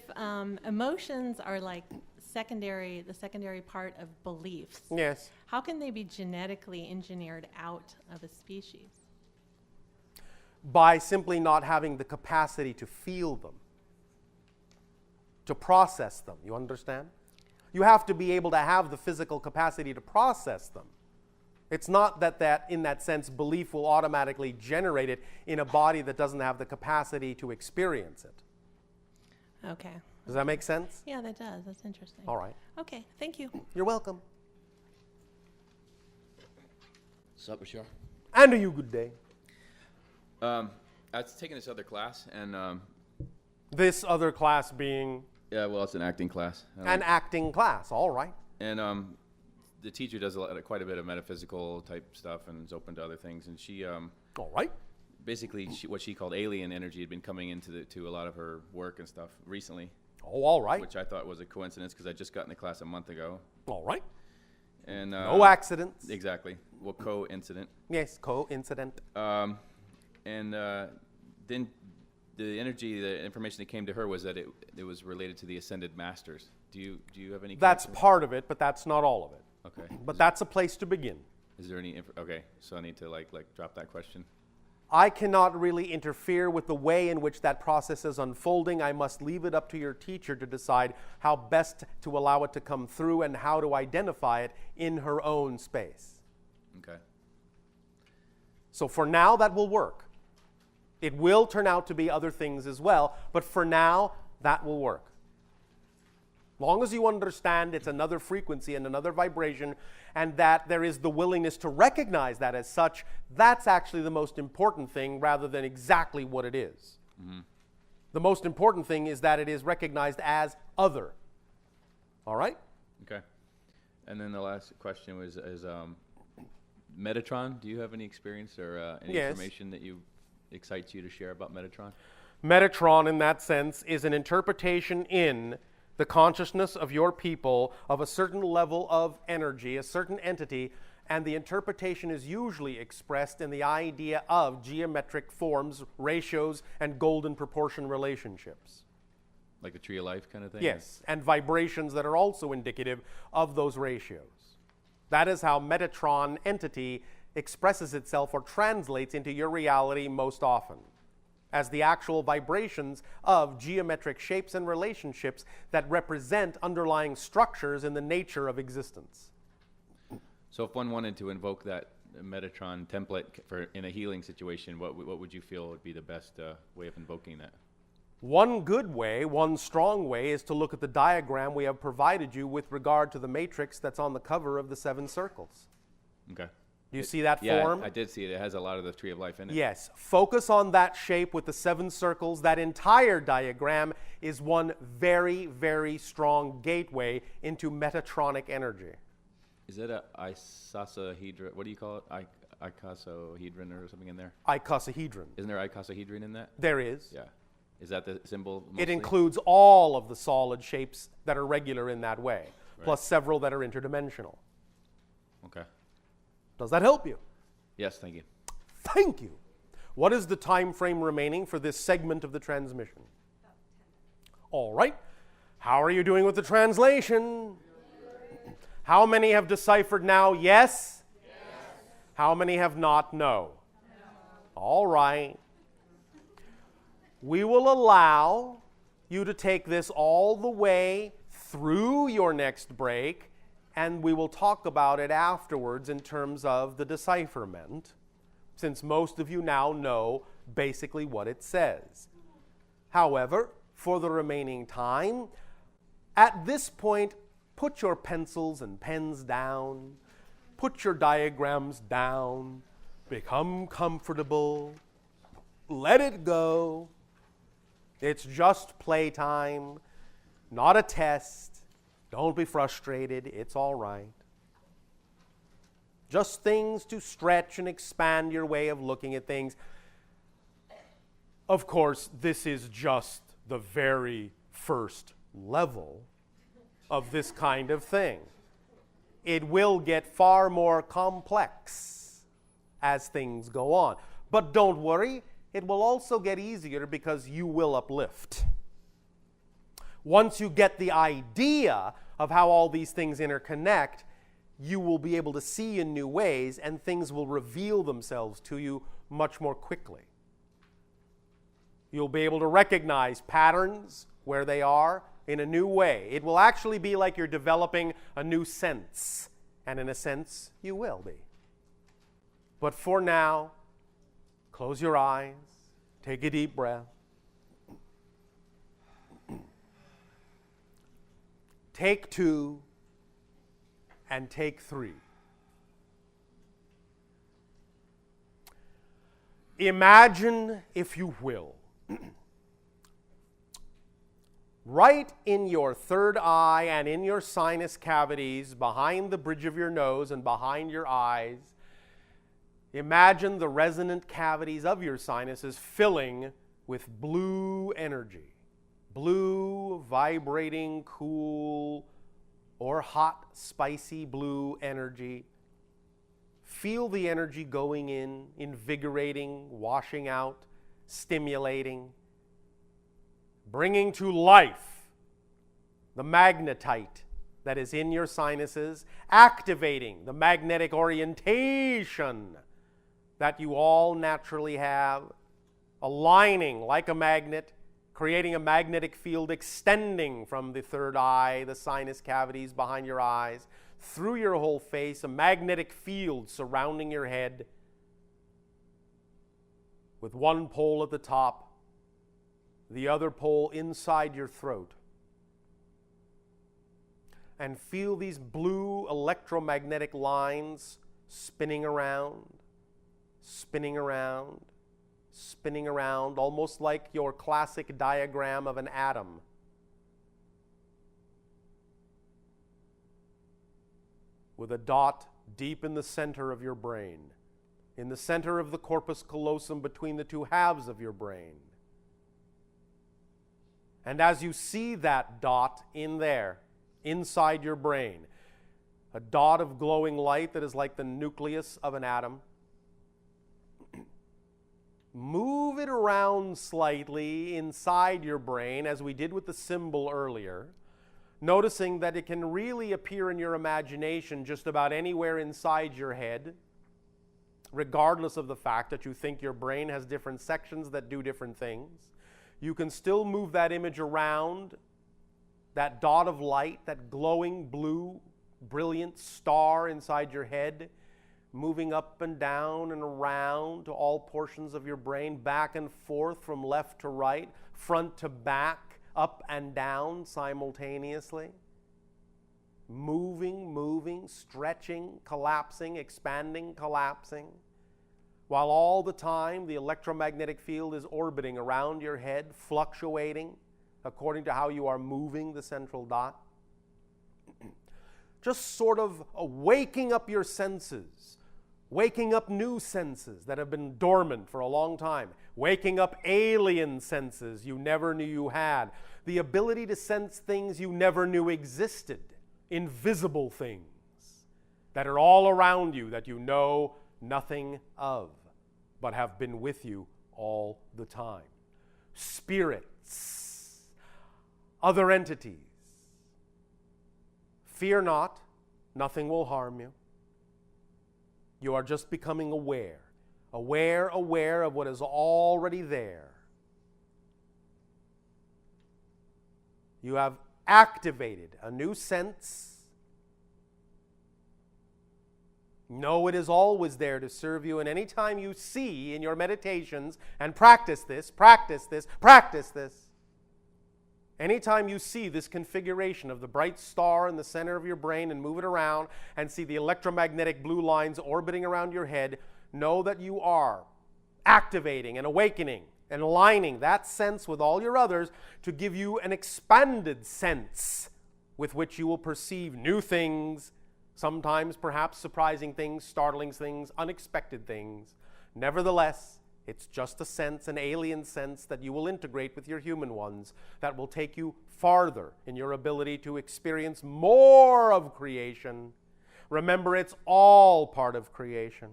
emotions are like the secondary part of beliefs. Yes. How can they be genetically engineered out of a species? By simply not having the capacity to feel them, to process them. You understand? You have to be able to have the physical capacity to process them. It's not that in that sense, belief will automatically generate it in a body that doesn't have the capacity to experience it. Okay. Does that make sense? Yeah, that does. That's interesting. All right. Okay, thank you. You're welcome. What's up, Bashar? And to you, good day. I was taking this other class, and this other class being? Yeah, well, it's an acting class. An acting class, all right. And the teacher does quite a bit of metaphysical type stuff and is open to other things. And she, all right. Basically, what she called alien energy had been coming into to a lot of her work and stuff recently. Oh, all right. Which I thought was a coincidence because I just got in the class a month ago. All right. And no accidents. Exactly. Well, co-incident. Yes, co-incident. And then the information that came to her was that it was related to the ascended masters. Do you have any? That's part of it, but that's not all of it. Okay. But that's a place to begin. Is there any? Okay, so I need to like drop that question. I cannot really interfere with the way in which that process is unfolding. I must leave it up to your teacher to decide how best to allow it to come through and how to identify it in her own space. Okay. So for now, that will work. It will turn out to be other things as well, but for now, that will work. Long as you understand it's another frequency and another vibration, and that there is the willingness to recognize that as such, that's actually the most important thing rather than exactly what it is. Mm-hmm. The most important thing is that it is recognized as other. All right? Okay. And then the last question was Metatron. Do you have any experience or any information that excites you to share about Metatron? Metatron, in that sense, is an interpretation in the consciousness of your people of a certain level of energy, a certain entity, and the interpretation is usually expressed in the idea of geometric forms, ratios, and golden proportion relationships. Like a tree of life kind of thing? Yes, and vibrations that are also indicative of those ratios. That is how Metatron entity expresses itself or translates into your reality most often, as the actual vibrations of geometric shapes and relationships that represent underlying structures in the nature of existence. So if one wanted to invoke that Metatron template in a healing situation, what would you feel would be the best way of invoking that? One good way, one strong way, is to look at the diagram we have provided you with regard to the matrix that's on the cover of the 7 circles. Okay. Do you see that Yeah, form? I did see it. It has a lot of the tree of life in it. Yes. Focus on that shape with the 7 circles. That entire diagram is one very, very strong gateway into Metatronic energy. Is that a icosahedron? What do you call it? Icosahedron or something in there? Icosahedron. Isn't there icosahedron in that? There is. Yeah. Is that the symbol mostly? It includes all of the solid shapes that are regular in that way, Right. plus several that are interdimensional. Okay. Does that help you? Yes, thank you. Thank you. What is the time frame remaining for this segment of the transmission? All right. How are you doing with the translation? How many have deciphered now? Yes? How many have not? No. All right. We will allow you to take this all the way through your next break, and we will talk about it afterwards in terms of the decipherment, since most of you now know basically what it says. However, for the remaining time, at this point, put your pencils and pens down, put your diagrams down, become comfortable, let it go. It's just playtime, not a test. Don't be frustrated, it's all right. Just things to stretch and expand your way of looking at things. Of course, this is just the very first level of this kind of thing. It will get far more complex as things go on. But don't worry, it will also get easier because you will uplift. Once you get the idea of how all these things interconnect, you will be able to see in new ways, and things will reveal themselves to you much more quickly. You'll be able to recognize patterns where they are in a new way. It will actually be like you're developing a new sense, and in a sense, you will be. But for now, close your eyes, take a deep breath. Take 2 and take 3. Imagine, if you will, right in your third eye and in your sinus cavities, behind the bridge of your nose and behind your eyes, imagine the resonant cavities of your sinuses filling with blue energy. Blue, vibrating, cool, or hot, spicy blue energy. Feel the energy going in, invigorating, washing out, stimulating, bringing to life the magnetite that is in your sinuses, activating the magnetic orientation that you all naturally have, aligning like a magnet, creating a magnetic field extending from the third eye, the sinus cavities behind your eyes, through your whole face, a magnetic field surrounding your head with one pole at the top, the other pole inside your throat. And feel these blue electromagnetic lines spinning around, spinning around, spinning around, almost like your classic diagram of an atom. With a dot deep in the center of your brain, in the center of the corpus callosum between the two halves of your brain. And as you see that dot in there, inside your brain, a dot of glowing light that is like the nucleus of an atom, move it around slightly inside your brain, as we did with the symbol earlier, noticing that it can really appear in your imagination just about anywhere inside your head, regardless of the fact that you think your brain has different sections that do different things. You can still move that image around, that dot of light, that glowing blue, brilliant star inside your head, moving up and down and around to all portions of your brain, back and forth from left to right, front to back, up and down simultaneously. Moving, stretching, collapsing, expanding, collapsing, while all the time the electromagnetic field is orbiting around your head, fluctuating according to how you are moving the central dot. just sort of waking up your senses, waking up new senses that have been dormant for a long time, waking up alien senses you never knew you had, the ability to sense things you never knew existed, invisible things that are all around you that you know nothing of, but have been with you all the time. Spirits, other entities. Fear not, nothing will harm you. You are just becoming aware of what is already there. You have activated a new sense. Know it is always there to serve you, and anytime you see in your meditations, and practice this, anytime you see this configuration of the bright star in the center of your brain and move it around and see the electromagnetic blue lines orbiting around your head, know that you are activating and awakening and aligning that sense with all your others to give you an expanded sense with which you will perceive new things, sometimes perhaps surprising things, startling things, unexpected things. Nevertheless, it's just a sense, an alien sense that you will integrate with your human ones that will take you farther in your ability to experience more of creation. Remember, it's all part of creation.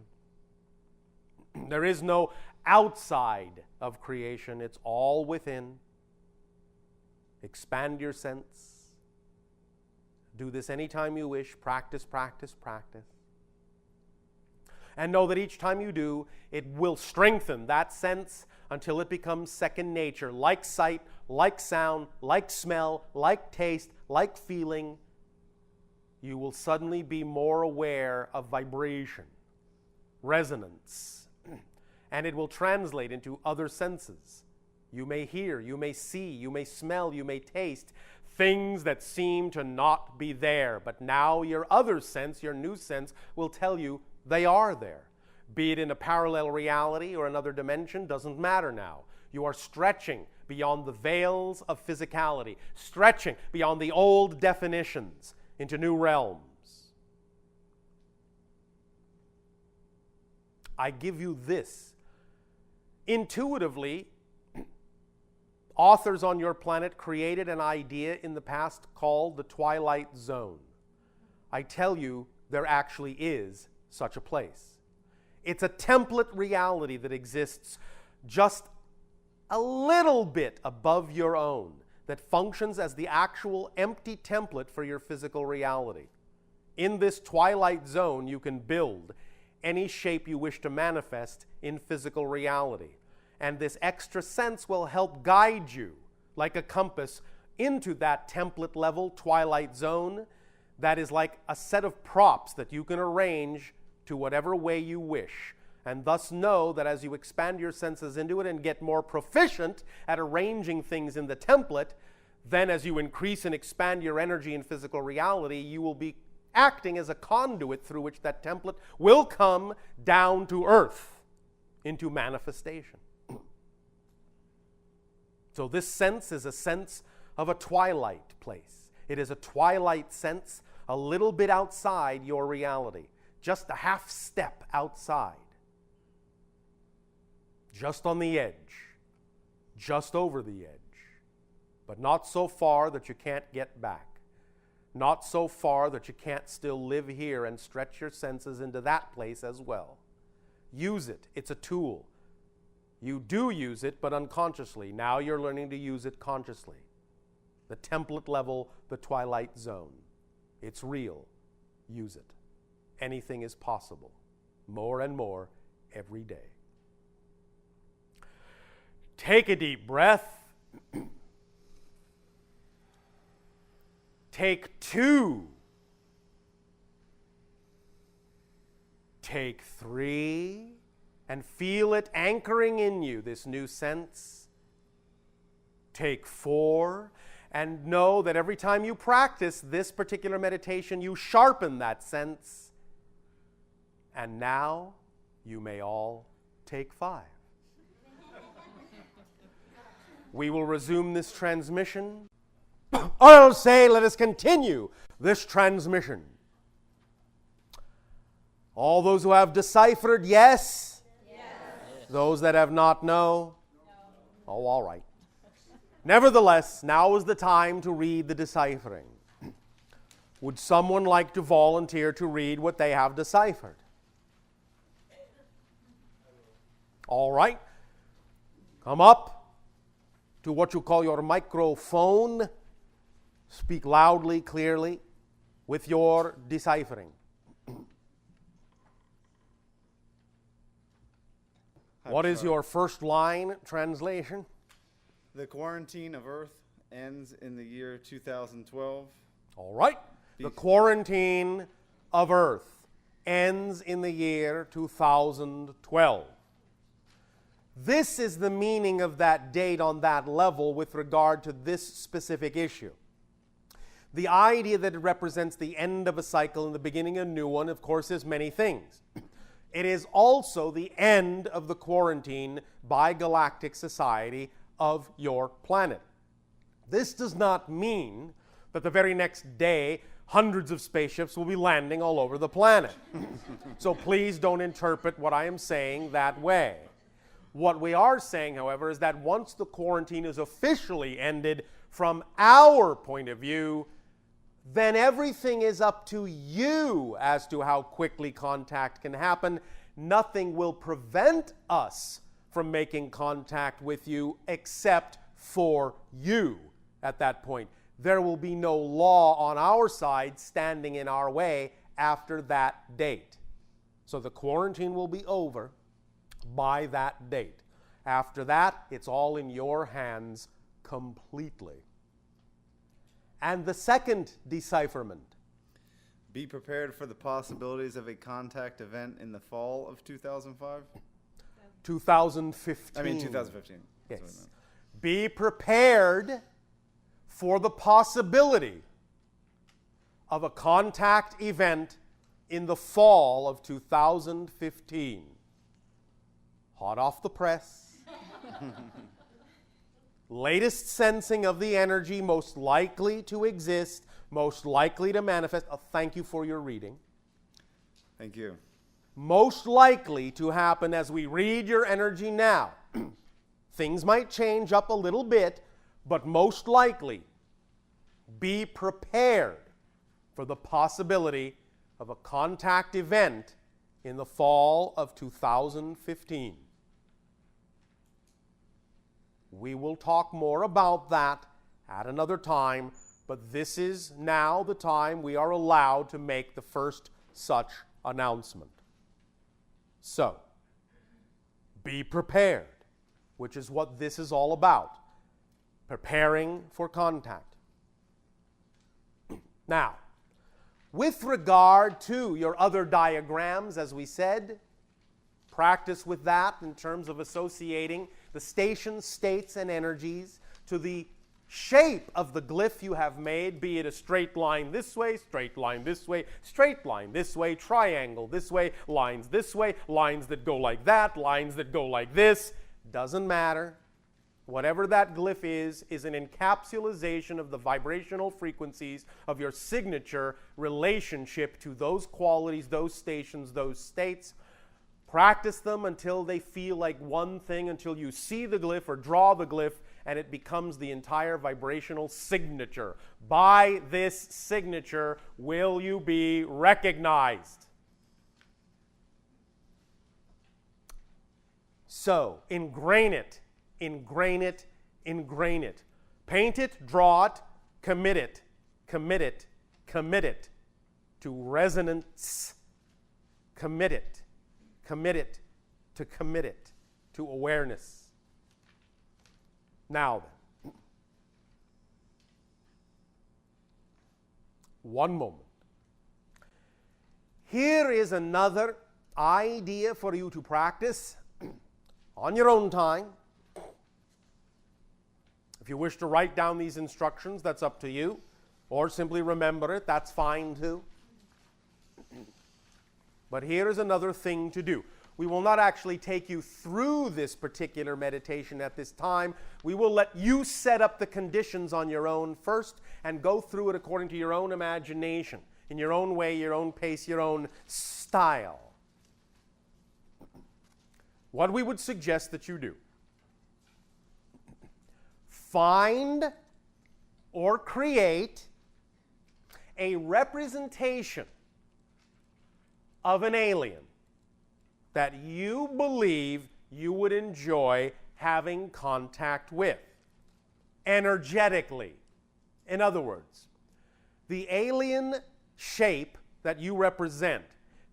There is no outside of creation. It's all within. Expand your sense. Do this anytime you wish. Practice, practice, practice. And know that each time you do, it will strengthen that sense until it becomes second nature, like sight, like sound, like smell, like taste, like feeling. You will suddenly be more aware of vibration, resonance, and it will translate into other senses. You may hear, you may see, you may smell, you may taste things that seem to not be there, but now your other sense, your new sense, will tell you they are there. Be it in a parallel reality or another dimension, doesn't matter now. You are stretching beyond the veils of physicality, stretching beyond the old definitions into new realms. I give you this. Intuitively, authors on your planet created an idea in the past called the Twilight Zone. I tell you, there actually is such a place. It's a template reality that exists just a little bit above your own, that functions as the actual empty template for your physical reality. In this Twilight Zone, you can build any shape you wish to manifest in physical reality. And this extra sense will help guide you, like a compass, into that template level Twilight Zone that is like a set of props that you can arrange to whatever way you wish. And thus know that as you expand your senses into it and get more proficient at arranging things in the template, then as you increase and expand your energy in physical reality, you will be acting as a conduit through which that template will come down to earth into manifestation. So this sense is a sense of a twilight place. It is a twilight sense, a little bit outside your reality, just a half step outside, just on the edge, just over the edge, but not so far that you can't get back. Not so far that you can't still live here and stretch your senses into that place as well. Use it. It's a tool. You do use it, but unconsciously. Now you're learning to use it consciously. The template level, the Twilight Zone. It's real. Use it. Anything is possible. More and more every day. Take a deep breath. Take 2. Take 3. And feel it anchoring in you, this new sense. Take 4. And know that every time you practice this particular meditation, you sharpen that sense. And now you may all take 5. We will resume this transmission. I'll say, let us continue this transmission. All those who have deciphered, yes? Yes. Those that have not, no? No. Oh, all right. Nevertheless, now is the time to read the deciphering. Would someone like to volunteer to read what they have deciphered? All right. Come up to what you call your microphone. Speak loudly, clearly, with your deciphering. What is your first line translation? The quarantine of Earth ends in the year 2012. All right. The quarantine of Earth ends in the year 2012. This is the meaning of that date on that level with regard to this specific issue. The idea that it represents the end of a cycle and the beginning of a new one, of course, is many things. It is also the end of the quarantine by galactic society of your planet. This does not mean that the very next day hundreds of spaceships will be landing all over the planet. So please don't interpret what I am saying that way. What we are saying, however, is that once the quarantine is officially ended from our point of view, then everything is up to you as to how quickly contact can happen. Nothing will prevent us from making contact with you except for you at that point. There will be no law on our side standing in our way after that date. So the quarantine will be over by that date. After that, it's all in your hands completely. And the second decipherment. Be prepared for the possibilities of a contact event in the fall of 2005? 2015. I mean 2015. Yes. Be prepared for the possibility of a contact event in the fall of 2015. Hot off the press. Latest sensing of the energy most likely to exist, most likely to manifest. Thank you for your reading. Thank you. Most likely to happen as we read your energy now. Things might change up a little bit, but most likely be prepared for the possibility of a contact event in the fall of 2015. We will talk more about that at another time, but this is now the time we are allowed to make the first such announcement. So, be prepared, which is what this is all about. Preparing for contact. Now, with regard to your other diagrams, as we said, practice with that in terms of associating the stations, states, and energies to the shape of the glyph you have made, be it a straight line this way, straight line this way, straight line this way, triangle this way, lines that go like that, lines that go like this. Doesn't matter. Whatever that glyph is an encapsulation of the vibrational frequencies of your signature relationship to those qualities, those stations, those states. Practice them until they feel like one thing, until you see the glyph or draw the glyph, and it becomes the entire vibrational signature. By this signature will you be recognized. So, ingrain it, ingrain it, ingrain it. Paint it, draw it, commit it, commit it, commit it to resonance. Commit it to awareness. Now then, one moment. Here is another idea for you to practice on your own time. If you wish to write down these instructions, that's up to you, or simply remember it, that's fine too. But here is another thing to do. We will not actually take you through this particular meditation at this time. We will let you set up the conditions on your own first and go through it according to your own imagination, in your own way, your own pace, your own style. style, what we would suggest that you do: find or create a representation of an alien that you believe you would enjoy having contact with energetically. In other words, the alien shape that you represent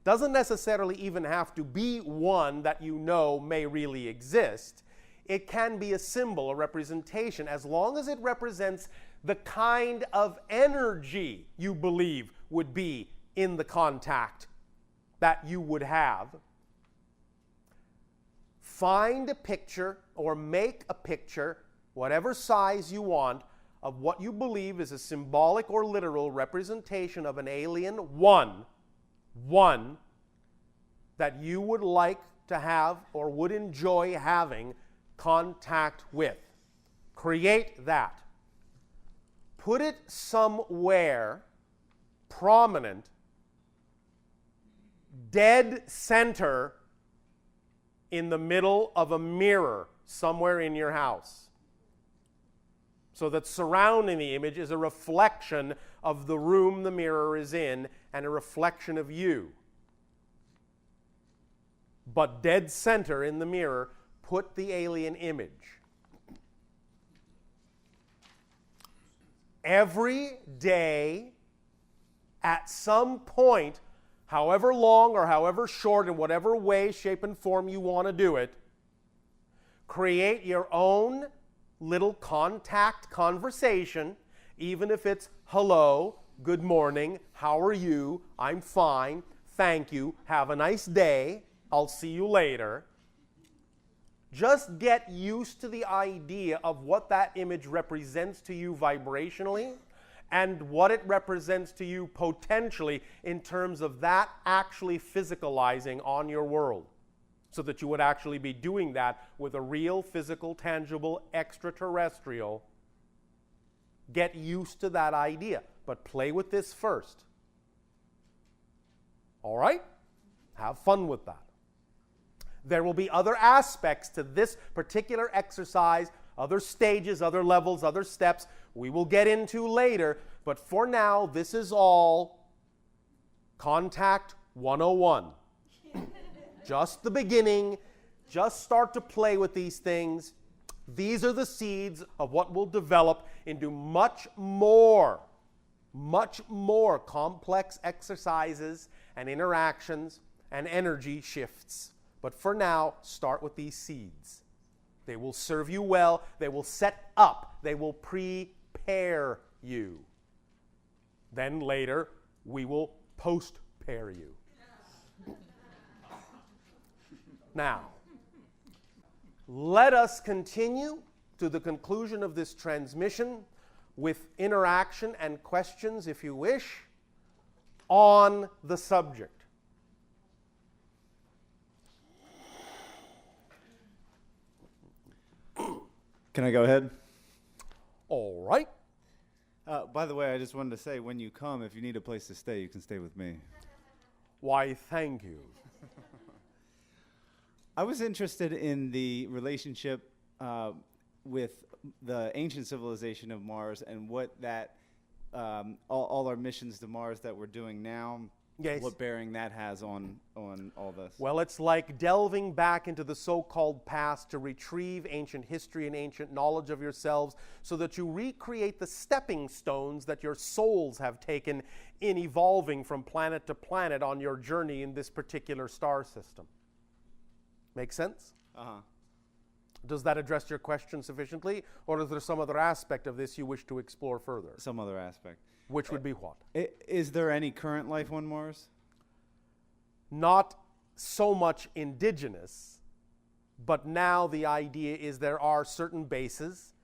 doesn't necessarily even have to be one that you know may really exist. It can be a symbol, a representation, as long as it represents the kind of energy you believe would be in the contact that you would have. Find a picture or make a picture, whatever size you want, of what you believe is a symbolic or literal representation of an alien, one that you would like to have or would enjoy having contact with. Create that. Put it somewhere prominent, dead center in the middle of a mirror somewhere in your house, so that surrounding the image is a reflection of the room the mirror is in and a reflection of you. But dead center in the mirror, put the alien image. Every day, at some point, however long or however short, in whatever way, shape, and form you want to do it, create your own little contact conversation, even if it's hello, good morning, how are you, I'm fine, thank you, have a nice day, I'll see you later. Just get used to the idea of what that image represents to you vibrationally and what it represents to you potentially in terms of that actually physicalizing on your world, so that you would actually be doing that with a real, physical, tangible, extraterrestrial. Get used to that idea, but play with this first. All right? Have fun with that. There will be other aspects to this particular exercise, other stages, other levels, other steps we will get into later, but for now, this is all Contact 101. Just the beginning. Just start to play with these things. These are the seeds of what will develop into much more complex exercises and interactions and energy shifts. But for now, start with these seeds. They will serve you well. They will set up. They will prepare you. Then later, we will post-pair you. Now, let us continue to the conclusion of this transmission with interaction and questions, if you wish, on the subject. Can I go ahead? All right. By the way, I just wanted to say, when you come, if you need a place to stay, you can stay with me. Why, thank you. I was interested in the relationship with the ancient civilization of Mars and what that, all our missions to Mars that we're doing now, yes, what bearing that has on all this. Well, it's like delving back into the so-called past to retrieve ancient history and ancient knowledge of yourselves so that you recreate the stepping stones that your souls have taken in evolving from planet to planet on your journey in this particular star system. Make sense? Uh-huh. Does that address your question sufficiently, or is there some other aspect of this you wish to explore further? Some other aspect. Which would be what? Is there any current life on Mars? Not so much indigenous, but now the idea is there are certain bases,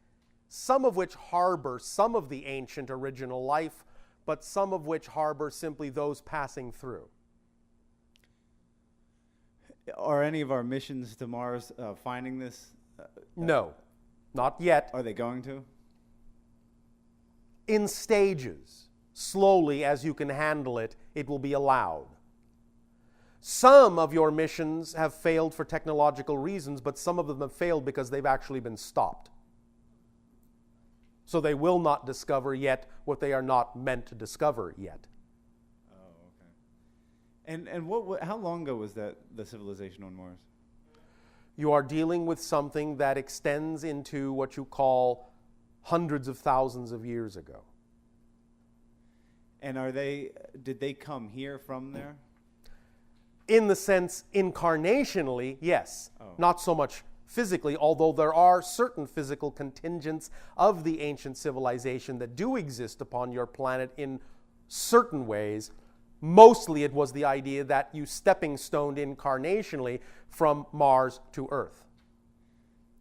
some of which harbor some of the ancient original life, but some of which harbor simply those passing through. Are any of our missions to Mars finding this? No, not yet. Are they going to? In stages. Slowly, as you can handle it, it will be allowed. Some of your missions have failed for technological reasons, but some of them have failed because they've actually been stopped. So they will not discover yet what they are not meant to discover yet. Oh, okay. And how long ago was the civilization on Mars? You are dealing with something that extends into what you call hundreds of thousands of years ago. And did they come here from there? In the sense, incarnationally, yes. Oh. Not so much physically, although there are certain physical contingents of the ancient civilization that do exist upon your planet in certain ways. Mostly it was the idea that you stepping stoned incarnationally from Mars to Earth.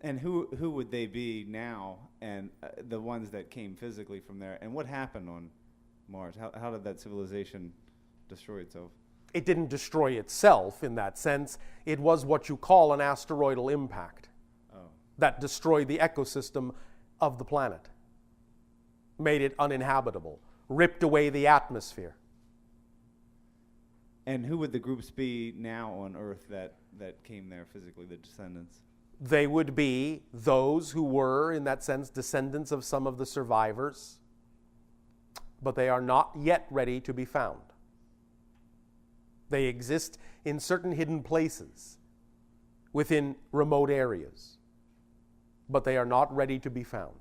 And who would they be now, and the ones that came physically from there? And what happened on Mars? How did that civilization destroy itself? It didn't destroy itself in that sense. It was what you call an asteroidal impact that destroyed the ecosystem of the planet, made it uninhabitable, ripped away the atmosphere. And who would the groups be now on Earth that came there physically, the descendants? They would be those who were, in that sense, descendants of some of the survivors, but they are not yet ready to be found. They exist in certain hidden places within remote areas, but they are not ready to be found.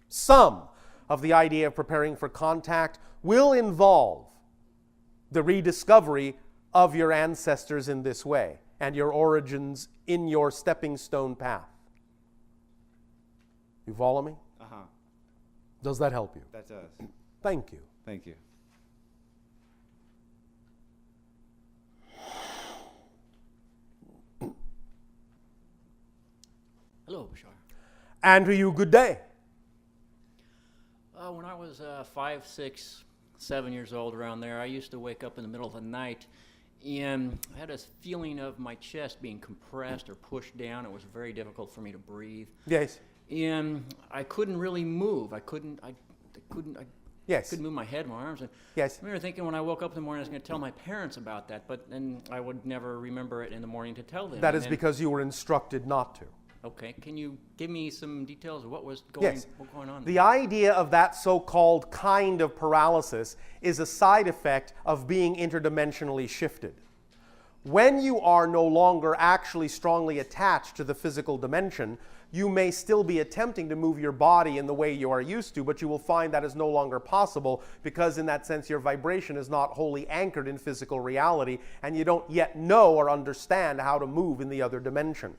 Some of the idea of preparing for contact will involve the rediscovery of your ancestors in this way and your origins in your stepping stone path. You follow me? Uh-huh. Does that help you? That does. Thank you. Thank you. Hello, Bashar. Andrew, you good day. When I was 5, 6, 7 years old, around there, I used to wake up in the middle of the night and I had a feeling of my chest being compressed or pushed down. It was very difficult for me to breathe. Yes. And I couldn't really move. I couldn't move my head, my arms. And yes. I remember thinking when I woke up in the morning I was going to tell my parents about that, but then I would never remember it in the morning to tell them. That is because you were instructed not to. Okay, can you give me some details of what was going on? The idea of that so-called kind of paralysis is a side effect of being interdimensionally shifted. When you are no longer actually strongly attached to the physical dimension, you may still be attempting to move your body in the way you are used to, but you will find that is no longer possible because in that sense your vibration is not wholly anchored in physical reality and you don't yet know or understand how to move in the other dimension.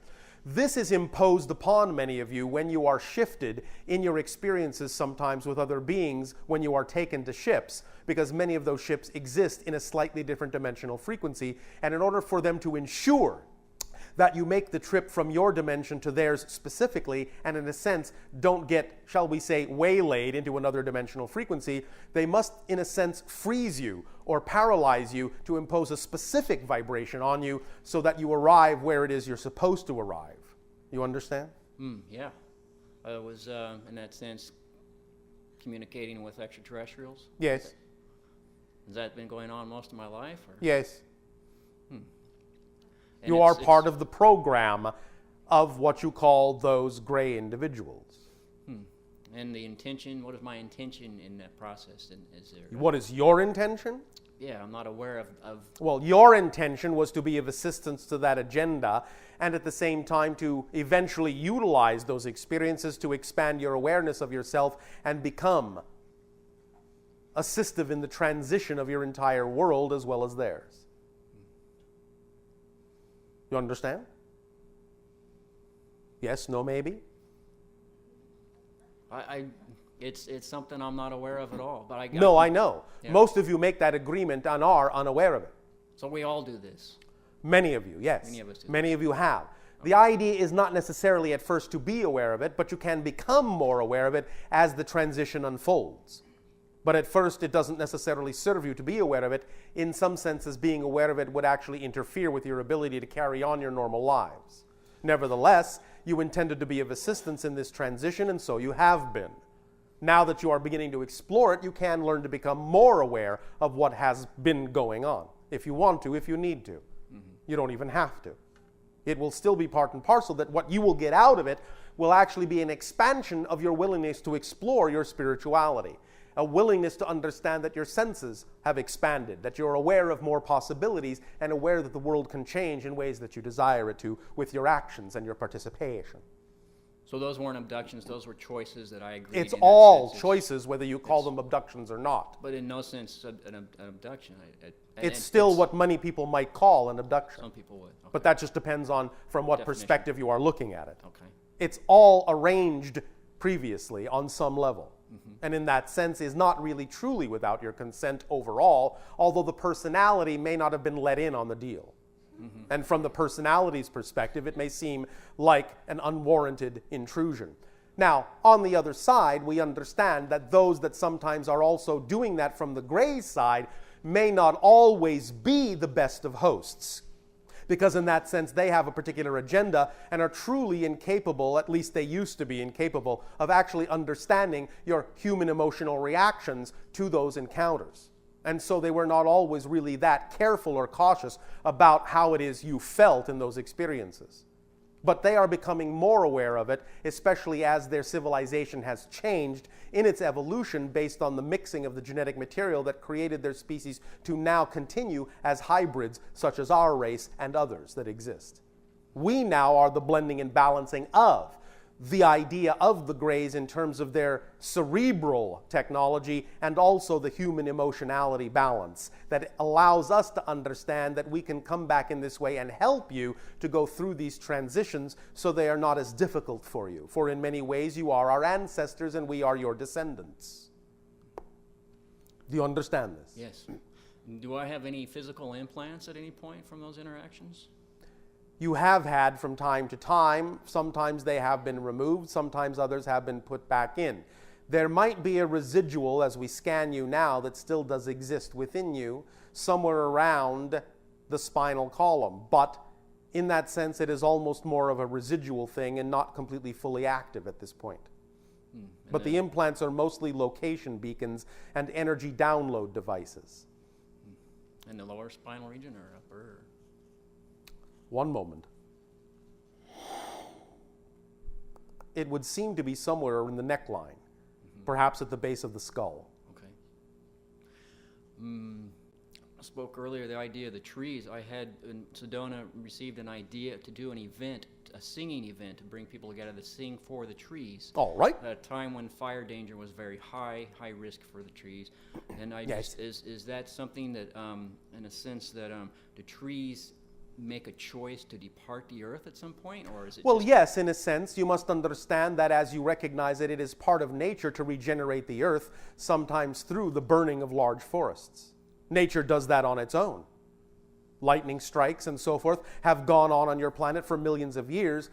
This is imposed upon many of you when you are shifted in your experiences sometimes with other beings when you are taken to ships, because many of those ships exist in a slightly different dimensional frequency, and in order for them to ensure that you make the trip from your dimension to theirs specifically, and in a sense don't get, shall we say, waylaid into another dimensional frequency, they must in a sense freeze you or paralyze you to impose a specific vibration on you so that you arrive where it is you're supposed to arrive. You understand? Yeah. I was, in that sense, communicating with extraterrestrials. Yes. Has that been going on most of my life? Or? Yes. And you are part of the program of what you call those gray individuals. And the intention, what is my intention in that process? And is there, what is your intention? Yeah, I'm not aware of... Well, your intention was to be of assistance to that agenda and at the same time to eventually utilize those experiences to expand your awareness of yourself and become assistive in the transition of your entire world as well as theirs. You understand? Yes, no, maybe? It's something I'm not aware of at all. But I know. Yeah. Most of you make that agreement and are unaware of it. So we all do this? Many of you, yes. Many of us do. Many of you have. Okay. The idea is not necessarily at first to be aware of it, but you can become more aware of it as the transition unfolds. But at first it doesn't necessarily serve you to be aware of it. In some senses, being aware of it would actually interfere with your ability to carry on your normal lives. Nevertheless, you intended to be of assistance in this transition, and so you have been. Now that you are beginning to explore it, you can learn to become more aware of what has been going on. if you want to, if you need to. You don't even have to. It will still be part and parcel that what you will get out of it will actually be an expansion of your willingness to explore your spirituality, a willingness to understand that your senses have expanded, that you're aware of more possibilities and aware that the world can change in ways that you desire it to with your actions and your participation. So those weren't abductions, those were choices that I agreed. It's all choices, whether you call them abductions or not. But in no sense an abduction. It's still what many people might call an abduction. Some people would. Okay. But that just depends on from what Definition. perspective you are looking at it. Okay. It's all arranged previously on some level. And in that sense is not really truly without your consent overall, although the personality may not have been let in on the deal. And from the personality's perspective, it may seem like an unwarranted intrusion. Now, on the other side, we understand that those that sometimes are also doing that from the gray side may not always be the best of hosts. Because in that sense, they have a particular agenda and are truly incapable, at least they used to be incapable, of actually understanding your human emotional reactions to those encounters. And so they were not always really that careful or cautious about how it is you felt in those experiences. But they are becoming more aware of it, especially as their civilization has changed in its evolution based on the mixing of the genetic material that created their species to now continue as hybrids, such as our race and others that exist. We now are the blending and balancing of the idea of the Greys in terms of their cerebral technology and also the human emotionality balance that allows us to understand that we can come back in this way and help you to go through these transitions so they are not as difficult for you. For in many ways you are our ancestors and we are your descendants. Do you understand this? Yes. Do I have any physical implants at any point from those interactions? You have had from time to time. Sometimes they have been removed, sometimes others have been put back in. There might be a residual as we scan you now that still does exist within you somewhere around the spinal column, but in that sense it is almost more of a residual thing and not completely fully active at this point. But the implants are mostly location beacons and energy download devices. In the lower spinal region or upper? One moment. It would seem to be somewhere in the neckline, perhaps at the base of the skull. Okay. I spoke earlier the idea of the trees. I had in Sedona received an idea to do an event, a singing event, to bring people together to sing for the trees. All right. At a time when fire danger was very high risk for the trees. And I just, is that something that, in a sense, that the trees make a choice to depart the earth at some point, or is it? Well, yes, in a sense. You must understand that as you recognize that it is part of nature to regenerate the earth, sometimes through the burning of large forests. Nature does that on its own. Lightning strikes and so forth have gone on your planet for millions of years,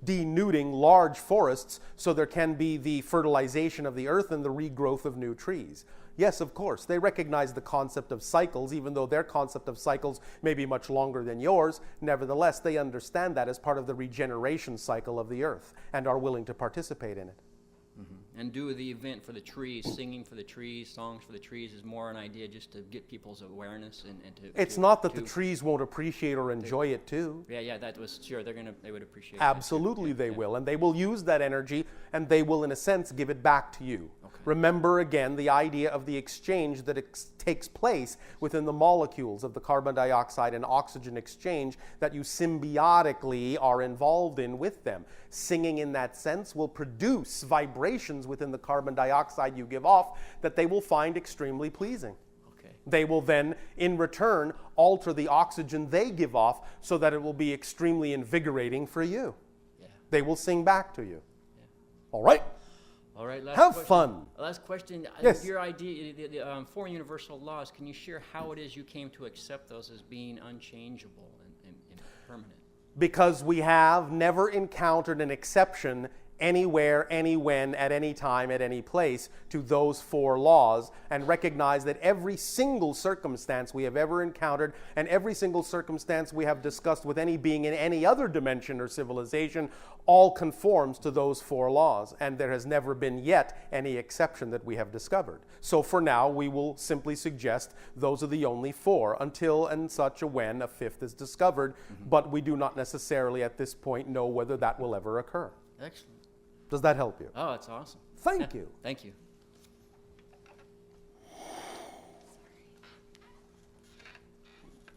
denuding large forests so there can be the fertilization of the earth and the regrowth of new trees. Yes, of course, they recognize the concept of cycles, even though their concept of cycles may be much longer than yours. Nevertheless, they understand that as part of the regeneration cycle of the earth and are willing to participate in it. And do the event for the trees, singing for the trees, songs for the trees, is more an idea just to get people's awareness and to. It's not that the trees won't appreciate or enjoy it too. Yeah, that was sure. They would appreciate. Absolutely, they will, and they will use that energy, and they will, in a sense, give it back to you. Remember again the idea of the exchange that takes place within the molecules of the carbon dioxide and oxygen exchange that you symbiotically are involved in with them. Singing in that sense will produce vibrations within the carbon dioxide you give off that they will find extremely pleasing. They will then, in return, alter the oxygen they give off so that it will be extremely invigorating for you. They will sing back to you. All right? All right, Have fun. Last question. Yes. Your idea, the four universal laws, can you share how it is you came to accept those as being unchangeable and permanent? Because we have never encountered an exception anywhere, any when, at any time, at any place to those 4 laws, and recognize that every single circumstance we have ever encountered and every single circumstance we have discussed with any being in any other dimension or civilization all conforms to those 4 laws, and there has never been yet any exception that we have discovered. So for now, we will simply suggest those are the only 4 until and such a when a 5th is discovered, but we do not necessarily at this point know whether that will ever occur. Excellent. Does that help you? Oh, it's awesome. Thank you. Thank you.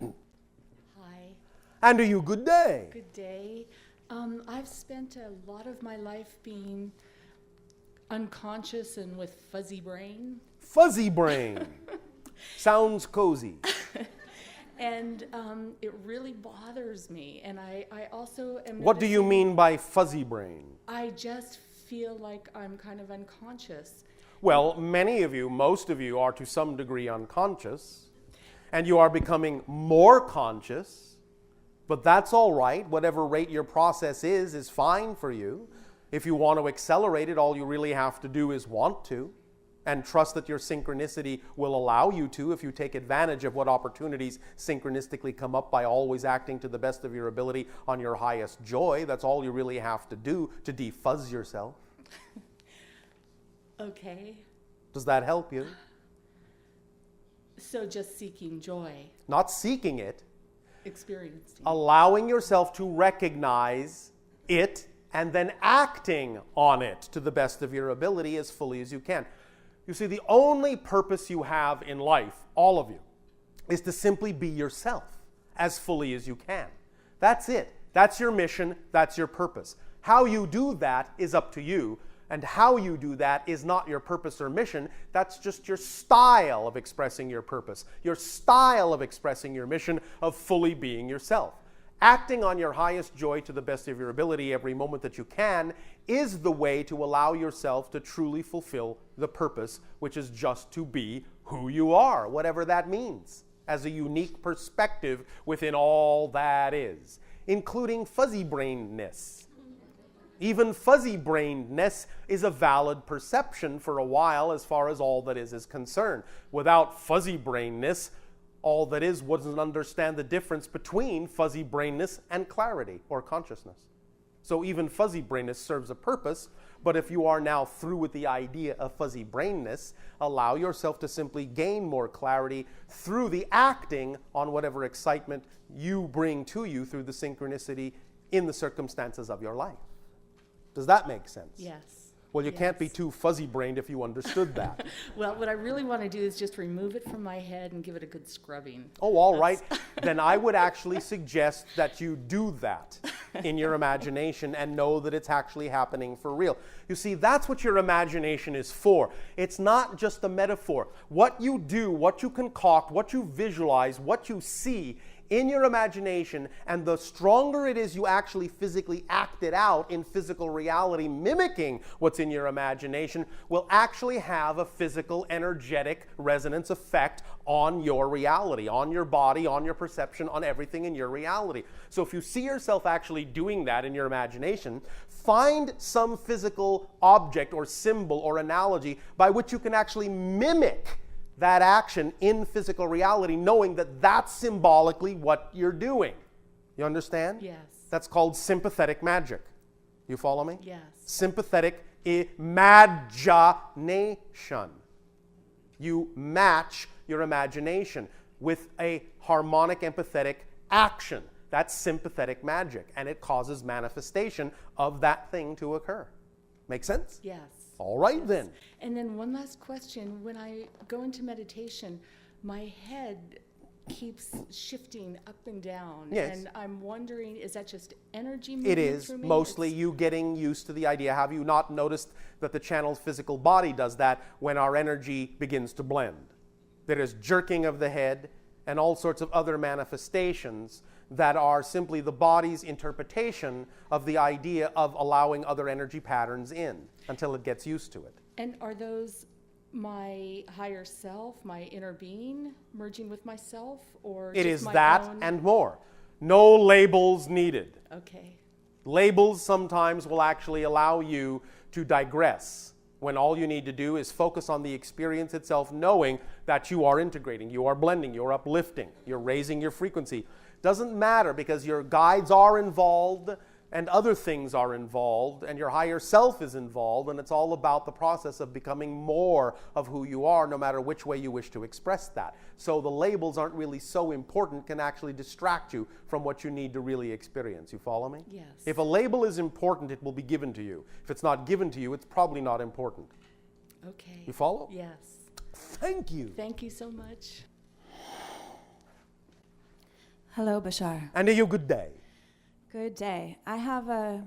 Hi. And to you, good day. Good day. I've spent a lot of my life being unconscious and with fuzzy brain. Fuzzy brain. Sounds cozy. And it really bothers me. And I also am. What do you mean by fuzzy brain? I just feel like I'm kind of unconscious. Well, many of you, most of you, are to some degree unconscious, and you are becoming more conscious. But that's all right. Whatever rate your process is fine for you. If you want to accelerate it, all you really have to do is want to, and trust that your synchronicity will allow you to if you take advantage of what opportunities synchronistically come up by always acting to the best of your ability on your highest joy. That's all you really have to do to defuzz yourself. Okay. Does that help you? So just seeking joy. Not seeking it. Experiencing. Allowing yourself to recognize it and then acting on it to the best of your ability as fully as you can. You see, the only purpose you have in life, all of you, is to simply be yourself as fully as you can. That's it. That's your mission. That's your purpose. How you do that is up to you, and how you do that is not your purpose or mission. That's just your style of expressing your purpose, your style of expressing your mission of fully being yourself. Acting on your highest joy to the best of your ability every moment that you can is the way to allow yourself to truly fulfill the purpose, which is just to be who you are, whatever that means, as a unique perspective within all that is, including fuzzy-brainedness. Even fuzzy-brainedness is a valid perception for a while as far as all that is concerned. Without fuzzy-brainedness, all that is doesn't understand the difference between fuzzy-brainedness and clarity or consciousness. So even fuzzy-brainedness serves a purpose, but if you are now through with the idea of fuzzy-brainedness, allow yourself to simply gain more clarity through the acting on whatever excitement you bring to you through the synchronicity in the circumstances of your life. Does that make sense? Yes. Well, you can't be too fuzzy-brained if you understood that. Well, what I really want to do is just remove it from my head and give it a good scrubbing. Oh, all right. Then I would actually suggest that you do that in your imagination and know that it's actually happening for real. You see, that's what your imagination is for. It's not just a metaphor. What you do, what you concoct, what you visualize, what you see in your imagination, and the stronger it is you actually physically act it out in physical reality, mimicking what's in your imagination, will actually have a physical, energetic resonance effect on your reality, on your body, on your perception, on everything in your reality. So if you see yourself actually doing that in your imagination, find some physical object or symbol or analogy by which you can actually mimic that action in physical reality, knowing that that's symbolically what you're doing. You understand? Yes. That's called sympathetic magic. You follow me? Yes. Sympathetic imagination. You match your imagination with a harmonic empathetic action. That's sympathetic magic, and it causes manifestation of that thing to occur. Make sense? Yes. All right, then. And then one last question. When I go into meditation, my head keeps shifting up and down. Yes. And I'm wondering, is that just energy moving It is through me? mostly you getting used to the idea. Have you not noticed that the channel's physical body does that when our energy begins to blend? There is jerking of the head and all sorts of other manifestations that are simply the body's interpretation of the idea of allowing other energy patterns in until it gets used to it. And are those my higher self, my inner being, merging with myself, or It just is my that own? and more. No labels needed. Okay. Labels sometimes will actually allow you to digress when all you need to do is focus on the experience itself, knowing that you are integrating, you are blending, you're uplifting, you're raising your frequency. Doesn't matter because your guides are involved and other things are involved and your higher self is involved, and it's all about the process of becoming more of who you are, no matter which way you wish to express that. So the labels aren't really so important, can actually distract you from what you need to really experience. You follow me? Yes. If a label is important, it will be given to you. If it's not given to you, it's probably not important. Okay. You follow? Yes. Thank you. Thank you so much. Hello, Bashar. And a good day. Good day. I'd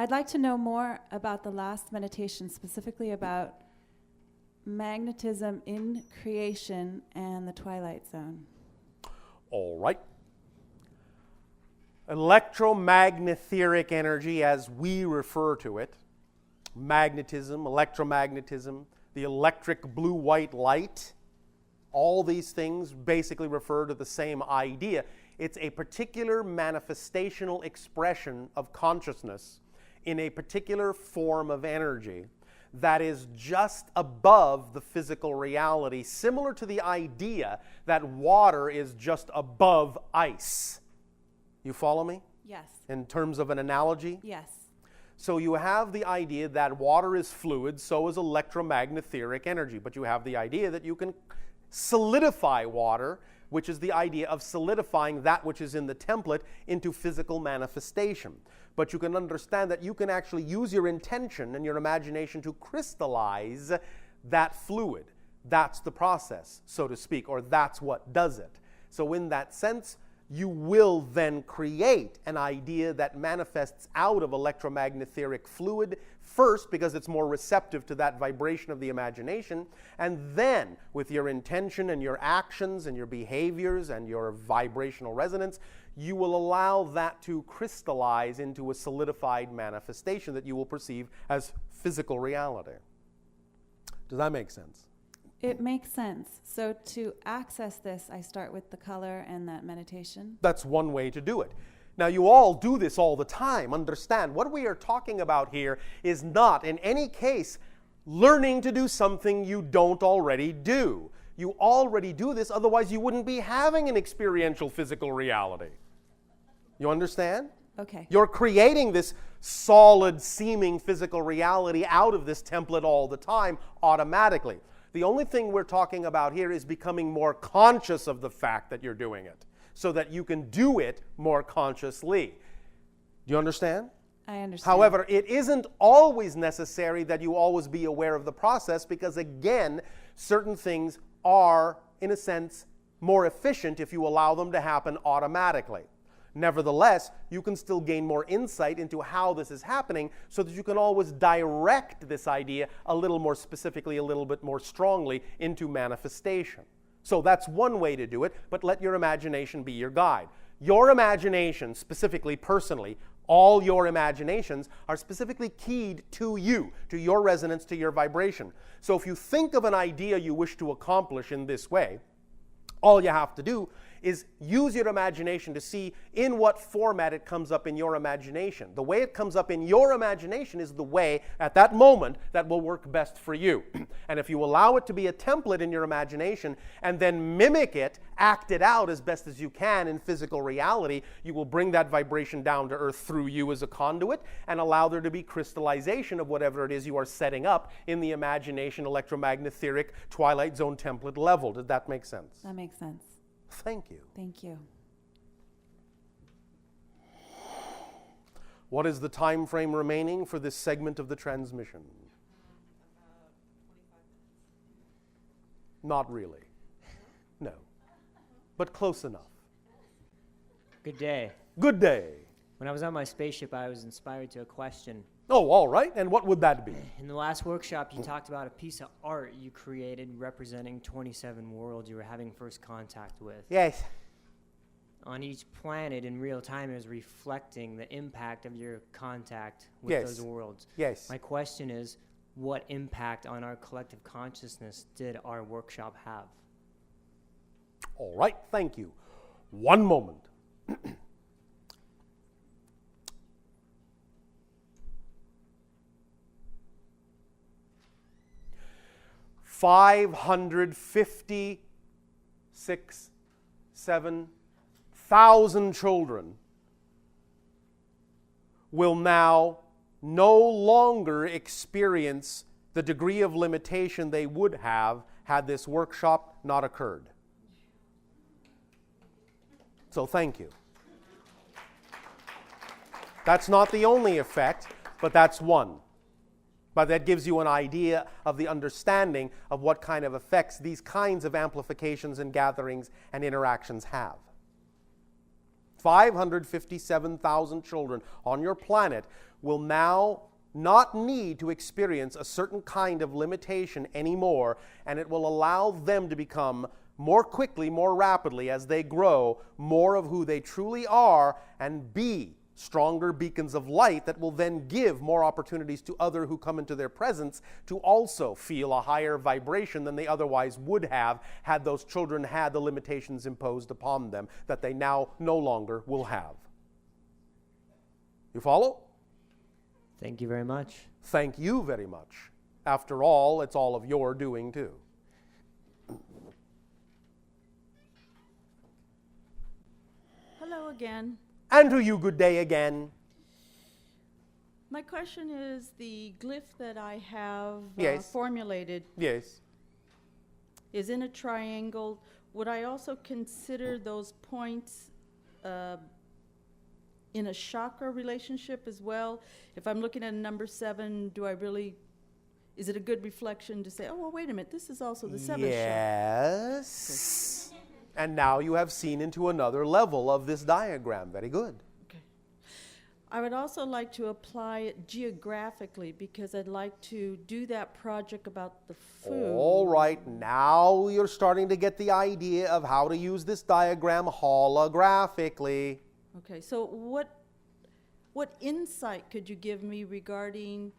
like to know more about the last meditation, specifically about magnetism in creation and the twilight zone. All right. Electromagnetic energy, as we refer to it, magnetism, electromagnetism, the electric blue-white light, all these things basically refer to the same idea. It's a particular manifestational expression of consciousness in a particular form of energy that is just above the physical reality, similar to the idea that water is just above ice. You follow me? Yes. In terms of an analogy? Yes. So you have the idea that water is fluid, so is electromagnetic energy, but you have the idea that you can solidify water, which is the idea of solidifying that which is in the template into physical manifestation. But you can understand that you can actually use your intention and your imagination to crystallize that fluid. That's the process, so to speak, or that's what does it. So in that sense, you will then create an idea that manifests out of electromagnetic fluid first because it's more receptive to that vibration of the imagination, and then with your intention and your actions and your behaviors and your vibrational resonance, you will allow that to crystallize into a solidified manifestation that you will perceive as physical reality. Does that make sense? It makes sense. So to access this, I start with the color and that meditation. That's one way to do it. Now, you all do this all the time. Understand, what we are talking about here is not, in any case, learning to do something you don't already do. You already do this, otherwise you wouldn't be having an experiential physical reality. You understand? Okay. You're creating this solid, seeming physical reality out of this template all the time, automatically. The only thing we're talking about here is becoming more conscious of the fact that you're doing it, so that you can do it more consciously. Do you understand? I understand. However, it isn't always necessary that you always be aware of the process because, again, certain things are, in a sense, more efficient if you allow them to happen automatically. Nevertheless, you can still gain more insight into how this is happening so that you can always direct this idea a little more specifically, a little bit more strongly into manifestation. So that's one way to do it, but let your imagination be your guide. Your imagination, specifically, personally, all your imaginations are specifically keyed to you, to your resonance, to your vibration. So if you think of an idea you wish to accomplish in this way, all you have to do is use your imagination to see in what format it comes up in your imagination. The way it comes up in your imagination is the way, at that moment, that will work best for you. And if you allow it to be a template in your imagination and then mimic it, act it out as best as you can in physical reality, you will bring that vibration down to earth through you as a conduit and allow there to be crystallization of whatever it is you are setting up in the imagination electromagnetic twilight zone template level. Did that make sense? That makes sense. Thank you. Thank you. What is the time frame remaining for this segment of the transmission? 45 minutes. Not really. No. But close enough. Good day. Good day. When I was on my spaceship, I was inspired to a question. Oh, all right. And what would that be? In the last workshop, you talked about a piece of art you created representing 27 worlds you were having first contact with. Yes. On each planet in real time, it was reflecting the impact of your contact with Yes. those worlds. Yes. My question is, what impact on our collective consciousness did our workshop have? All right. Thank you. One moment. 7,000 children will now no longer experience the degree of limitation they would have had this workshop not occurred. So thank you. That's not the only effect, but that's one. But that gives you an idea of the understanding of what kind of effects these kinds of amplifications and gatherings and interactions have. 557,000 children on your planet will now not need to experience a certain kind of limitation anymore, and it will allow them to become more quickly, more rapidly, as they grow, more of who they truly are and be stronger beacons of light that will then give more opportunities to others who come into their presence to also feel a higher vibration than they otherwise would have had those children had the limitations imposed upon them that they now no longer will have. You follow? Thank you very much. Thank you very much. After all, it's all of your doing too. Hello again. And to you, good day again. My question is the glyph that I have Yes. formulated Yes. is in a triangle. Would I also consider those points in a chakra relationship as well? If I'm looking at number 7, is it a good reflection to say, oh, well, wait a minute, this is also the 7th chakra? Yes. And now you have seen into another level of this diagram. Very good. I would also like to apply it geographically because I'd like to do that project about the food. All right, now you're starting to get the idea of how to use this diagram holographically. Okay, so what insight could you give me regarding,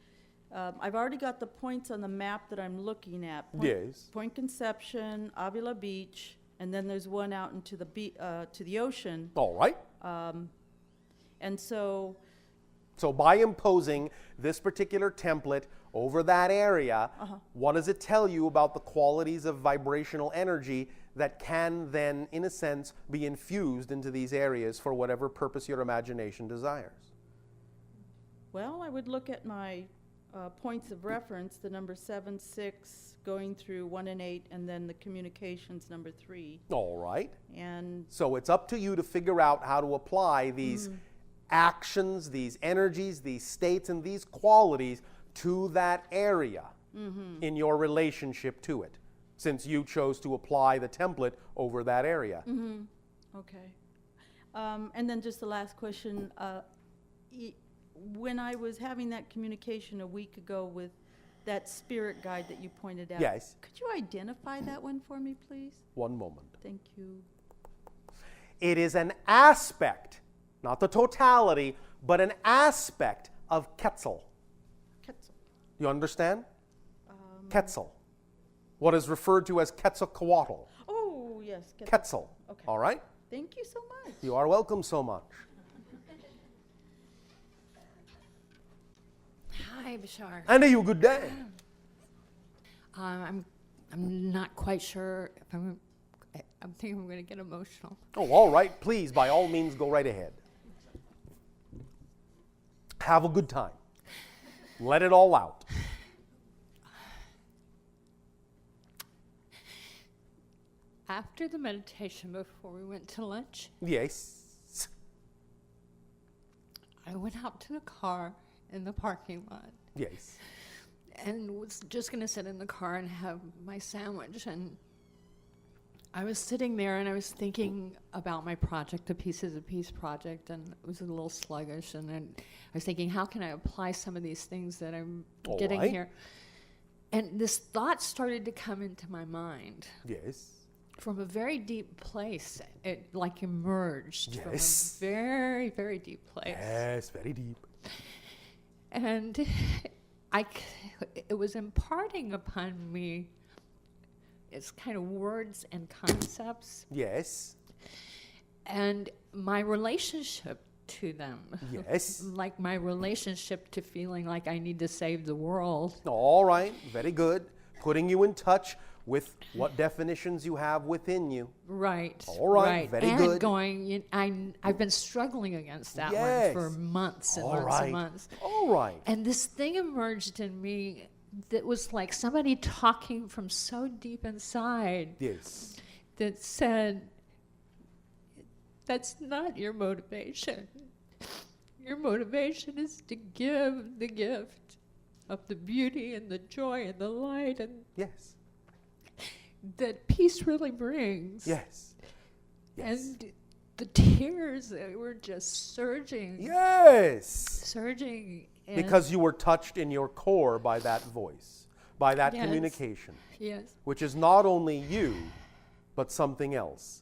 I've already got the points on the map that I'm looking at. Yes. Point Conception, Avila Beach, and then there's one out into to the ocean. All right. And so by imposing this particular template over that area, what does it tell you about the qualities of vibrational energy that can then, in a sense, be infused into these areas for whatever purpose your imagination desires? Well, I would look at my points of reference, the number 7, 6, going through 1 and 8, and then the communications number 3. All right. And so it's up to you to figure out how to apply these actions, these energies, these states, and these qualities to that area in your relationship to it, since you chose to apply the template over that area. Okay. And then just the last question. When I was having that communication a week ago with that spirit guide that you pointed out, Yes. could you identify that one for me, please? One moment. Thank you. It is an aspect, not the totality, but an aspect of Quetzal. Quetzal. You understand? Quetzal. What is referred to as Quetzalcoatl. Oh, yes. Quetzal. Okay. All right? Thank you so much. You are welcome so much. Hi, Bashar. And to you, good day. I'm not quite sure if I'm thinking I'm going to get emotional. Oh, all right. Please, by all means, go right ahead. Have a good time. Let it all out. After the meditation, before we went to lunch, Yes. I went out to the car in the parking lot Yes. and was just going to sit in the car and have my sandwich. And I was sitting there and I was thinking about my project, the Pieces of Peace project, and it was a little sluggish. And then I was thinking, how can I apply some of these things that I'm All getting right. here? And this thought started to come into my mind. Yes. From a very deep place. It like emerged Yes. from a very, very deep place. Yes, very deep. And it was imparting upon me its kind of words and concepts. Yes. And my relationship to them. Yes. Like my relationship to feeling like I need to save the world. All right. Very good. putting you in touch with what definitions you have within you. Right. All right, very and good. I've been struggling against that Yes. one for months and All months right. and months. All right. And this thing emerged in me that was like somebody talking from so deep inside. Yes. That said, that's not your motivation. Your motivation is to give the gift of the beauty and the joy and the light and yes, that peace really brings. Yes. And the tears that were just surging. Yes. Surging. And Because you were touched in your core by that voice, by that Yes. communication. Yes. Which is not only you, but something else.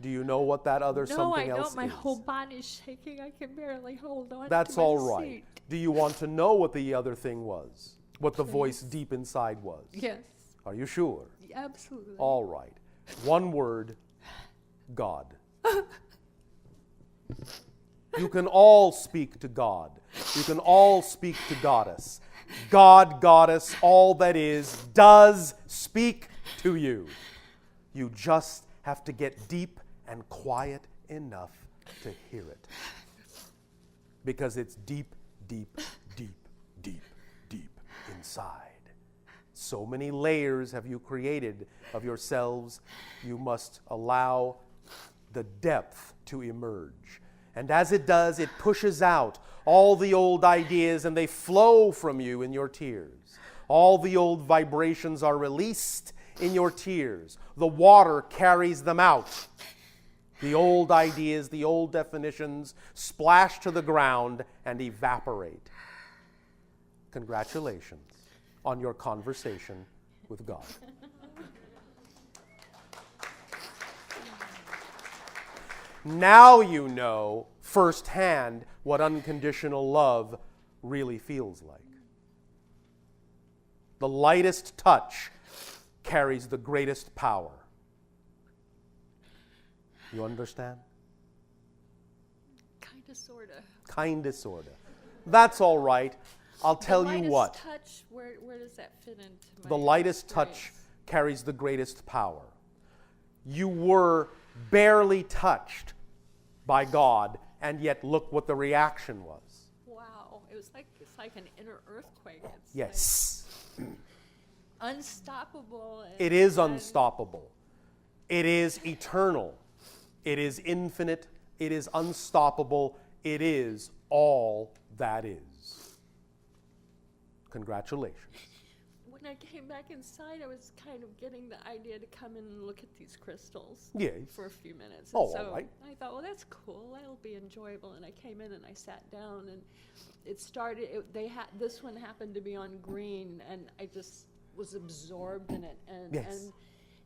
Do you know what that other something No, I else don't. My is? whole body's shaking. I can barely hold on That's to my all right. seat. Do you want to know what the other thing was? What the voice Please. deep inside was? Yes. Are you sure? Absolutely. All right. One word, God. You can all speak to God. You can all speak to Goddess. God, Goddess, all that is, does speak to you. You just have to get deep and quiet enough to hear it. Because it's deep, deep, deep, deep, deep inside. So many layers have you created of yourselves. You must allow the depth to emerge. And as it does, it pushes out all the old ideas and they flow from you in your tears. All the old vibrations are released in your tears. The water carries them out. The old ideas, the old definitions splash to the ground and evaporate. Congratulations on your conversation with God. Now you know firsthand what unconditional love really feels like. The lightest touch carries the greatest power. You understand? Kinda, sorta. Kinda, sorta. That's all right. I'll tell you what. The lightest touch, where does that fit into my The lightest touch carries the greatest power. You were barely touched by God, and yet look what the reaction was. Wow, it's like an inner earthquake. It's Yes. like unstoppable. It is unstoppable. It is eternal. It is infinite. It is unstoppable. It is all that is. Congratulations. When I came back inside, I was kind of getting the idea to come in and look at these crystals Yes. for a few minutes. Oh, And so all right. I thought, well, that's cool. That'll be enjoyable. And I came in and I sat down, and it started. This one happened to be on green, and I just was absorbed in it. And, Yes. and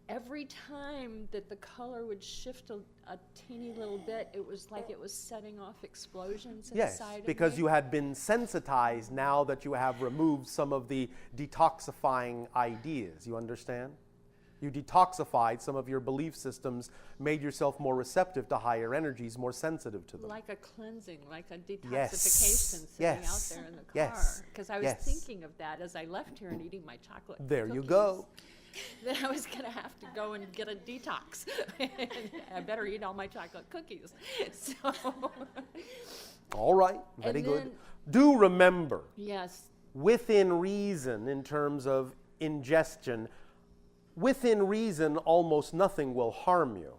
every time that the color would shift a teeny little bit, it was like it was setting off explosions Yes, inside because of me. you had been sensitized now that you have removed some of the detoxifying ideas. You understand? You detoxified some of your belief systems, made yourself more receptive to higher energies, more sensitive to them. Like a cleansing, like a detoxification Yes. sitting Yes. out there in the car. Yes. Because I was Yes. thinking of that as I left here and eating my chocolate There you cookies. go. Then I was going to have to go and get a detox. I better eat all my chocolate cookies. So, All right, very And good. then- Do remember, yes, within reason, in terms of ingestion, within reason, almost nothing will harm you.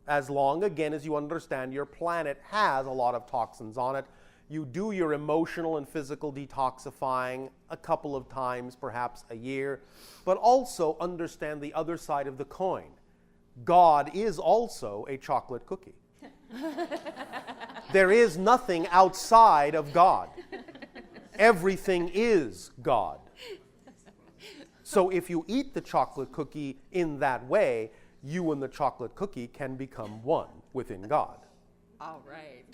As long, again, as you understand your planet has a lot of toxins on it. You do your emotional and physical detoxifying a couple of times, perhaps a year, but also understand the other side of the coin. God is also a chocolate cookie. There is nothing outside of God. Everything is God. So if you eat the chocolate cookie in that way, you and the chocolate cookie can become one within God. all right.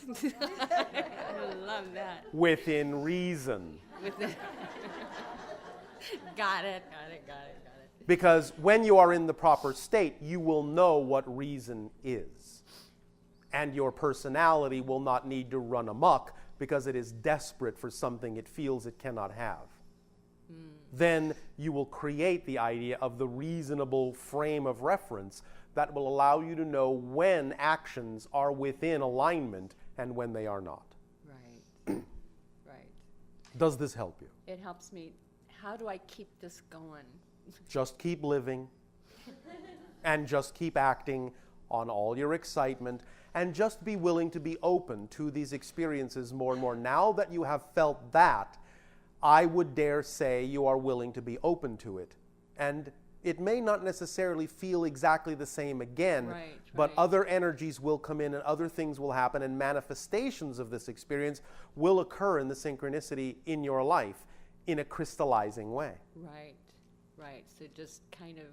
I love that. Within reason. Got it. Because when you are in the proper state, you will know what reason is. And your personality will not need to run amok because it is desperate for something it feels it cannot have. then you will create the idea of the reasonable frame of reference that will allow you to know when actions are within alignment and when they are not. Right. Right. Does this help you? It helps me. How do I keep this going? Just keep living and just keep acting on all your excitement, and just be willing to be open to these experiences more and more. Now that you have felt that, I would dare say you are willing to be open to it. And it may not necessarily feel exactly the same again, but other energies will come in and other things will happen, and manifestations of this experience will occur in the synchronicity in your life in a crystallizing way. Right, right. So just kind of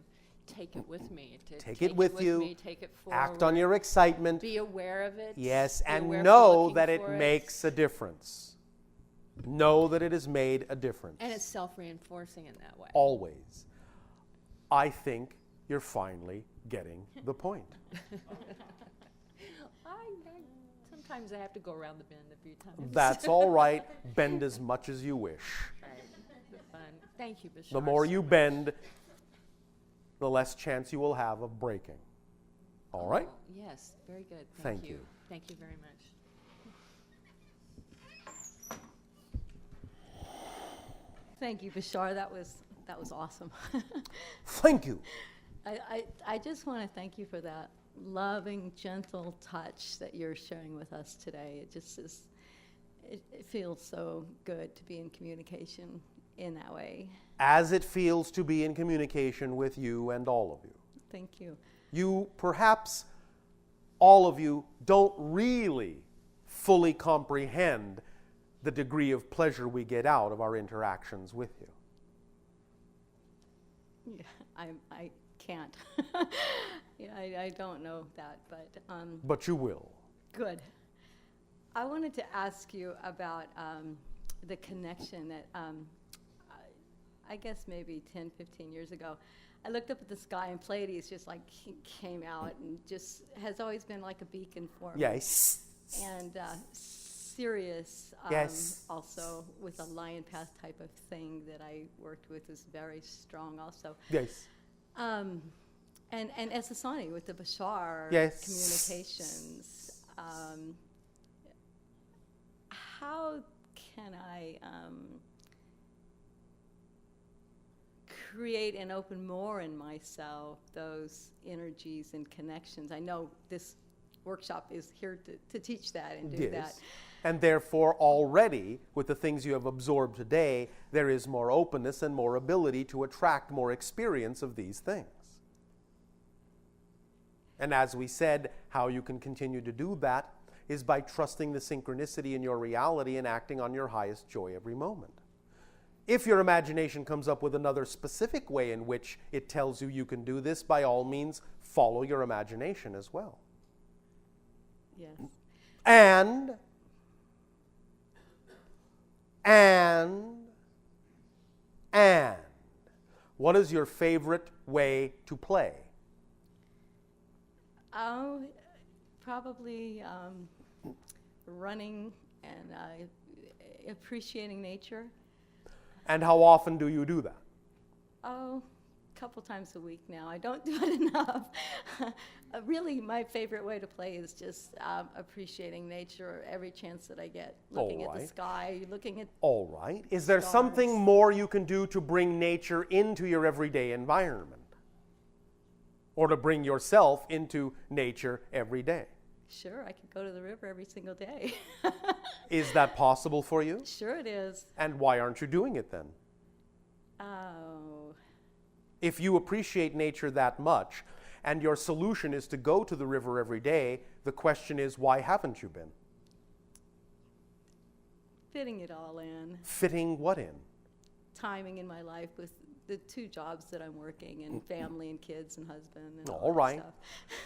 take it with me. Take it with you. Me, take it forward. Act on your excitement. Be aware of it. Yes, be and aware know for that looking it for makes a difference. Know that it has made a difference. And it's self-reinforcing in that way. Always. I think you're finally getting the point. Sometimes I have to go around the bend a few times. That's all right. Bend as much as you wish. Right. Fun. Thank you, Bashar. The more so you much. bend, the less chance you will have of breaking. All right? Yes, very good. Thank you. Thank you very much. Thank you, Bashar. That was awesome. Thank you. I just want to thank you for that loving, gentle touch that you're sharing with us today. It just is, it feels so good to be in communication in that way. As it feels to be in communication with you and all of you. Thank you. You, perhaps all of you, don't really fully comprehend the degree of pleasure we get out of our interactions with you. Yeah, I can't. Yeah, I don't know that, but But you will. good. I wanted to ask you about the connection that I guess maybe 10, 15 years ago, I looked up at the sky and Pleiades just like came out and just has always been like a beacon for me. Yes. And Sirius Yes. also with a lion path type of thing that I worked with is very strong also. Yes. And Esasani with the Bashar Yes. communications. How can I create and open more in myself those energies and connections? I know this workshop is here to teach that and do that. And therefore, already, with the things you have absorbed today, there is more openness and more ability to attract more experience of these things. And as we said, how you can continue to do that is by trusting the synchronicity in your reality and acting on your highest joy every moment. If your imagination comes up with another specific way in which it tells you you can do this, by all means, follow your imagination as well. Yes. And what is your favorite way to play? Oh, probably running and appreciating nature. And how often do you do that? Oh, a couple times a week now. I don't do it enough. Really, my favorite way to play is just appreciating nature every chance that I get. Looking at the sky, looking at All right. Is there stars. something more you can do to bring nature into your everyday environment? Or to bring yourself into nature every day? Sure, I could go to the river every single day. Is that possible for you? Sure it is. And why aren't you doing it then? Oh. If you appreciate nature that much, and your solution is to go to the river every day, the question is, why haven't you been? Fitting it all in. Fitting what in? Timing in my life with the 2 jobs that I'm working, and family and kids and husband and All that right. stuff.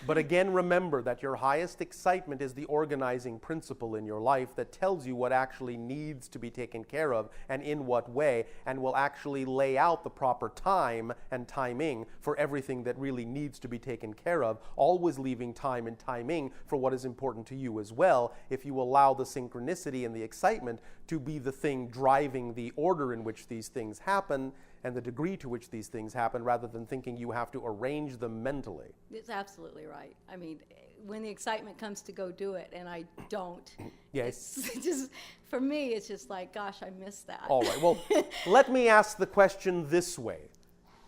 But again, remember that your highest excitement is the organizing principle in your life that tells you what actually needs to be taken care of and in what way, and will actually lay out the proper time and timing for everything that really needs to be taken care of, always leaving time and timing for what is important to you as well, if you allow the synchronicity and the excitement to be the thing driving the order in which these things happen and the degree to which these things happen, rather than thinking you have to arrange them mentally. It's absolutely right. I mean, when the excitement comes to go do it and I don't, Yes. it's just, for me, it's just like, gosh, I missed that. All right, well, let me ask the question this way.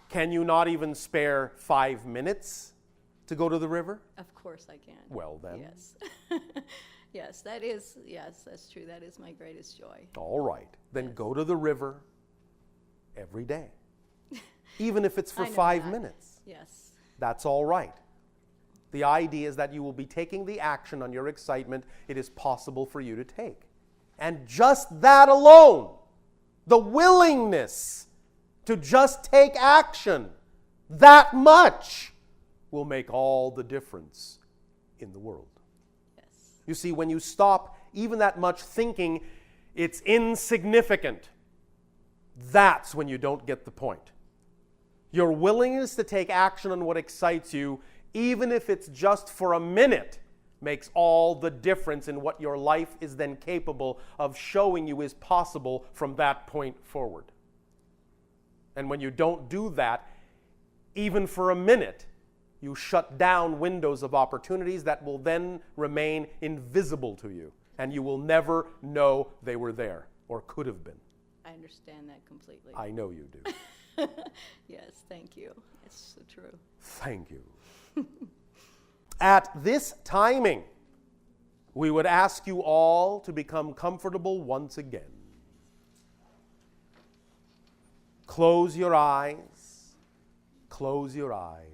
Can you not even spare 5 minutes to go to the river? Of course I can. Well, then. Yes. Yes, that's true. That is my greatest joy. All right, then go to the river every day, even if it's for I know 5 that. minutes. Yes. That's all right. The idea is that you will be taking the action on your excitement it is possible for you to take. And just that alone, the willingness to just take action, that much will make all the difference in the world. Yes. You see, when you stop even that much thinking it's insignificant, that's when you don't get the point. Your willingness to take action on what excites you, even if it's just for a minute, makes all the difference in what your life is then capable of showing you is possible from that point forward. And when you don't do that, even for a minute, you shut down windows of opportunities that will then remain invisible to you, and you will never know they were there or could have been. I understand that completely. I know you do. Yes, thank you. It's so true. Thank you. At this timing, we would ask you all to become comfortable once again. Close your eyes. Close your eyes.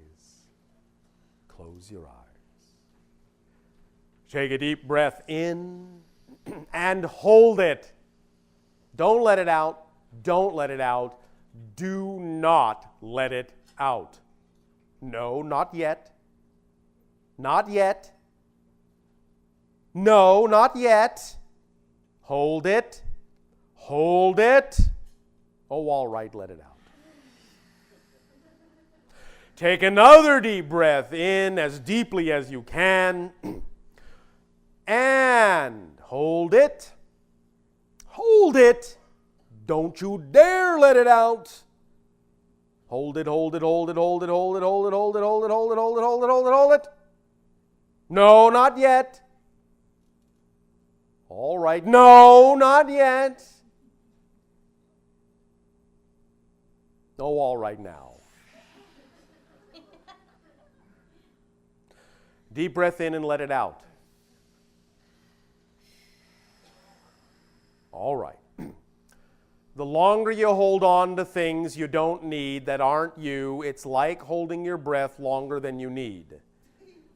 Close your eyes. Take a deep breath in and hold it. Don't let it out. Don't let it out. Do not let it out. No, not yet. Not yet. No, not yet. Hold it. Hold it. Oh, all right, let it out. Take another deep breath in as deeply as you can. And hold it. Hold it. Don't you dare let it out. Hold it, hold it, hold it, hold it, hold it, hold it, hold it, hold it, hold it, hold it, hold it, hold it, hold it. No, not yet. All right. No, not yet. Oh, all right now. Deep breath in and let it out. All right. The longer you hold on to things you don't need that aren't you, it's like holding your breath longer than you need.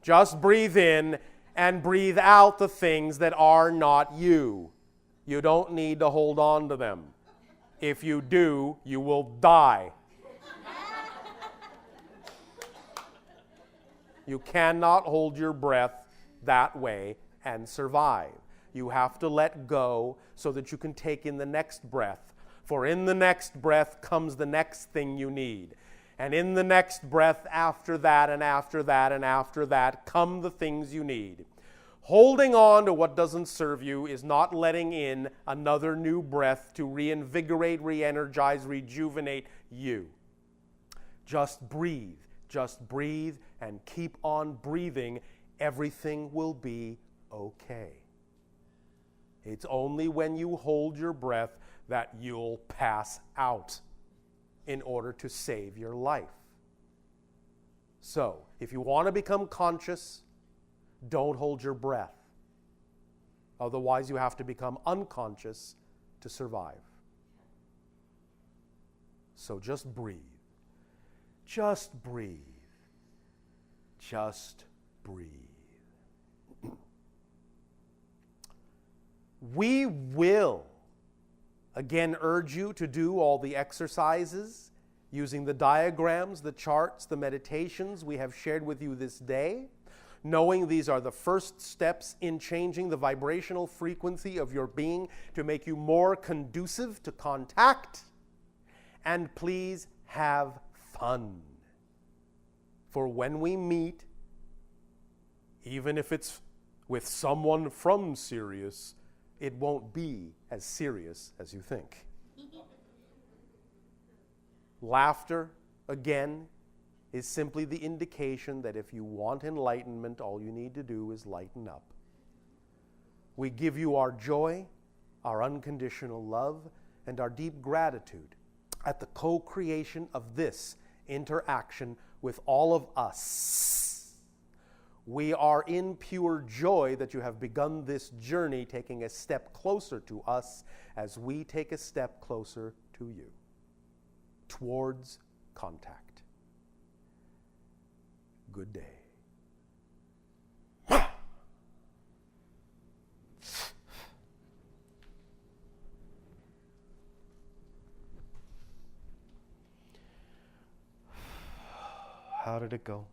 Just breathe in and breathe out the things that are not you. You don't need to hold on to them. If you do, you will die. You cannot hold your breath that way and survive. You have to let go so that you can take in the next breath. For in the next breath comes the next thing you need. And in the next breath after that and after that and after that come the things you need. Holding on to what doesn't serve you is not letting in another new breath to reinvigorate, re-energize, rejuvenate you. Just breathe. Just breathe and keep on breathing. Everything will be okay. It's only when you hold your breath that you'll pass out in order to save your life. So, if you want to become conscious, don't hold your breath. Otherwise, you have to become unconscious to survive. So just breathe. Just breathe. Just breathe. We will again urge you to do all the exercises using the diagrams, the charts, the meditations we have shared with you this day, knowing these are the first steps in changing the vibrational frequency of your being to make you more conducive to contact. And please have fun. For when we meet, even if it's with someone from Sirius, it won't be as serious as you think. Laughter, again, is simply the indication that if you want enlightenment, all you need to do is lighten up. We give you our joy, our unconditional love, and our deep gratitude at the co-creation of this interaction with all of us. We are in pure joy that you have begun this journey, taking a step closer to us as we take a step closer to you, towards contact. Good day. How did it go?